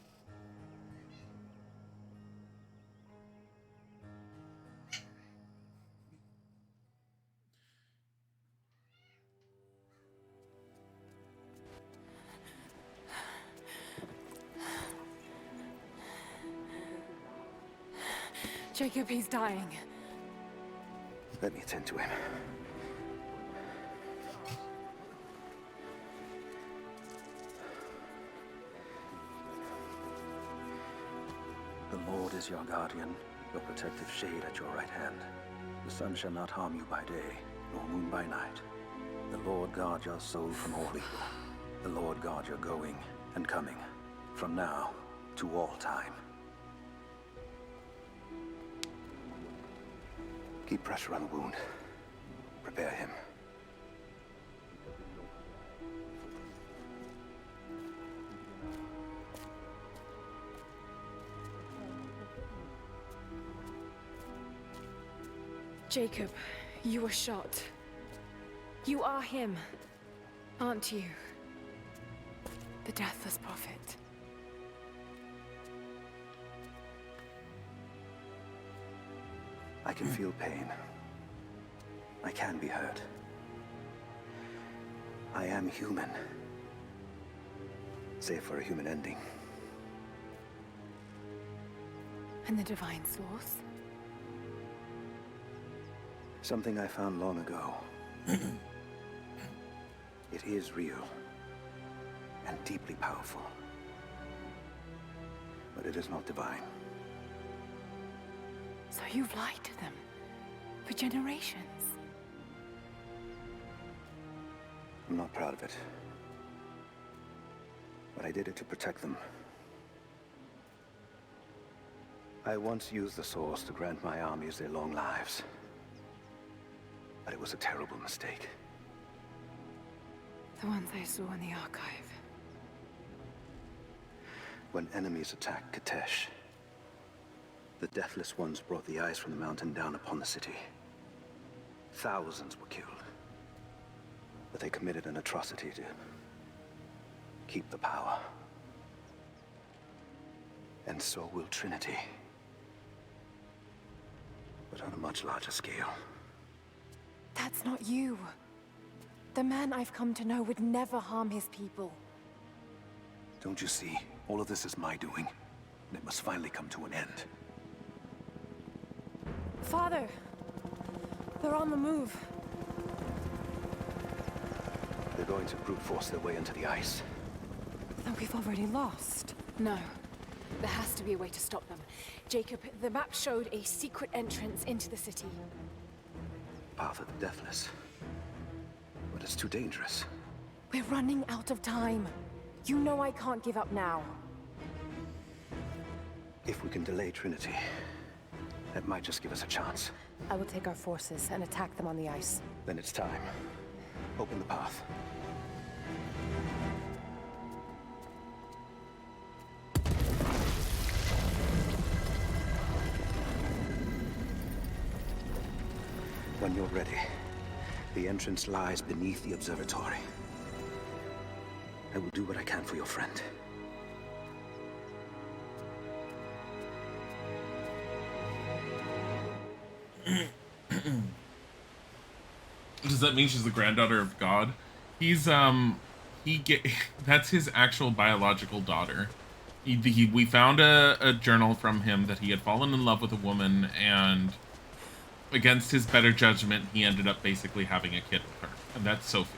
Jacob, he's dying. Let me attend to him. The Lord is your guardian, your protective shade at your right hand. The sun shall not harm you by day, nor moon by night. The Lord guard your soul from all evil. The Lord guard your going and coming, from now to all time. Keep pressure on the wound. Prepare him. Jacob, you were shot. You are him, aren't you? The Deathless Prophet. I can feel pain. I can be hurt. I am human. Save for a human ending. And the Divine Source? Something I found long ago. It is real and deeply powerful. But it is not divine. So you've lied to them for generations. I'm not proud of it. But I did it to protect them. I once used the Source to grant my armies their long lives. But it was a terrible mistake. The ones I saw in the archive. When enemies attacked Katesh, the Deathless Ones brought the ice from the mountain down upon the city. Thousands were killed. But they committed an atrocity to keep the power. And so will Trinity. But on a much larger scale. That's not you. The man I've come to know would never harm his people. Don't you see? All of this is my doing. And it must finally come to an end. Father! They're on the move. They're going to brute force their way into the ice. Then we've already lost. No. There has to be a way to stop them. Jacob, the map showed a secret entrance into the city. Path of the Deathless. But it's too dangerous. We're running out of time. You know I can't give up now. If we can delay Trinity, that might just give us a chance. I will take our forces and attack them on the ice. Then it's time. Open the path. When you're ready, the entrance lies beneath the observatory. I will do what I can for your friend. Does that mean she's the granddaughter of God? He's that's his actual biological daughter. We found a journal from him that he had fallen in love with a woman, and against his better judgment, he ended up basically having a kid with her, and that's Sophie.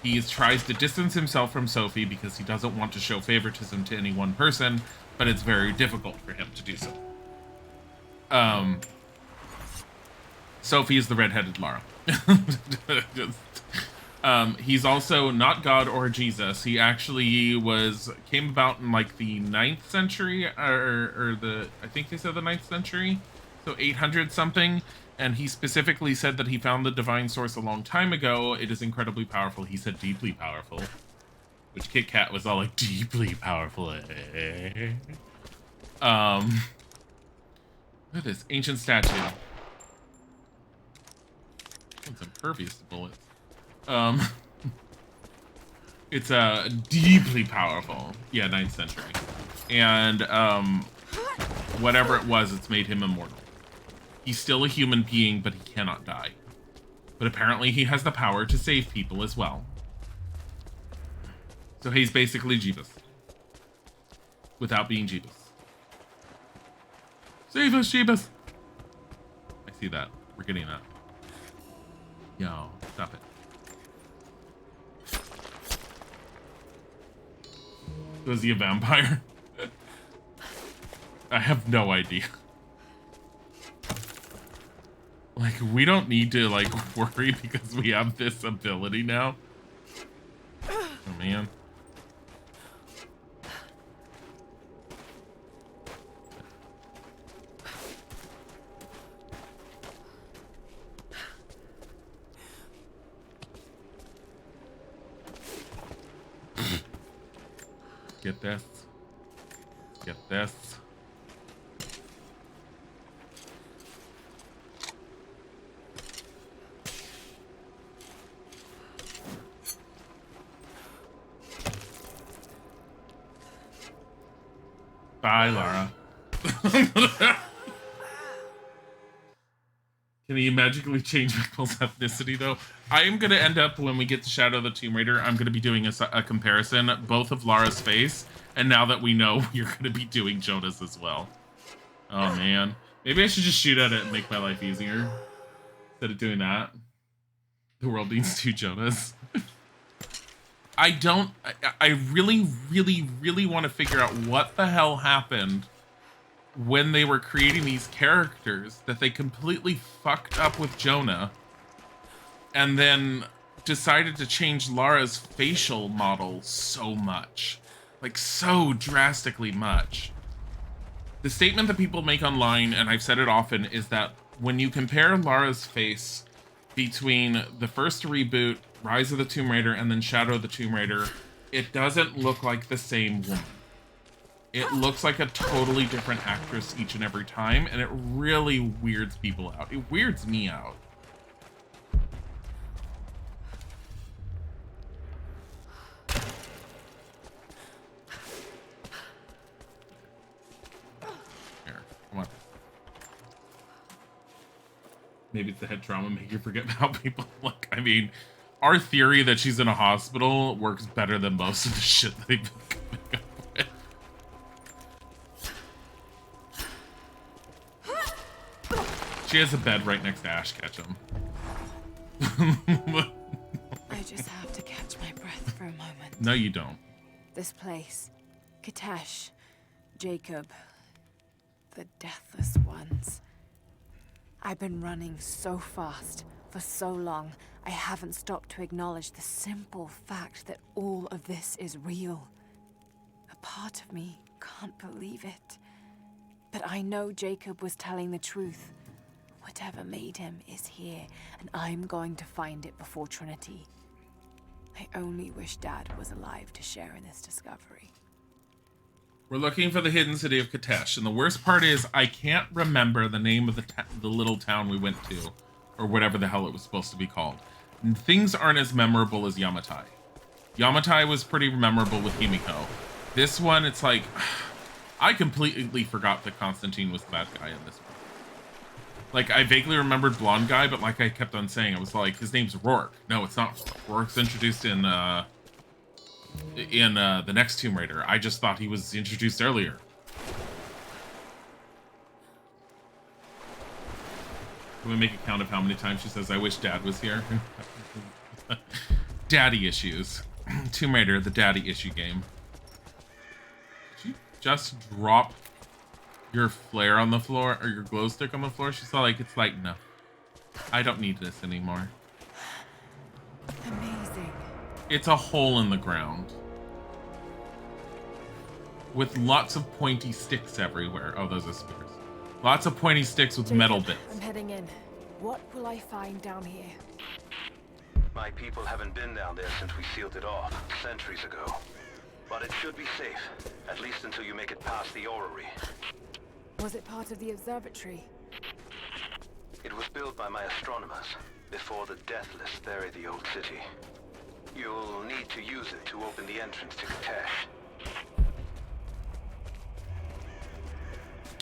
He tries to distance himself from Sophie because he doesn't want to show favoritism to any one person, but it's very difficult for him to do so. Sophie is the redheaded Lara. He's also not God or Jesus. He actually came about in like the 9th century, or I think they said the 9th century, so 800 something. And he specifically said that he found the divine source a long time ago. It is incredibly powerful. He said deeply powerful, which Kit Kat was all like, deeply powerful. Look at this ancient statue. It's impervious to bullets. It's deeply powerful. Yeah, 9th century. And whatever it was, it's made him immortal. He's still a human being, but he cannot die. But apparently he has the power to save people as well. So he's basically Jeebus. Without being Jeebus. Save us, Jeebus! I see that. We're getting that. Yo, stop it. Was he a vampire? I have no idea. Like, we don't need to, like, worry because we have this ability now. Oh, man. Get this. Get this. Bye, Lara. Can he magically change people's ethnicity, though? I am going to end up, when we get to Shadow of the Tomb Raider, I'm going to be doing a comparison, both of Lara's face, and now that we know, you're going to be doing Jonah's as well. Oh, man. Maybe I should just shoot at it and make my life easier. Instead of doing that. The world needs 2 Jonahs. I really, really, really want to figure out what the hell happened when they were creating these characters that they completely fucked up with Jonah and then decided to change Lara's facial model so much. Like, so drastically much. The statement that people make online, and I've said it often, is that when you compare Lara's face between the first reboot, Rise of the Tomb Raider, and then Shadow of the Tomb Raider, it doesn't look like the same woman. It looks like a totally different actress each and every time, and it really weirds people out. It weirds me out. Here, come on. Maybe it's the head trauma make you forget how people look. I mean, our theory that she's in a hospital works better than most of the shit they've been coming up with. She has a bed right next to Ash Ketchum. I just have to catch my breath for a moment. No, you don't. This place, Kitesh, Jacob, the Deathless Ones. I've been running so fast for so long, I haven't stopped to acknowledge the simple fact that all of this is real. A part of me can't believe it. But I know Jacob was telling the truth. Whatever made him is here, and I'm going to find it before Trinity. I only wish Dad was alive to share in this discovery. We're looking for the hidden city of Katesh, and the worst part is I can't remember the name of the little town we went to, or whatever the hell it was supposed to be called. And things aren't as memorable as Yamatai. Yamatai was pretty memorable with Himiko. This one, it's like, I completely forgot that Constantine was the bad guy in this one. Like, I vaguely remembered blonde guy, but like I kept on saying, I was like, his name's Rourke. No, it's not Rourke. Rourke's introduced in the next Tomb Raider. I just thought he was introduced earlier. Can we make a count of how many times she says, I wish Dad was here? Daddy issues. Tomb Raider, the daddy issue game. Did you just drop your flare on the floor, or your glow stick on the floor? She's all like, it's like, no, I don't need this anymore. Amazing. It's a hole in the ground with lots of pointy sticks everywhere. Oh, those are spears. Lots of pointy sticks with metal bits. I'm heading in. What will I find down here? My people haven't been down there since we sealed it off, centuries ago. But it should be safe, at least until you make it past the orrery. Was it part of the observatory? It was built by my astronomers before the Deathless buried the old city. You'll need to use it to open the entrance to Katesh.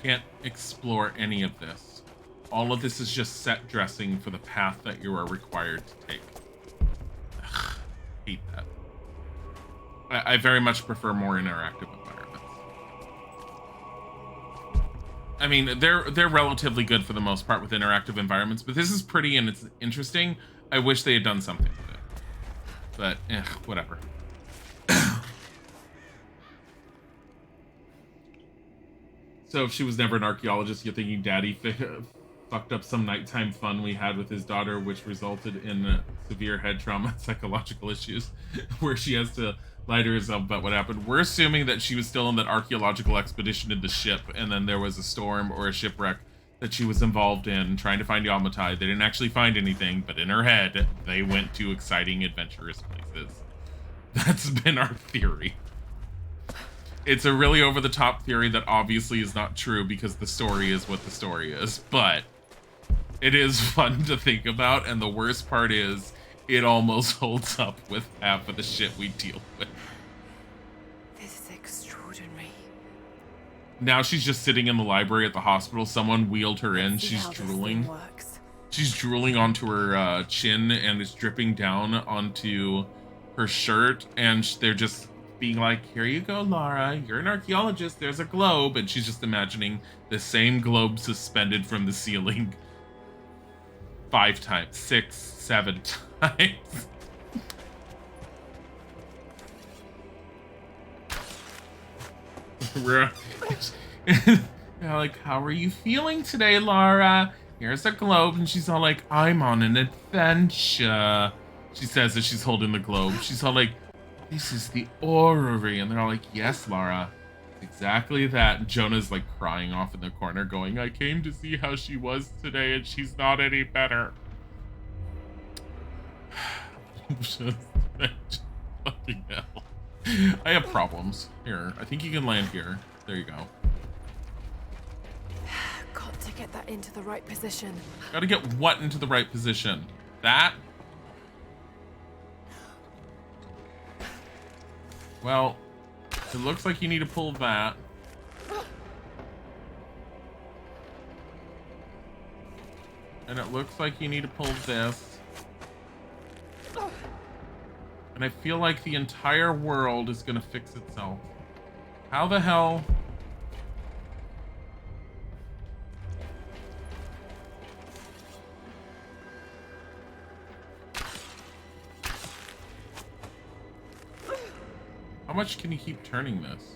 Can't explore any of this. All of this is just set dressing for the path that you are required to take. Ugh, hate that. I very much prefer more interactive environments. I mean, they're relatively good for the most part with interactive environments, but this is pretty and it's interesting. I wish they had done something with it. But, whatever. So if she was never an archaeologist, you're thinking Daddy fucked up some nighttime fun we had with his daughter, which resulted in severe head trauma and psychological issues, where she has to lie to herself about what happened. We're assuming that she was still in that archaeological expedition in the ship, and then there was a storm or a shipwreck that she was involved in, trying to find Yamatai. They didn't actually find anything, but in her head, they went to exciting, adventurous places. That's been our theory. It's a really over-the-top theory that obviously is not true because the story is what the story is, but it is fun to think about, and the worst part is it almost holds up with half of the shit we deal with. This is extraordinary. Now she's just sitting in the library at the hospital. Someone wheeled her in. She's drooling. She's drooling onto her chin, and it's dripping down onto her shirt, and they're just being like, here you go, Lara, you're an archaeologist, there's a globe, and she's just imagining the same globe suspended from the ceiling 5 times, 6, 7 times. We're like, how are you feeling today, Lara? Here's a globe, and she's all like, I'm on an adventure. She says as she's holding the globe. She's all like, this is the orrery. And they're all like, yes, Lara, exactly that. And Jonah's like crying off in the corner going, I came to see how she was today and she's not any better. Just fucking hell. I have problems. Here, I think you can land here. There you go. Got to get that into the right position. Gotta get what into the right position? That? Well, it looks like you need to pull that. And it looks like you need to pull this. And I feel like the entire world is gonna fix itself. How the hell? How much can you keep turning this?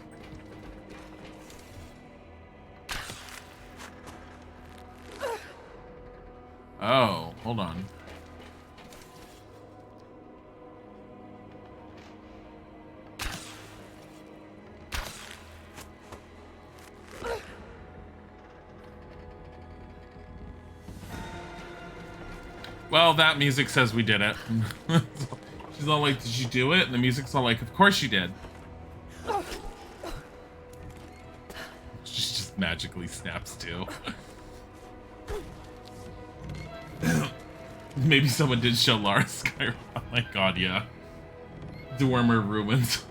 Oh, hold on. Well, that music says we did it. She's all like, did you do it? And the music's all like, of course you did. She just magically snaps too. Maybe someone did show Lara Skyrim. Oh my god, yeah. Dwarmer ruins.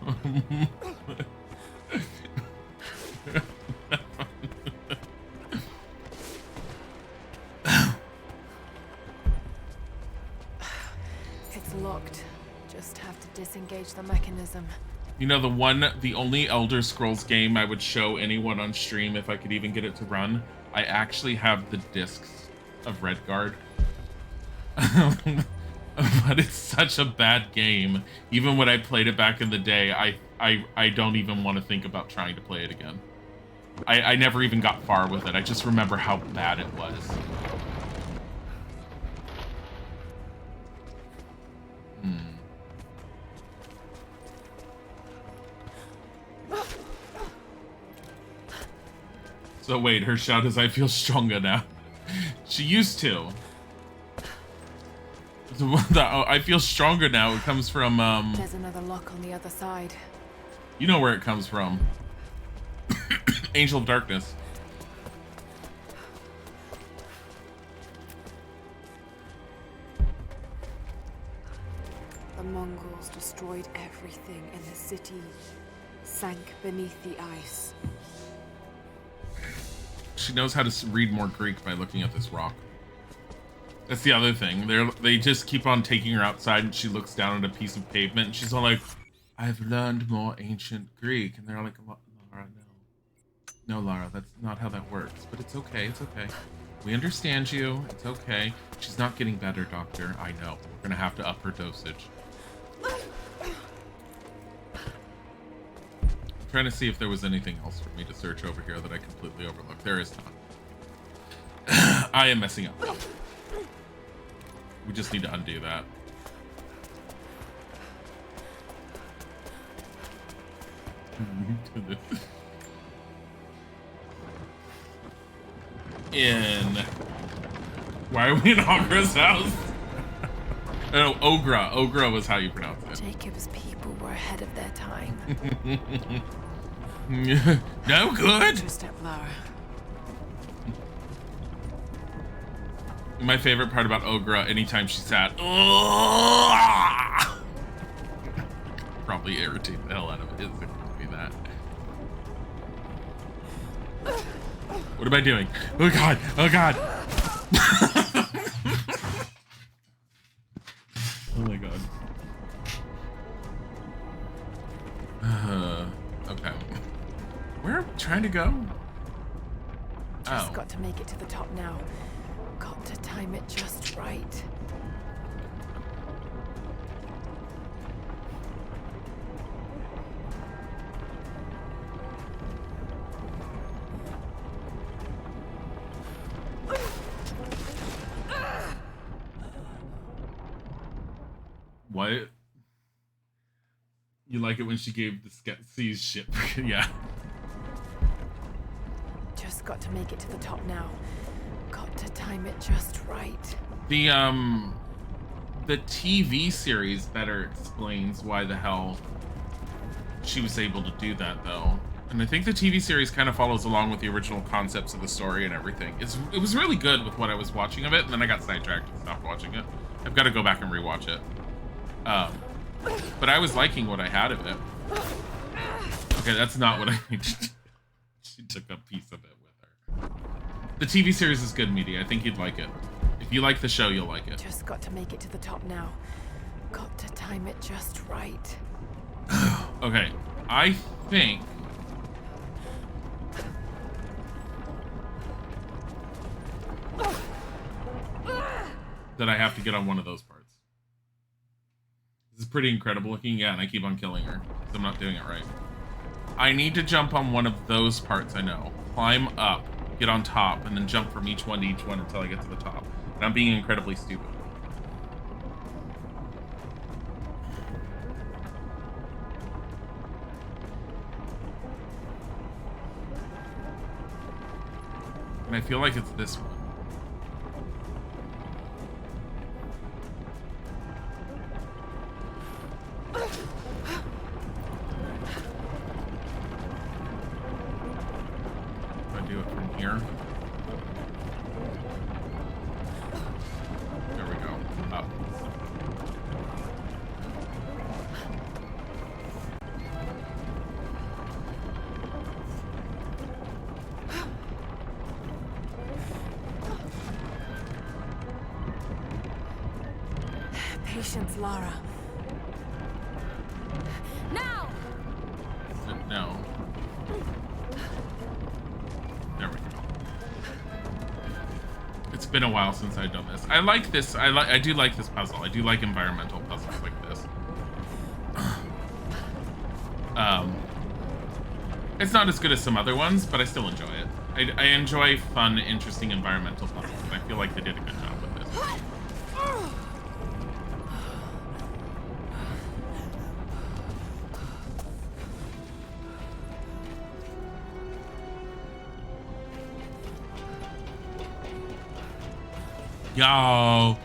It's locked. Just have to disengage the mechanism. You know, the only Elder Scrolls game I would show anyone on stream if I could even get it to run, I actually have the discs of Redguard. But it's such a bad game. Even when I played it back in the day, I don't even want to think about trying to play it again. I never even got far with it. I just remember how bad it was. So wait, her shout is, I feel stronger now. She used to. I feel stronger now. It comes from, There's another lock on the other side. You know where it comes from. Angel of Darkness. The Mongols destroyed everything, and the city sank beneath the ice. She knows how to read more Greek by looking at this rock. That's the other thing. They just keep on taking her outside, and she looks down at a piece of pavement, and she's all like, I've learned more ancient Greek. And they're all like, Lara, no. No, Lara, that's not how that works. But it's okay, it's okay. We understand you. It's okay. She's not getting better, Doctor. I know. We're gonna have to up her dosage. I'm trying to see if there was anything else for me to search over here that I completely overlooked. There is not. I am messing up. We just need to undo that. Why are we in Ogra's house? No, Ogra. Ogra was how you pronounce it. Jacob's people were ahead of their time. No good. Two step Lara. My favorite part about Ogra, anytime she's sad, probably irritate the hell out of it. Is it going to be that? What am I doing? Oh god! Oh god! Oh my god. Okay. Where are we trying to go? Just got to make it to the top now. Got to time it just right. What? You like it when she gave the Skeksis shit? Yeah. Just got to make it to the top now. Got to time it just right. The TV series better explains why the hell she was able to do that, though. And I think the TV series kind of follows along with the original concepts of the story and everything. It was really good with what I was watching of it, and then I got sidetracked and stopped watching it. I've got to go back and rewatch it. But I was liking what I had of it. Okay, that's not what I mean. She took a piece of it with her. The TV series is good media. I think you'd like it. If you like the show, you'll like it. Just got to make it to the top now. Got to time it just right. Okay, I think that I have to get on one of those parts. This is pretty incredible looking, yeah, and I keep on killing her, so I'm not doing it right. I need to jump on one of those parts, I know. Climb up, get on top, and then jump from each one to each one until I get to the top. And I'm being incredibly stupid. And I feel like it's this one. Patience, Lara. Now! No. There we go. It's been a while since I've done this. I like this. I do like this puzzle. I do like environmental puzzles like this. It's not as good as some other ones, but I still enjoy it. I enjoy fun, interesting environmental puzzles, and I feel like they did a good job with this. Yo.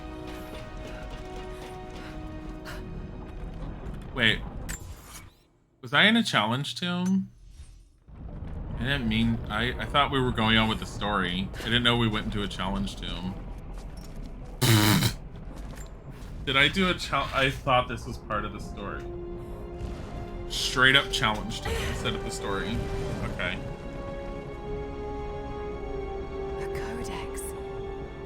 Wait. Was I in a challenge tomb? I didn't mean... I thought we were going on with the story. I didn't know we went into a challenge tomb. Did I do a challenge? I thought this was part of the story. Straight up challenge tomb instead of the story. Okay. A codex.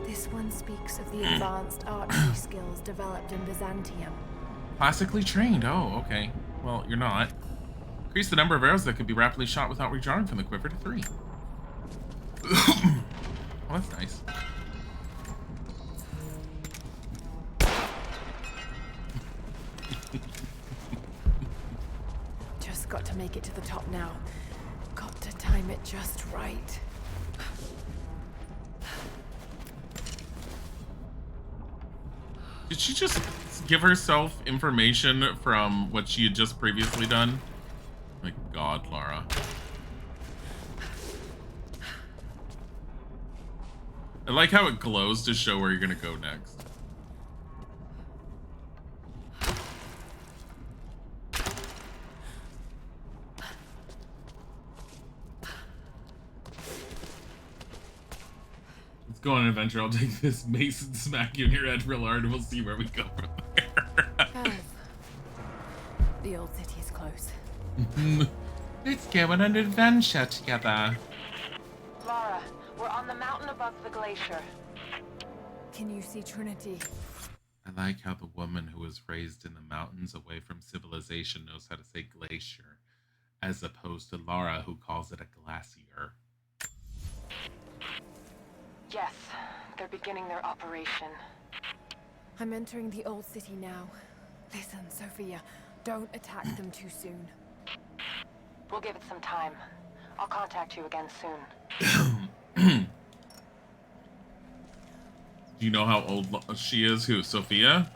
This one speaks of the advanced archery skills developed in Byzantium. Classically trained. Oh, okay. Well, you're not. Increase the number of arrows that could be rapidly shot without redrawing from the quiver to 3. Well, that's nice. Just got to make it to the top now. Got to time it just right. Did she just give herself information from what she had just previously done? My God, Lara. I like how it glows to show where you're gonna go next. Let's go on an adventure. I'll take this mace and smack you in your head real hard and we'll see where we go from there. The old city is close. Let's go on an adventure together. Lara, we're on the mountain above the glacier. Can you see Trinity? I like how the woman who was raised in the mountains away from civilization knows how to say glacier, as opposed to Lara who calls it a glacier. Yes, they're beginning their operation. I'm entering the old city now. Listen, Sophia, don't attack them too soon. We'll give it some time. I'll contact you again soon. Do you know how old she is? Who, Sophia?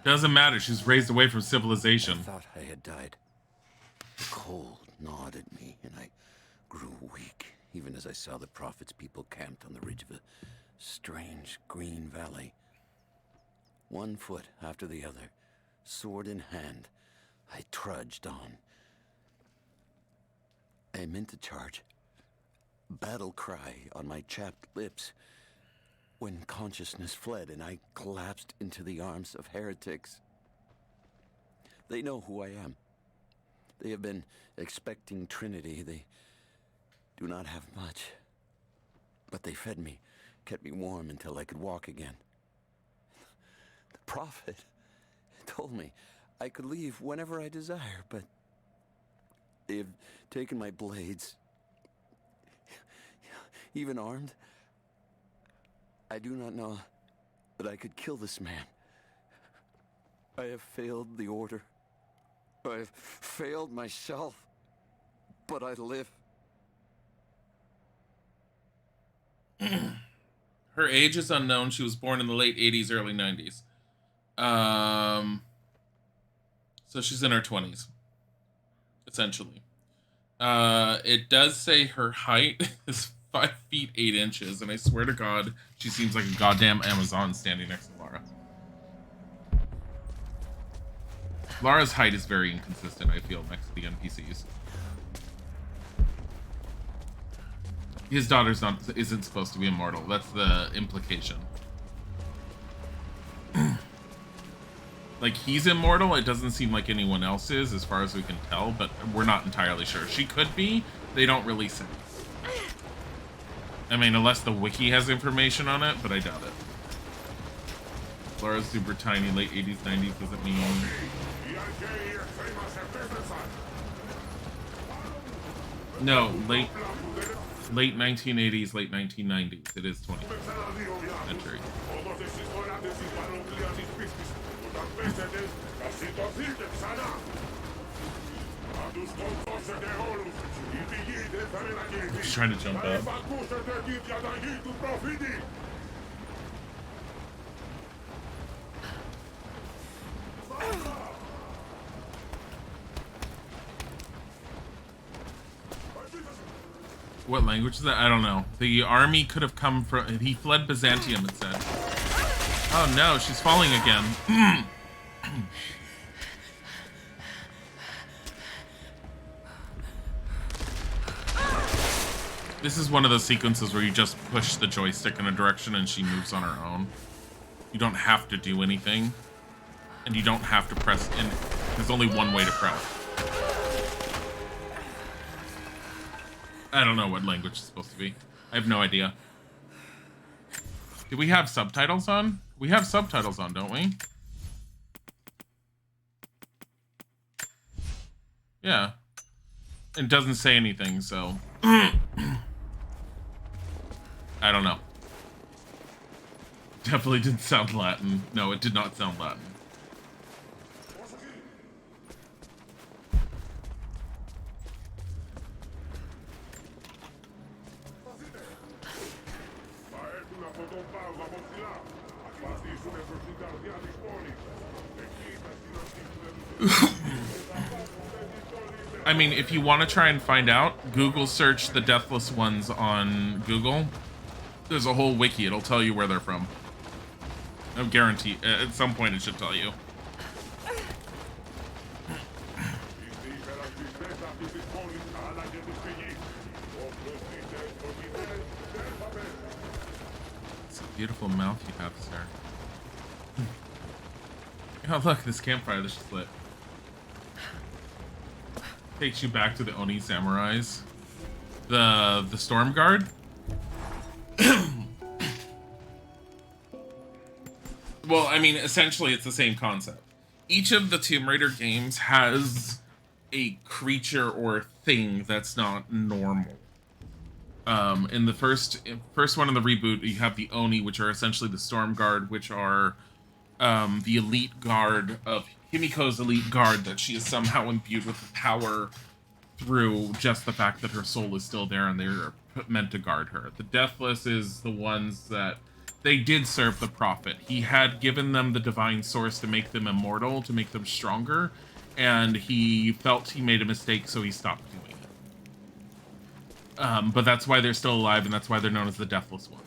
Doesn't matter. She's raised away from civilization. I thought I had died. The cold gnawed at me, and I grew weak, even as I saw the Prophet's people camped on the ridge of a strange green valley. One foot after the other, sword in hand, I trudged on. I meant to charge, battle cry on my chapped lips, when consciousness fled and I collapsed into the arms of heretics. They know who I am. They have been expecting Trinity. They do not have much, but they fed me, kept me warm until I could walk again. The Prophet told me I could leave whenever I desire, but they have taken my blades, even armed. I do not know that I could kill this man. I have failed the order. I have failed myself, but I live. Her age is unknown. She was born in the late 80s, early 90s. So she's in her 20s, essentially. It does say her height is 5 feet 8 inches, and I swear to God, she seems like a goddamn Amazon standing next to Lara. Lara's height is very inconsistent, I feel, next to the NPCs. His daughter's isn't supposed to be immortal. That's the implication. Like, he's immortal. It doesn't seem like anyone else is, as far as we can tell, but we're not entirely sure. She could be. They don't really say. I mean, unless the wiki has information on it, but I doubt it. Laura's super tiny, late 80s, 90s doesn't mean... No, late 1980s, late 1990s. It is 20th century. He's trying to jump up. What language is that? I don't know. The army could have come from... He fled Byzantium, it said. Oh no, she's falling again. This is one of those sequences where you just push the joystick in a direction and she moves on her own. You don't have to do anything. And you don't have to press in. There's only one way to press. I don't know what language it's supposed to be. I have no idea. Do we have subtitles on? We have subtitles on, don't we? Yeah. It doesn't say anything, so... I don't know. Definitely didn't sound Latin. No, it did not sound Latin. I mean, if you want to try and find out, Google search the Deathless Ones on Google. There's a whole wiki. It'll tell you where they're from. I guarantee. At some point, it should tell you. It's a beautiful mouth you have, sir. Oh, look, this campfire that's just lit. Takes you back to the Oni Samurais. The Storm Guard. Well, I mean, essentially it's the same concept. Each of the Tomb Raider games has a creature or thing that's not normal. In the first one in the reboot, you have the Oni, which are essentially the Storm Guard, which are the elite guard of Himiko's elite guard that she is somehow imbued with power through just the fact that her soul is still there and they're meant to guard her. The Deathless is the ones that they did serve the Prophet. He had given them the divine source to make them immortal, to make them stronger, and he felt he made a mistake, so he stopped doing it. But that's why they're still alive, and that's why they're known as the Deathless ones.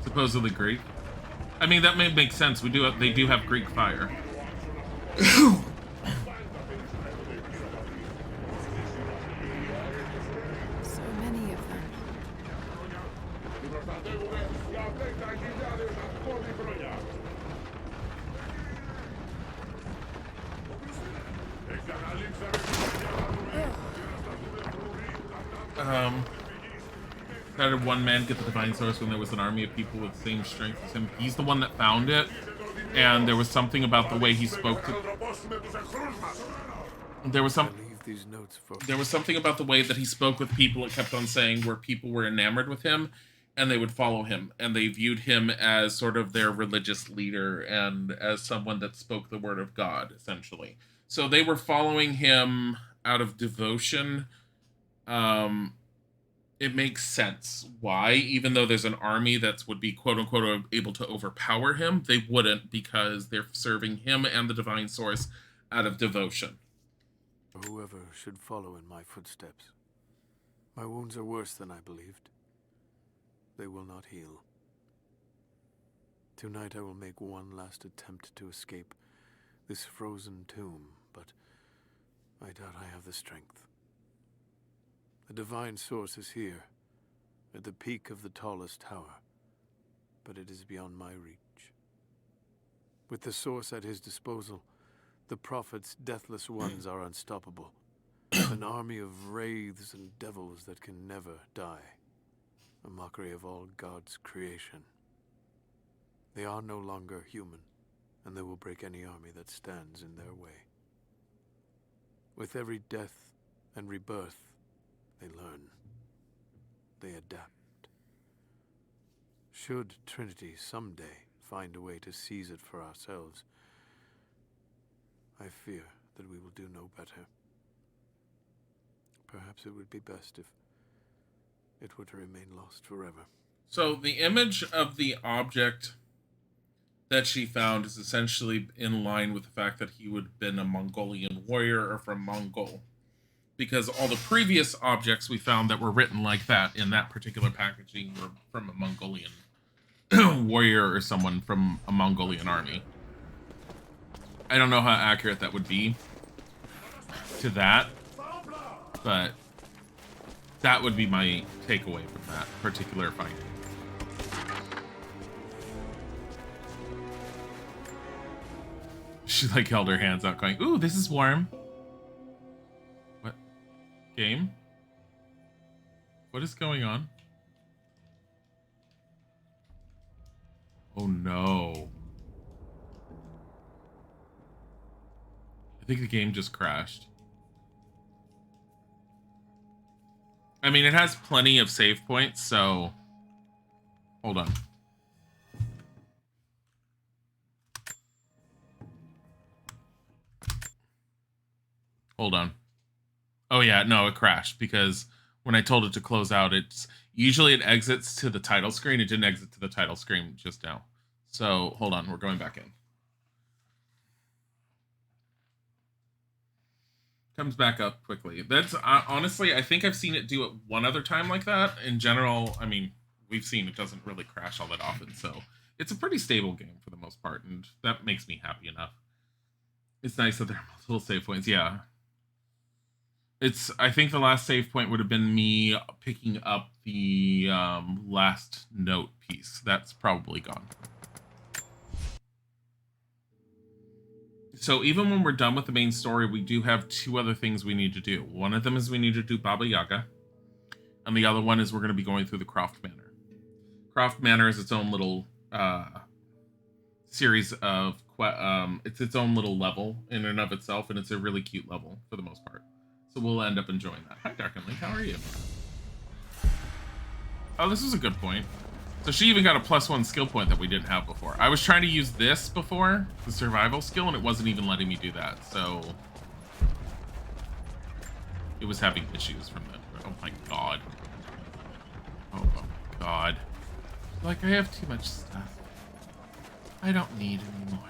Supposedly Greek. I mean, that may make sense. They do have Greek fire. So many of them. How did one man get the divine source when there was an army of people with the same strength as him? He's the one that found it, and there was something about the way he spoke to... There was something about the way that he spoke with people, it kept on saying, where people were enamored with him, and they would follow him, and they viewed him as sort of their religious leader, and as someone that spoke the word of God, essentially. So they were following him out of devotion. It makes sense why, even though there's an army that would be quote-unquote able to overpower him, they wouldn't, because they're serving him and the divine source out of devotion. Whoever should follow in my footsteps. My wounds are worse than I believed. They will not heal. Tonight I will make one last attempt to escape this frozen tomb, but I doubt I have the strength. The divine source is here, at the peak of the tallest tower. but it is beyond my reach. With the source at his disposal, the Prophet's deathless ones are unstoppable. An army of wraiths and devils that can never die. A mockery of all God's creation. They are no longer human, and they will break any army that stands in their way. With every death and rebirth, they learn. They adapt. Should Trinity someday find a way to seize it for ourselves, I fear that we will do no better. Perhaps it would be best if it were to remain lost forever. So the image of the object that she found is essentially in line with the fact that he would have been a Mongolian warrior or from Mongol. Because all the previous objects we found that were written like that in that particular packaging were from a Mongolian warrior or someone from a Mongolian army. I don't know how accurate that would be to that, but that would be my takeaway from that particular finding. She like held her hands out going, ooh, this is warm. What? Game? What is going on? Oh no. I think the game just crashed. I mean, it has plenty of save points, so... Hold on. Hold on. Oh yeah, no, it crashed because when I told it to close out, usually it exits to the title screen. It didn't exit to the title screen just now. So hold on, we're going back in. Comes back up quickly. That's honestly, I think I've seen it do it one other time like that. In general, I mean, we've seen it doesn't really crash all that often, so it's a pretty stable game for the most part, and that makes me happy enough. It's nice that there are multiple save points. Yeah. I think the last save point would have been me picking up the last note piece. That's probably gone. So even when we're done with the main story, we do have two other things we need to do. One of them is we need to do Baba Yaga. And the other one is we're going to be going through the Croft Manor. Croft Manor is its own little series of... it's its own little level in and of itself, and it's a really cute level for the most part. So we'll end up enjoying that. Hi, Dark and Link. How are you? Oh, this is a good point. So she even got a +1 skill point that we didn't have before. I was trying to use this before, the survival skill, and it wasn't even letting me do that. So it was having issues from that. Oh my god. Oh my god. Like, I have too much stuff. I don't need anymore.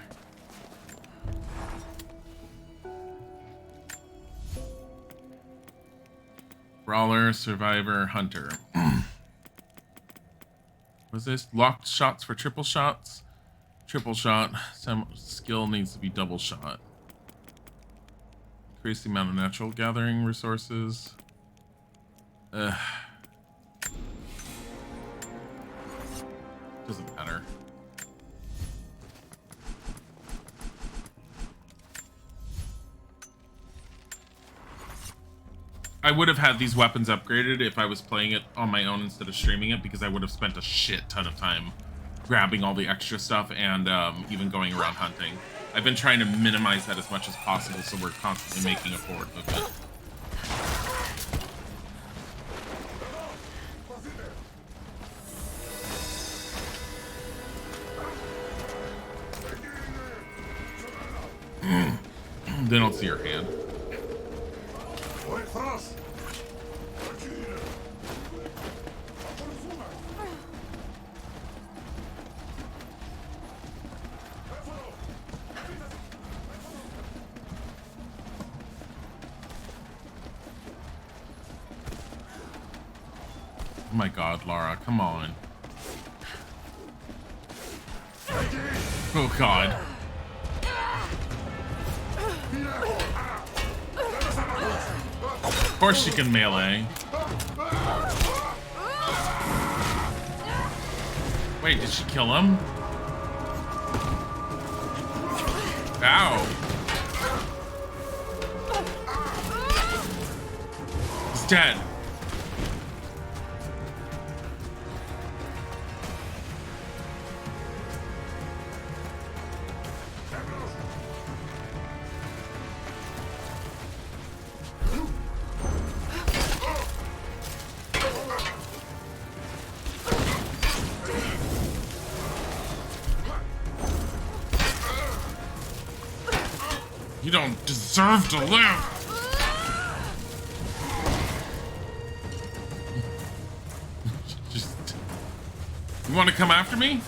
Brawler, Survivor, Hunter. What's this? Locked shots for triple shots. Triple shot. Some skill needs to be double shot. Increase the amount of natural gathering resources. Doesn't matter. I would have had these weapons upgraded if I was playing it on my own instead of streaming it, because I would have spent a shit ton of time grabbing all the extra stuff and even going around hunting. I've been trying to minimize that as much as possible, so we're constantly making a forward movement. They don't see your hand. Oh my god, Lara, come on. Oh god. Of course she can melee. Wait, did she kill him? Ow. He's dead. You don't deserve to live! Just... You want to come after me?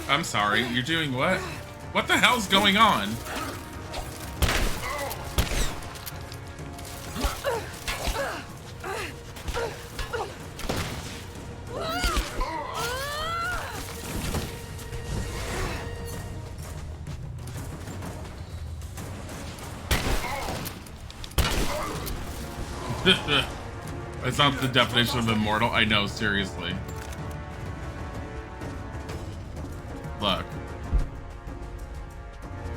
I'm sorry, you're doing what? What the hell's going on? That's not the definition of immortal. I know, seriously. Look.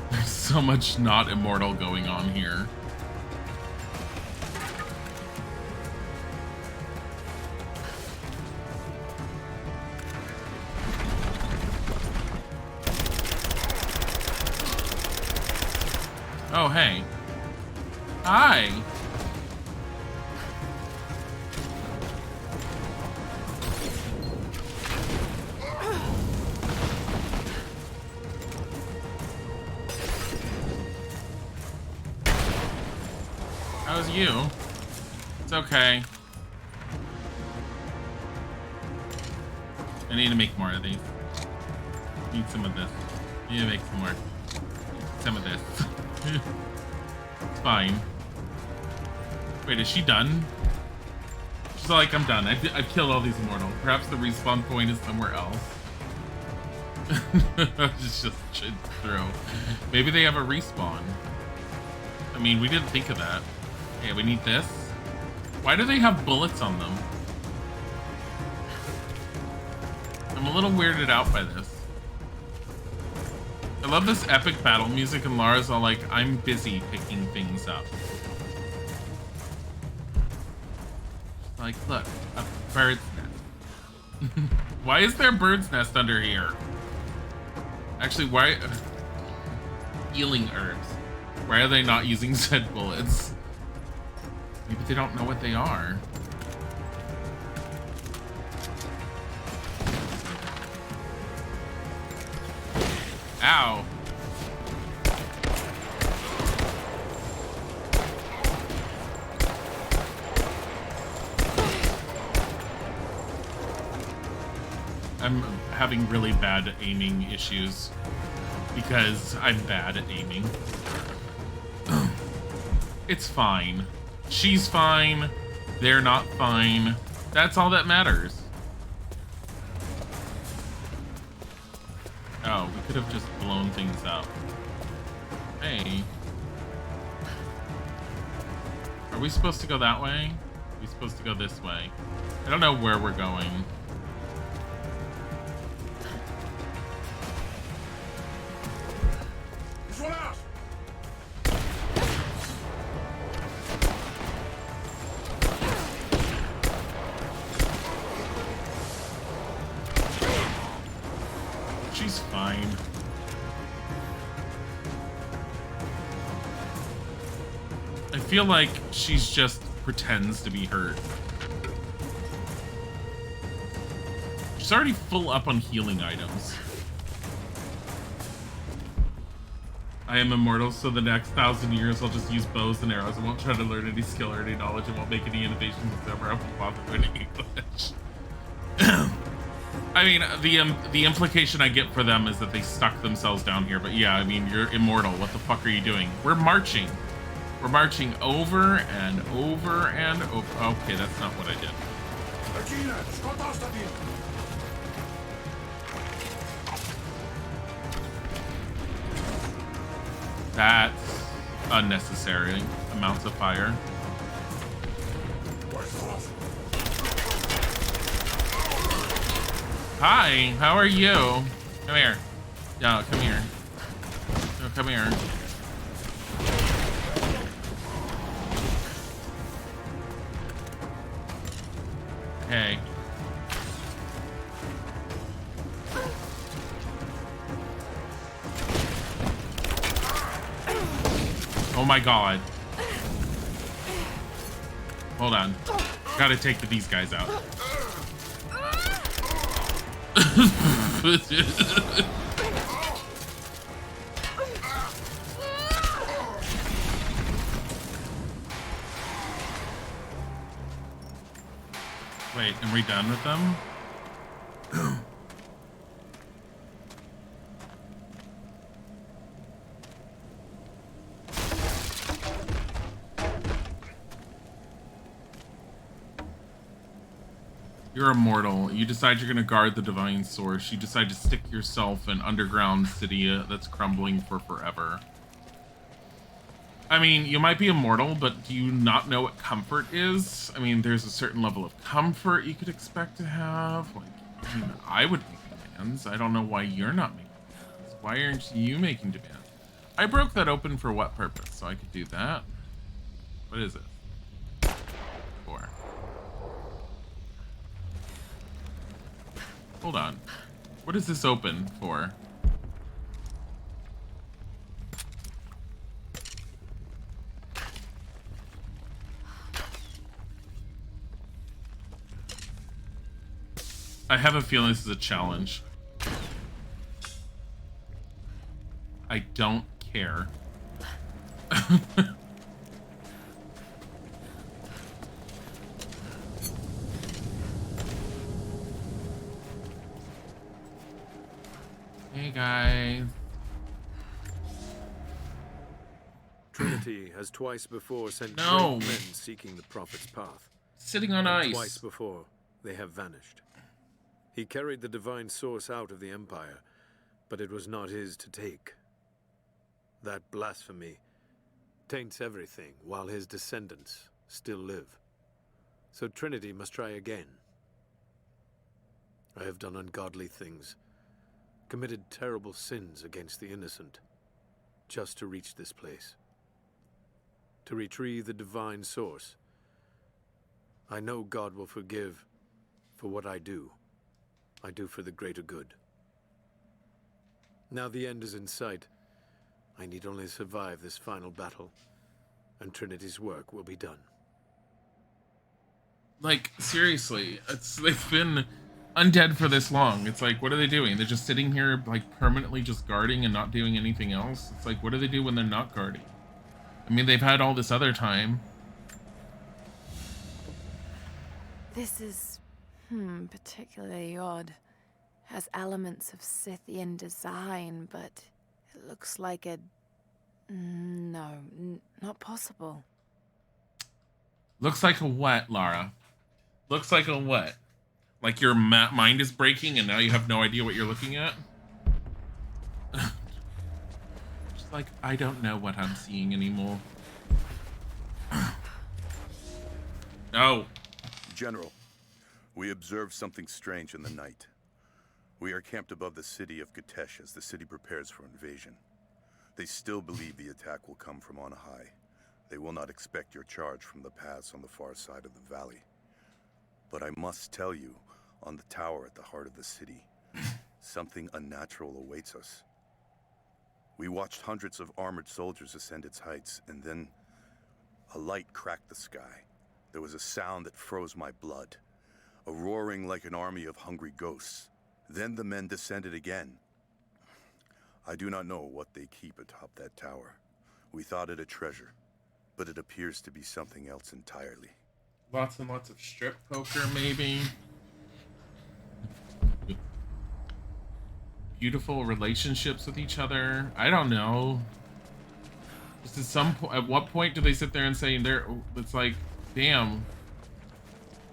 There's so much not immortal going on here. Oh, hey. Hi. How's you? It's okay. I need to make more of these. Need some of this. Need to make some more. Some of this. It's fine. Wait, is she done? She's like, I'm done. I've killed all these immortals. Perhaps the respawn point is somewhere else. It's just shit through. Maybe they have a respawn. I mean, we didn't think of that. Okay, we need this. Why do they have bullets on them? I'm a little weirded out by this. I love this epic battle music, and Lara's all like, I'm busy picking things up. Like, look, a bird's nest. Why is there a bird's nest under here? Actually, why? Healing herbs. Why are they not using said bullets? Maybe they don't know what they are. Ow. I'm having really bad aiming issues because I'm bad at aiming. It's fine. She's fine. They're not fine. That's all that matters. Oh, we could have just blown things up. Hey. Are we supposed to go that way? Are we supposed to go this way? I don't know where we're going. This one out! She's fine. I feel like she's just pretends to be hurt. She's already full up on healing items. I am immortal, so the next 1,000 years I'll just use bows and arrows. I won't try to learn any skill or any knowledge. I won't make any innovations whatsoever. I won't bother learning English. I mean, the implication I get for them is that they stuck themselves down here. But yeah, I mean, you're immortal. What the fuck are you doing? We're marching. We're marching over and over and over. Okay, that's not what I did. That's unnecessary amounts of fire. Hi, how are you? Come here. No, come here. No, come here. Hey. Oh my god. Hold on. Gotta take these guys out. Wait, am we done with them? You're immortal. You decide you're going to guard the divine source. You decide to stick yourself in underground city that's crumbling for forever. I mean, you might be immortal, but do you not know what comfort is? I mean, there's a certain level of comfort you could expect to have. Like, I mean, I would make demands. I don't know why you're not making demands. Why aren't you making demands? I broke that open for what purpose? So I could do that. What is it? For. Hold on. What is this open for? I have a feeling this is a challenge. I don't care. Hey guys. Trinity has twice before sent great men seeking the Prophet's path. Sitting on ice. Twice before, they have vanished. He carried the divine source out of the Empire, but it was not his to take. That blasphemy taints everything while his descendants still live. So Trinity must try again. I have done ungodly things, committed terrible sins against the innocent, just to reach this place. To retrieve the divine source. I know God will forgive for what I do. I do for the greater good. Now the end is in sight. I need only survive this final battle, and Trinity's work will be done. Like, seriously, they've been undead for this long. It's like, what are they doing? They're just sitting here, like, permanently just guarding and not doing anything else? It's like, what do they do when they're not guarding? I mean, they've had all this other time. This is, particularly odd. Has elements of Scythian design, but it looks like a... No, not possible. Looks like a what, Lara? Looks like a what? Like your mind is breaking and now you have no idea what you're looking at? Just like, I don't know what I'm seeing anymore. No. General, we observed something strange in the night. We are camped above the city of Gatesh as the city prepares for invasion. They still believe the attack will come from on high. They will not expect your charge from the paths on the far side of the valley. But I must tell you, on the tower at the heart of the city, something unnatural awaits us. We watched hundreds of armored soldiers ascend its heights, and then a light cracked the sky. There was a sound that froze my blood, a roaring like an army of hungry ghosts. Then the men descended again. I do not know what they keep atop that tower. We thought it a treasure, but it appears to be something else entirely. Lots and lots of strip poker, maybe. beautiful relationships with each other. I don't know. Just at what point do they sit there and say it's like, damn,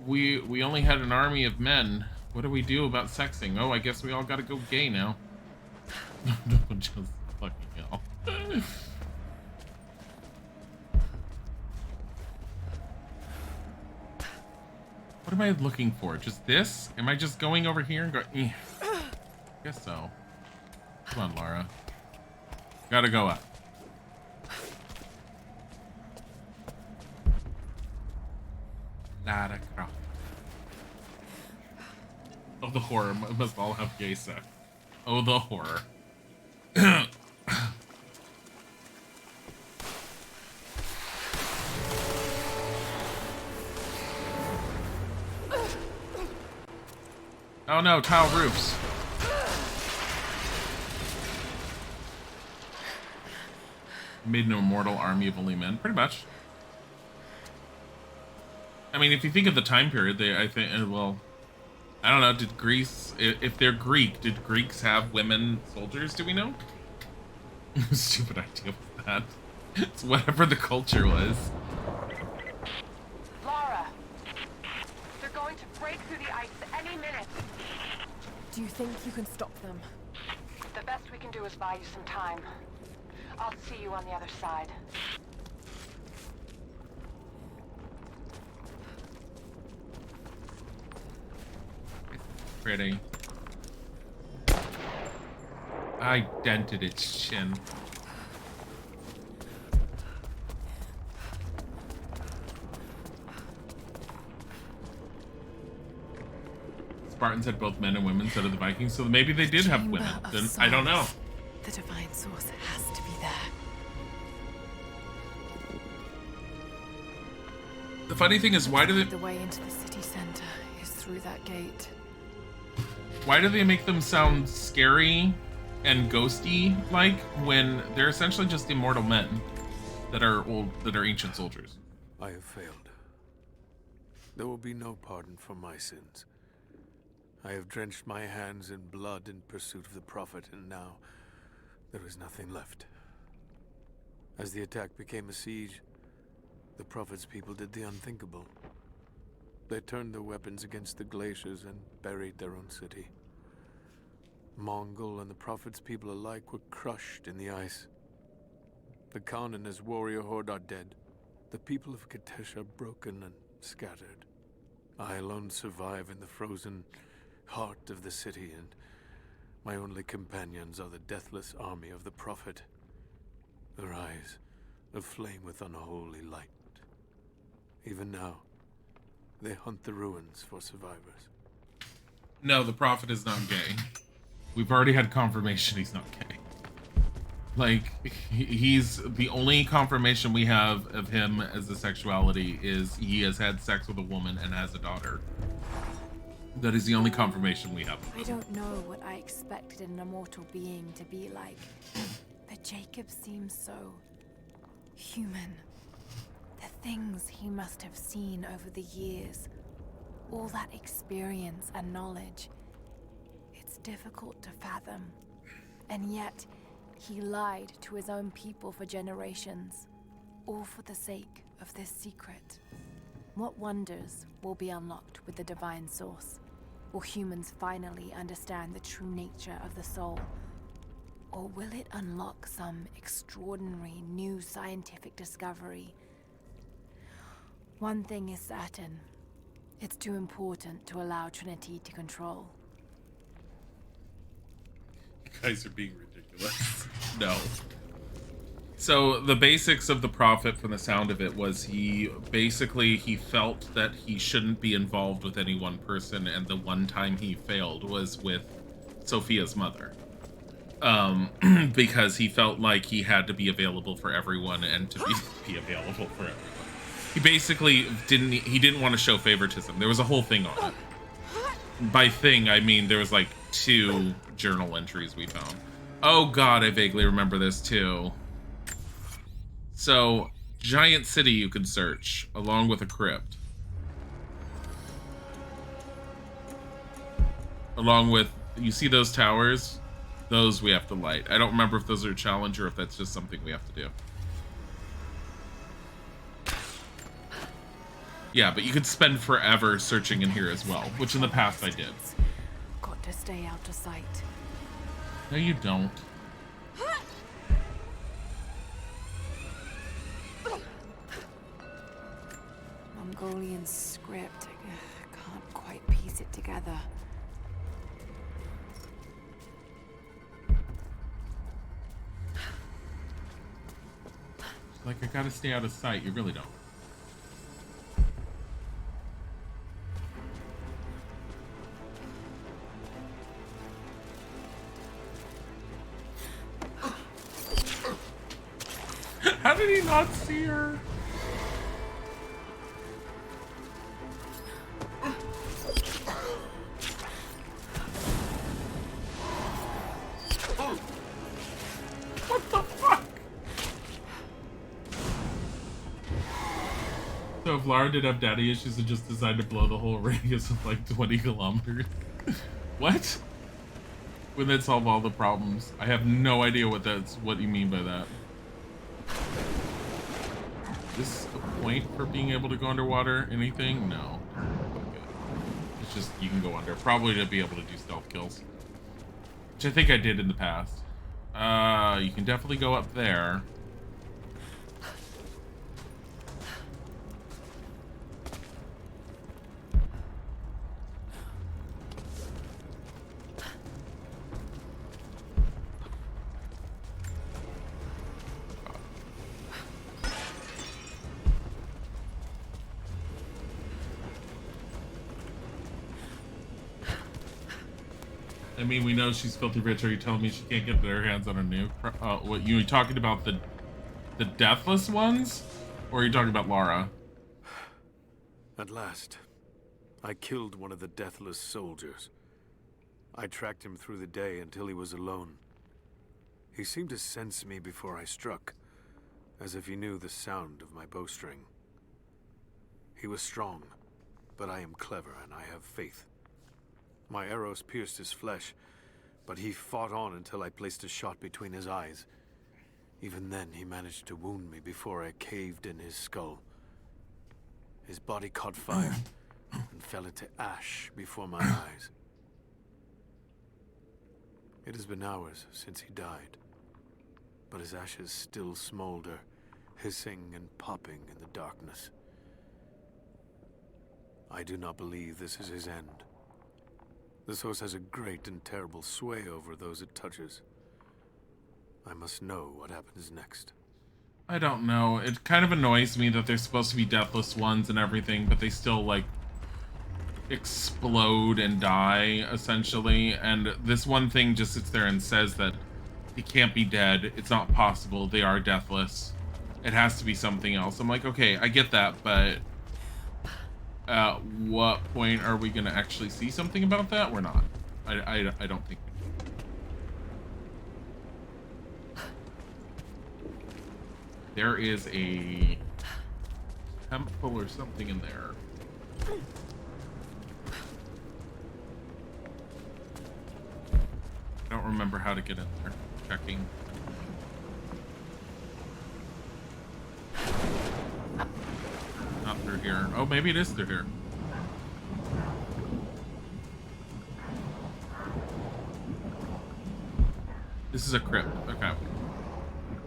we only had an army of men. What do we do about sexing? Oh, I guess we all gotta go gay now. Just fucking hell. What am I looking for? Just this? Am I just going over here and go, eh? Guess so. Come on, Laura. Gotta go up. Lara Croft. Oh, the horror. Must all have gay sex. Oh, the horror. Oh no, tile roofs. Made an immortal army of only men, pretty much. I mean, if you think of the time period, I think, well, I don't know, did Greece, if they're Greek, did Greeks have women soldiers, do we know? Stupid idea with that. It's whatever the culture was. Lara! They're going to break through the ice any minute. Do you think you can stop them? The best we can do is buy you some time. I'll see you on the other side. Pretty. I dented its chin. Spartans had both men and women, so did the Vikings, so maybe they did have women. Then I don't know. The divine source has to be there. The funny thing is, why do they... The way into the city center is through that gate. Why do they make them sound scary and ghosty like when they're essentially just immortal men that are ancient soldiers? I have failed. There will be no pardon for my sins. I have drenched my hands in blood in pursuit of the Prophet, and now there is nothing left. As the attack became a siege, the Prophet's people did the unthinkable. They turned their weapons against the glaciers and buried their own city. Mongol and the Prophet's people alike were crushed in the ice. The Khan and his warrior horde are dead. The people of Katesh are broken and scattered. I alone survive in the frozen heart of the city, and my only companions are the deathless army of the Prophet, their eyes aflame with unholy light. Even now, they hunt the ruins for survivors. No, the Prophet is not gay. We've already had confirmation he's not gay. Like, he's the only confirmation we have of him as a sexuality is he has had sex with a woman and has a daughter. That is the only confirmation we have. I don't know what I expected an immortal being to be like, but Jacob seems so human. The things he must have seen over the years, all that experience and knowledge, it's difficult to fathom. And yet, he lied to his own people for generations, all for the sake of this secret. What wonders will be unlocked with the divine source? Will humans finally understand the true nature of the soul? Or will it unlock some extraordinary new scientific discovery? One thing is certain. It's too important to allow Trinity to control. You guys are being ridiculous. No. So the basics of the Prophet, from the sound of it, was he felt that he shouldn't be involved with any one person, and the one time he failed was with Sophia's mother. Because he felt like he had to be available for everyone and to be available for everyone. He basically didn't want to show favoritism. There was a whole thing on it. By thing, I mean there was like 2 journal entries we found. Oh god, I vaguely remember this too. So, giant city you could search, along with a crypt. Along with, you see those towers? Those we have to light. I don't remember if those are a challenge or if that's just something we have to do. Yeah, but you could spend forever searching in here as well, which in the past I did. Got to stay out of sight. No, you don't. Mongolian script. I can't quite piece it together. Like, I gotta stay out of sight. You really don't. How did he not see her? What the fuck? So if Lara did have daddy issues and just decided to blow the whole radius of like 20 kilometers. What? Would that solve all the problems? I have no idea what you mean by that. Is this a point for being able to go underwater? Anything? No. Okay. It's just you can go under. Probably to be able to do stealth kills. Which I think I did in the past. You can definitely go up there. I mean, we know she's filthy rich. Are you telling me she can't get her hands on a nuke? What, you talking about the deathless ones? Or are you talking about Lara? At last, I killed one of the deathless soldiers. I tracked him through the day until he was alone. He seemed to sense me before I struck, as if he knew the sound of my bowstring. He was strong, but I am clever and I have faith. My arrows pierced his flesh, but he fought on until I placed a shot between his eyes. Even then, he managed to wound me before I caved in his skull. His body caught fire and fell into ash before my eyes. It has been hours since he died, but his ashes still smolder, hissing and popping in the darkness. I do not believe this is his end. The source has a great and terrible sway over those it touches. I must know what happens next. I don't know. It kind of annoys me that they're supposed to be deathless ones and everything, but they still, like, explode and die, essentially. And this one thing just sits there and says that he can't be dead. It's not possible. They are deathless. It has to be something else. I'm like, okay, I get that, but at what point are we going to actually see something about that? We're not. I don't think. There is a temple or something in there. I don't remember how to get in there. Checking. Not through here. Oh, maybe it is through here. This is a crypt. Okay.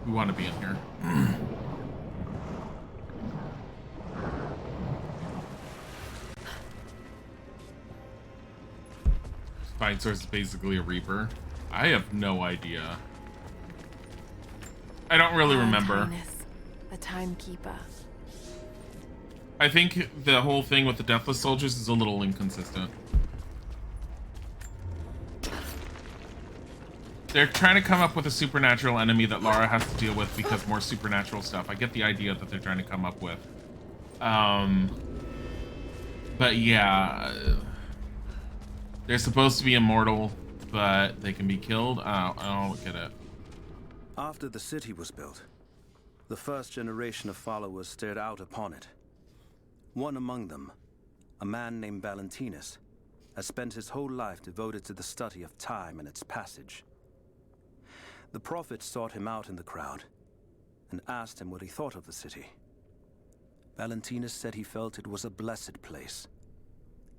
We want to be in here. Spine source is basically a reaper. I have no idea. I don't really remember. The timekeeper. I think the whole thing with the deathless soldiers is a little inconsistent. They're trying to come up with a supernatural enemy that Lara has to deal with because more supernatural stuff. I get the idea that they're trying to come up with. But yeah, they're supposed to be immortal, but they can be killed. I don't get it. After the city was built, the first generation of followers stared out upon it. One among them, a man named Valentinus, has spent his whole life devoted to the study of time and its passage. The prophet sought him out in the crowd and asked him what he thought of the city. Valentinus said he felt it was a blessed place,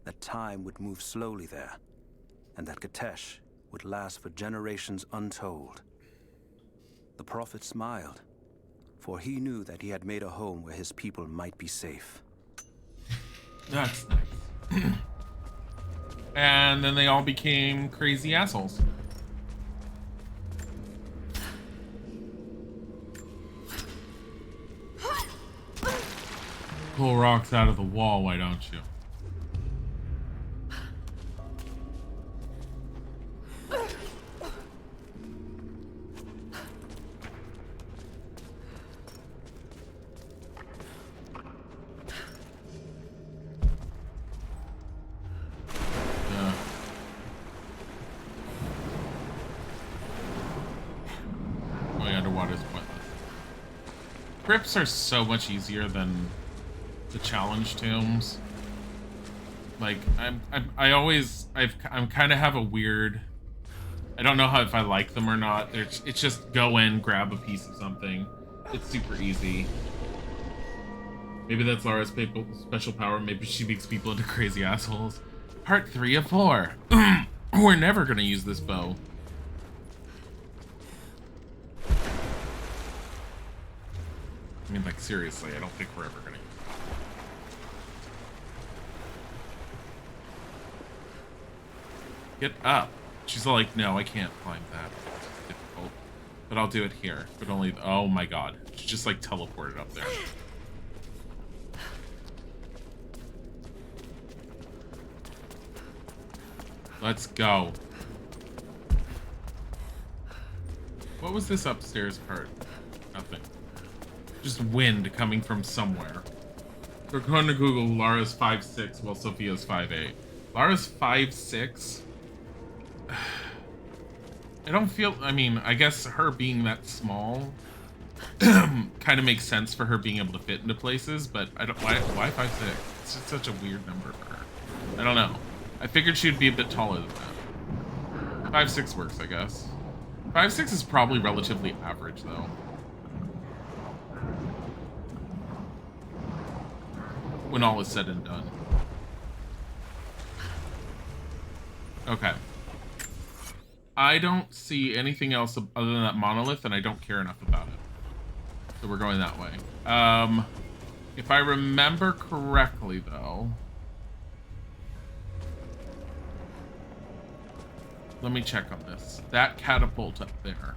that time would move slowly there, and that Katesh would last for generations untold. The prophet smiled, for he knew that he had made a home where his people might be safe. That's nice. And then they all became crazy assholes. Pull rocks out of the wall, why don't you? Going underwater is pointless. Crypts are so much easier than the challenge tombs. Like I'm kind of have a weird, I don't know if I like them or not. It's just go in, grab a piece of something. It's super easy. Maybe that's Lara's special power. Maybe she makes people into crazy assholes. Part 3 of 4. We're never gonna use this bow. I mean, like, seriously, I don't think we're ever gonna use it. Get up. She's like, no, I can't climb that. It's difficult. But I'll do it here. But only, oh my god. She just, like, teleported up there. Let's go. What was this upstairs part? Nothing. Just wind coming from somewhere. We're going to Google Lara's 5'6" while Sophia's 5'8". Lara's 5'6". I don't feel, I mean, I guess her being that small kind of makes sense for her being able to fit into places, but I don't, why 5'6"? It's just such a weird number for her. I don't know. I figured she'd be a bit taller than that. 5'6" works, I guess. 5'6" is probably relatively average, though. When all is said and done. Okay. I don't see anything else other than that monolith, and I don't care enough about it. So we're going that way. If I remember correctly, though... Let me check on this. That catapult up there.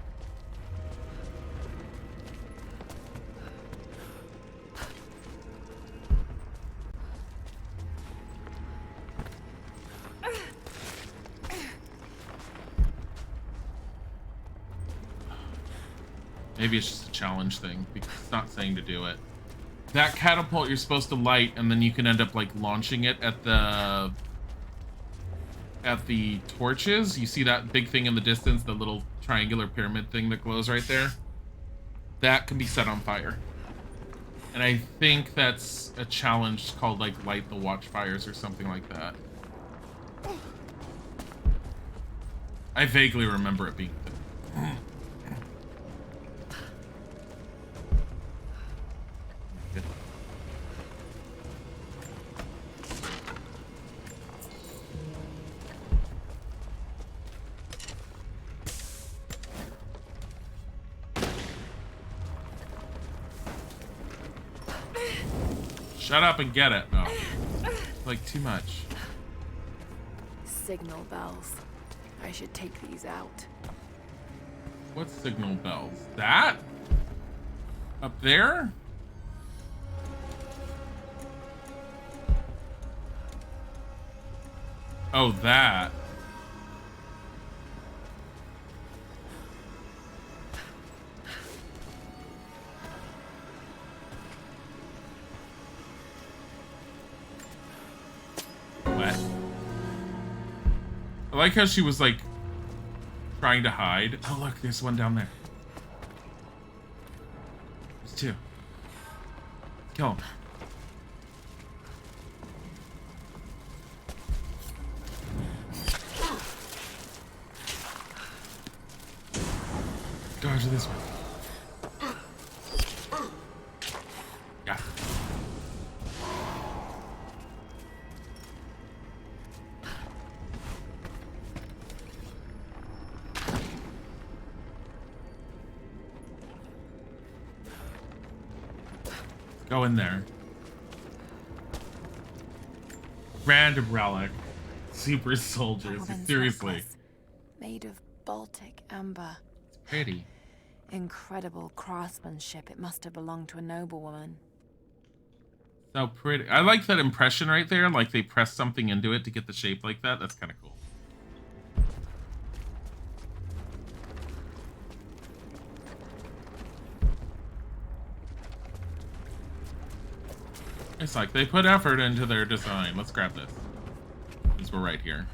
Maybe it's just a challenge thing, because it's not saying to do it. That catapult you're supposed to light, and then you can end up, like, launching it at the torches. You see that big thing in the distance, the little triangular pyramid thing that glows right there? That can be set on fire. And I think that's a challenge called, like, light the watchfires or something like that. I vaguely remember it being... Shut up and get it. No. Like, too much. Signal bells. I should take these out. What signal bells? That? Up there? Oh, that. I like how she was, like, trying to hide. Oh, look, there's one down there. There's two. Kill him. There's this one. Yeah. Go in there. Random relic. Super soldiers. Woman's Seriously. necklace, made of Baltic amber. It's pretty. Incredible craftsmanship. It must have belonged to a noblewoman. So pretty. I like that impression right there. Like they pressed something into it to get the shape like that. That's kind of cool. It's like they put effort into their design. Let's grab this. Since we're right here.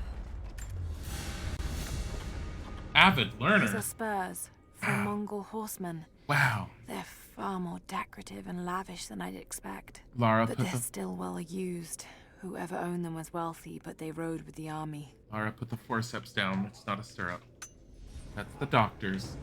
Avid learner. These are spurs from Mongol horsemen. Wow. They're far more decorative and lavish than I'd expect. Lara, but put they're the still well used. Whoever owned them was wealthy, but they rode with the army. Lara, put the forceps down. It's not a stirrup. That's the doctor's.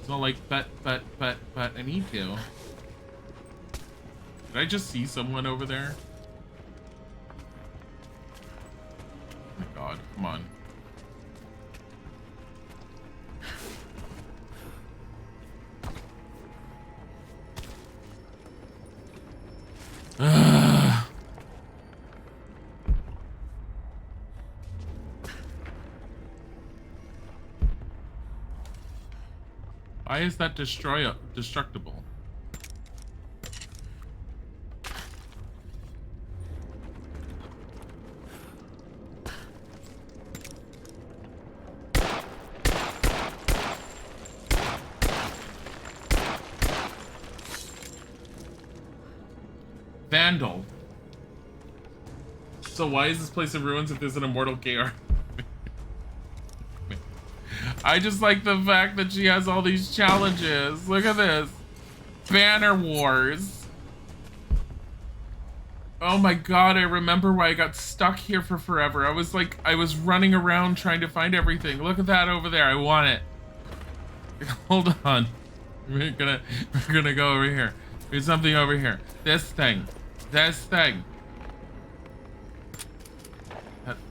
It's not like, but, I need to. Did I just see someone over there? Oh my god, come on. Why is that destructible? Vandal. So why is this place in ruins if there's an immortal KR? I just like the fact that she has all these challenges. Look at this. Banner Wars. Oh my god, I remember why I got stuck here for forever. I was running around trying to find everything. Look at that over there. I want it. Hold on. We're gonna go over here. There's something over here. This thing. This thing.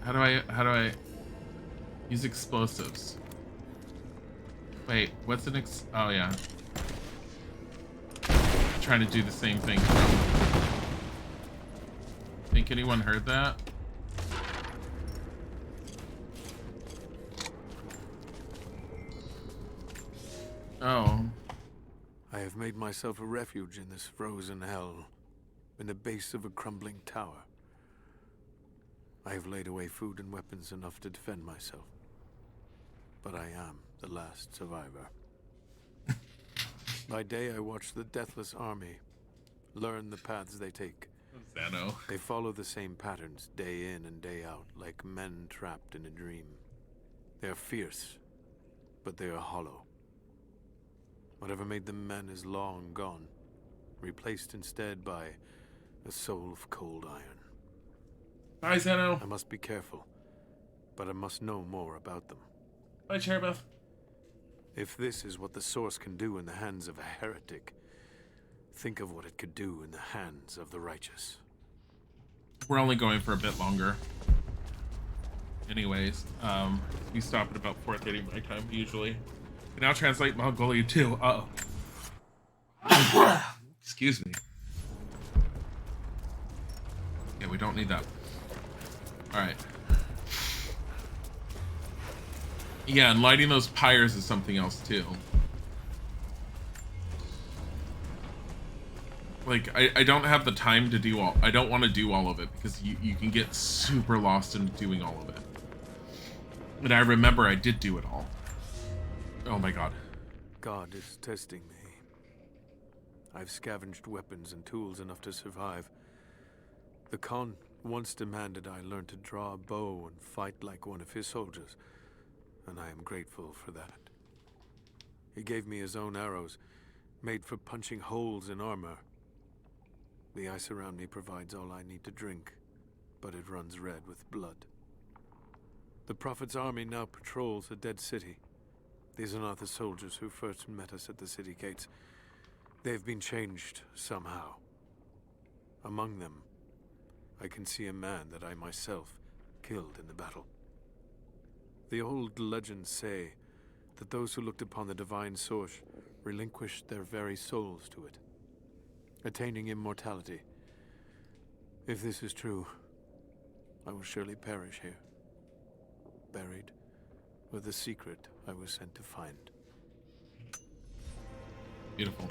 How do I use explosives? Wait, what's an oh yeah. I'm trying to do the same thing. Think anyone heard that? Oh. I have made myself a refuge in this frozen hell, in the base of a crumbling tower. I have laid away food and weapons enough to defend myself. But I am the last survivor. By day, I watch the deathless army, learn the paths they take. Zano. They follow the same patterns day in and day out, like men trapped in a dream. They are fierce, but they are hollow. Whatever made them men is long gone, replaced instead by a soul of cold iron. Hi, Zano. I must be careful, but I must know more about them. Hi, Cherubeth. If this is what the Source can do in the hands of a heretic, think of what it could do in the hands of the righteous. We're only going for a bit longer. Anyways, we stop at about 4:30 my time, usually. We now translate Mongolian too. Uh-oh. Excuse me. Yeah, we don't need that. Alright. Yeah, and lighting those pyres is something else too. Like, I don't have the time to do all... I don't want to do all of it because you can get super lost in doing all of it. And I remember I did do it all. Oh my god. God is testing me. I've scavenged weapons and tools enough to survive. The Khan once demanded I learn to draw a bow and fight like one of his soldiers, and I am grateful for that. He gave me his own arrows, made for punching holes in armor, The ice around me provides all I need to drink, but it runs red with blood. The Prophet's army now patrols the dead city. These are not the soldiers who first met us at the city gates. They've been changed somehow. Among them, I can see a man that I myself killed in the battle. The old legends say that those who looked upon the divine source relinquished their very souls to it, attaining immortality. If this is true, I will surely perish here, buried with the secret I was sent to find. Beautiful.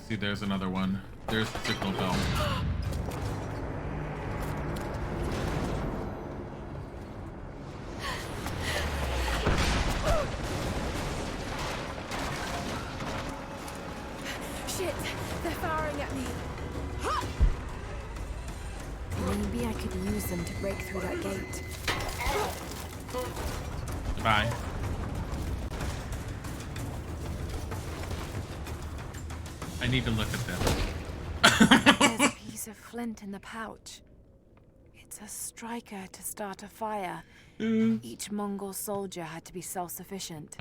See, there's another one. There's the signal bell. Shit! They're firing at me. Maybe I could use them to break through that gate. Goodbye. I need to look at this. There's a piece of flint in the pouch. It's a striker to start a fire. Each Mongol soldier had to be self-sufficient.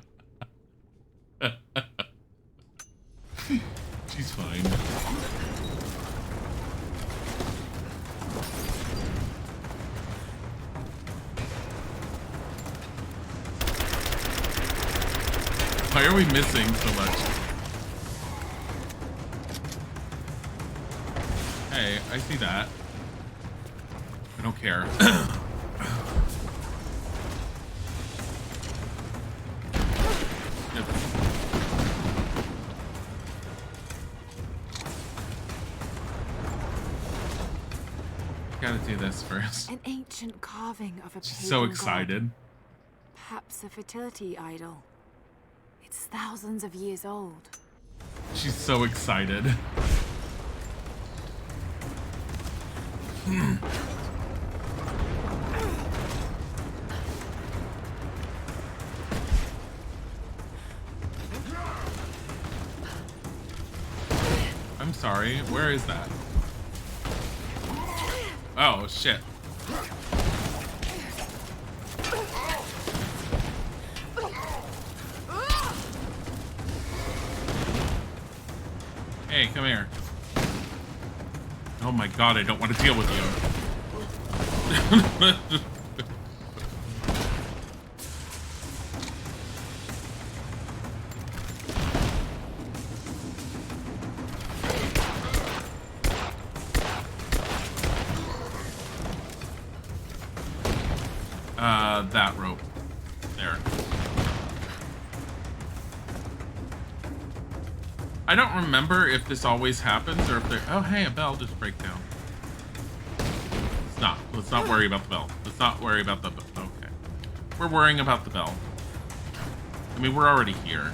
She's fine. Why are we missing so much? Hey, I see that. I don't care. Yep. Gotta do this first. An ancient carving of a She's so pagan excited. god. Perhaps a fertility idol. It's thousands of years old. She's so excited. I'm sorry, where is that? Oh, shit. Hey, come here. Oh my god, I don't want to deal with you. That rope. There. I don't remember if this always happens or if there... Oh, hey, a bell just break down. Let's not worry about the bell. Let's not worry about the bell. Okay. We're worrying about the bell. I mean, we're already here.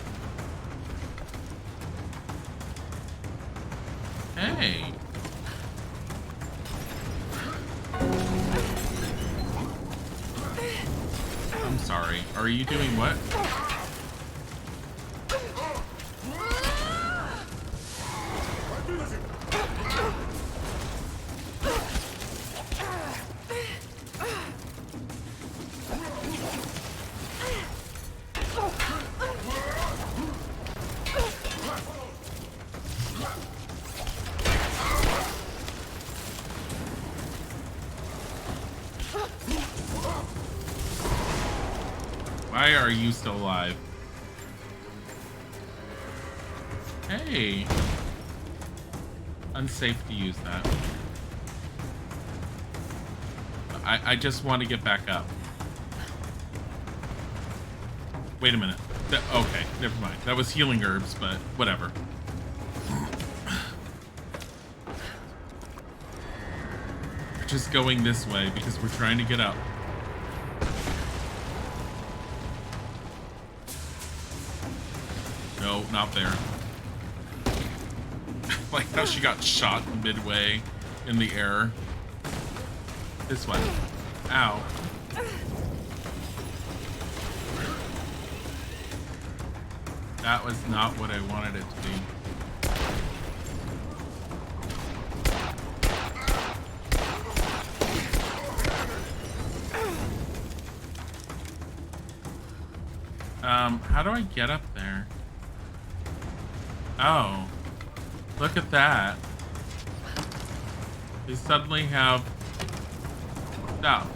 Hey. I'm sorry. Are you doing what? Why are you still alive? Hey. Unsafe to use that. I just want to get back up. Wait a minute. Okay, never mind. That was healing herbs, but whatever. We're just going this way because we're trying to get up. No, not there. Like how she got shot midway in the air. This way. Ow. That was not what I wanted it to be. How do I get up there? Oh, look at that. They suddenly have stuff.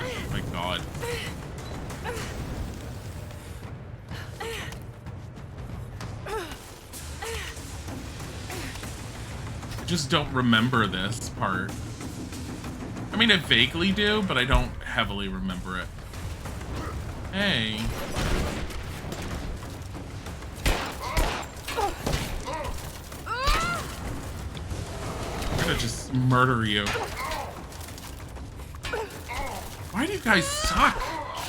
Oh my god. I just don't remember this part. I mean, I vaguely do, but I don't heavily remember it. Hey. I'm gonna just murder you. Why do you guys suck?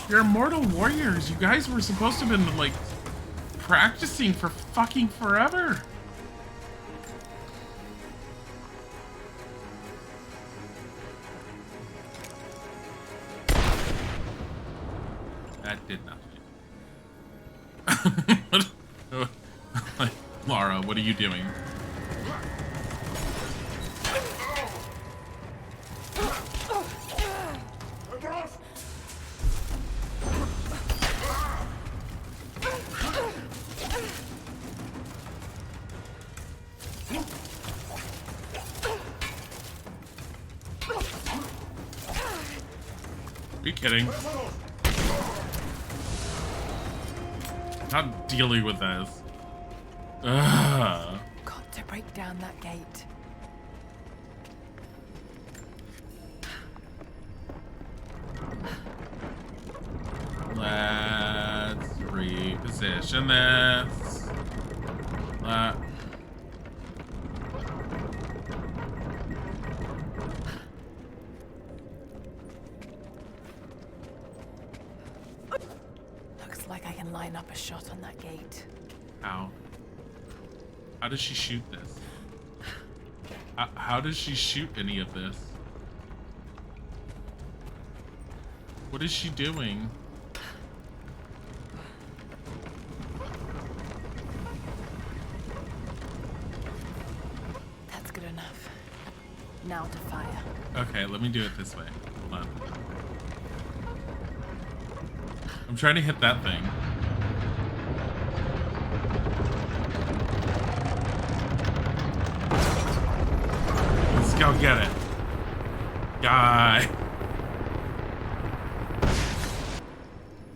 You're immortal warriors. You guys were supposed to have been, like, practicing for fucking forever. That did nothing. Lara, what are you doing? Are you kidding? Not dealing with this. Ugh. Got to break down that gate. Let's reposition this. Looks like I can line up a shot on that gate. How? How does she shoot this? How does she shoot any of this? What is she doing? That's good enough. Now to fire. Okay, let me do it this way. Hold on. I'm trying to hit that thing. Let's go get it. Die.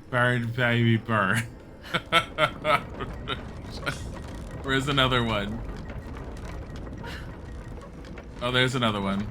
Burn, baby, burn. Where's another one? Oh, there's another one.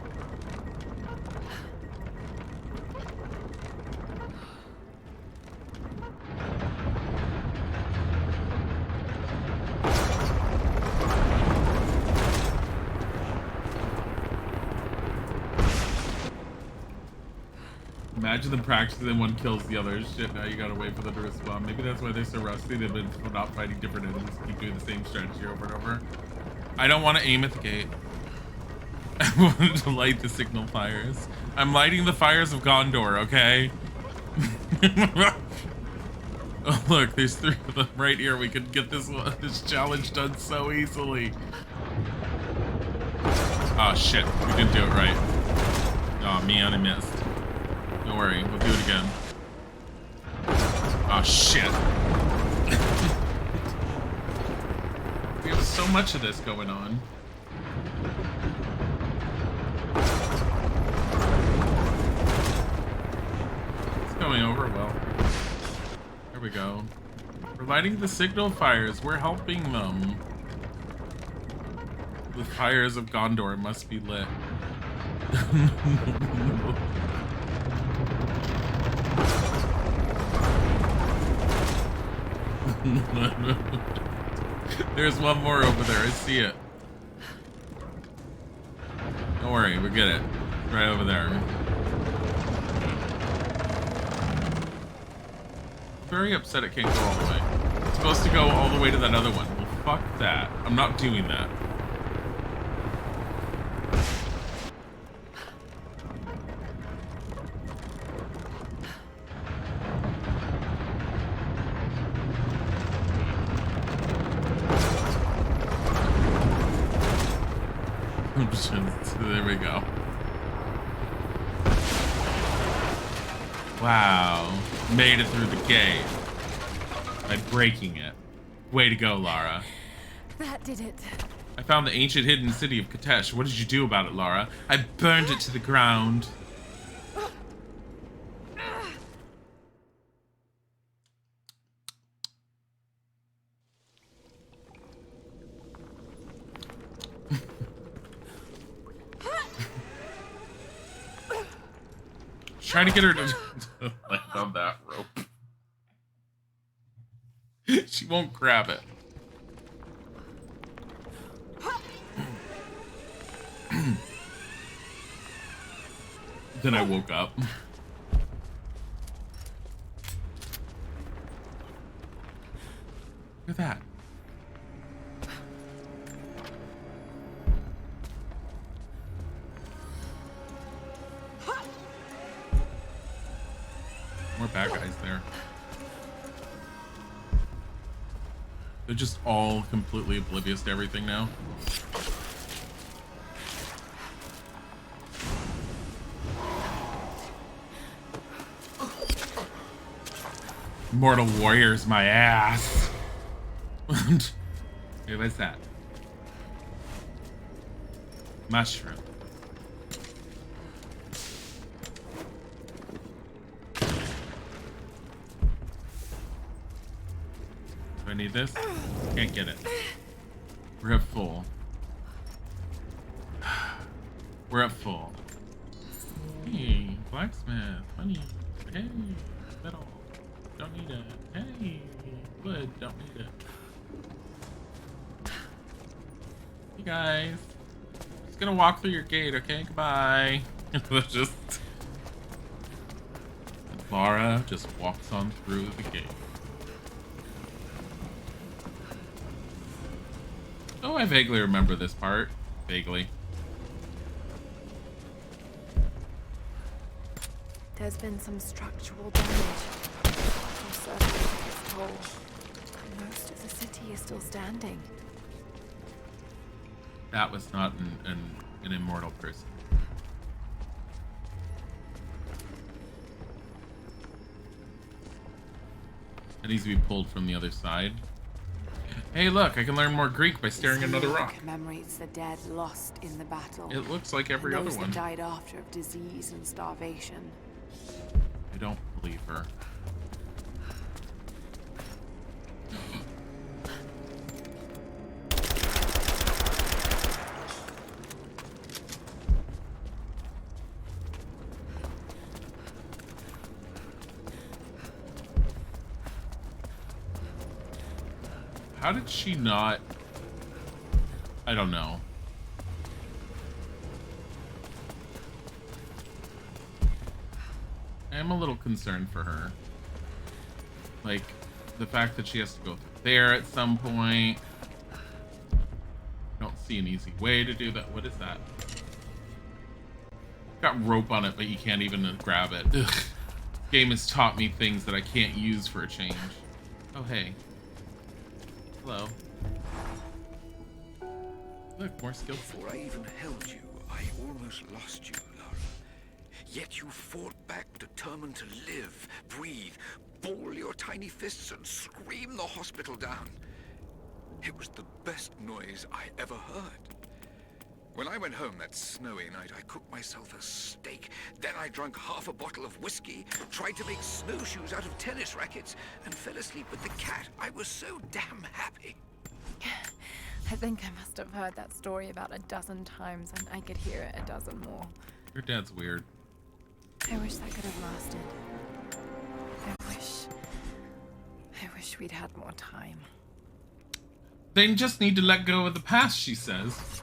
Imagine them practicing and one kills the other. Shit, now you gotta wait for them to respawn. Maybe that's why they're so rusty. They've been not fighting different enemies. Keep doing the same strategy over and over. I don't want to aim at the gate. I wanted to light the signal fires. I'm lighting the fires of Gondor, okay? Oh, look, there's 3 of them right here. We could get this challenge done so easily. Oh, shit. We didn't do it right. Oh, man, I missed. Don't worry, we'll do it again. Oh, shit. We have so much of this going on. It's going over well. There we go. We're lighting the signal fires. We're helping them. The fires of Gondor must be lit. There's one more over there. I see it. Don't worry, we get it. Right over there. I'm very upset it can't go all the way. It's supposed to go all the way to that other one. Well, fuck that. I'm not doing that. options. There we go. Wow. Made it through the gate by breaking it. Way to go, Lara. That did it. I found the ancient hidden city of Katesh. What did you do about it, Lara? I burned it to the ground. Trying to get her to land on that rope. She won't grab it. Then I woke up. Look at that. More bad guys there. They're just all completely oblivious to everything now. Mortal Warriors, my ass. Hey, what's that? Mushroom. Do I need this? Can't get it. We're at full. We're at full. Hey, blacksmith, money. Hey, metal. Don't need it. Hey, wood. Don't need it. Hey guys, just gonna walk through your gate, okay? Goodbye. Just Lara just walks on through the gate. Oh, I vaguely remember this part. Vaguely. There's been some structural damage. I'm certain it's toll. Most of the city is still standing. That was not an immortal person. It needs to be pulled from the other side. Hey, look, I can learn more Greek by staring at another rock. Commemorates the dead lost in the battle. It looks like every other those one. that died after of disease and starvation. I don't believe her. How did she not? I don't know. I'm a little concerned for her. Like, the fact that she has to go through there at some point. I don't see an easy way to do that. What is that? Got rope on it, but you can't even grab it. Ugh. Game has taught me things that I can't use for a change. Oh, hey. Hello. Look, more skills. Before I even held you, I almost lost you, Lara. Yet you fought back, determined to live, breathe, ball your tiny fists and scream the hospital down. It was the best noise I ever heard. When I went home that snowy night, I cooked myself a steak. Then I drank half a bottle of whiskey, tried to make snowshoes out of tennis rackets, and fell asleep with the cat. I was so damn happy. I think I must have heard that story about a dozen times, and I could hear it a dozen more. Your dad's weird. I wish that could have lasted. I wish we'd had more time. They just need to let go of the past, she says.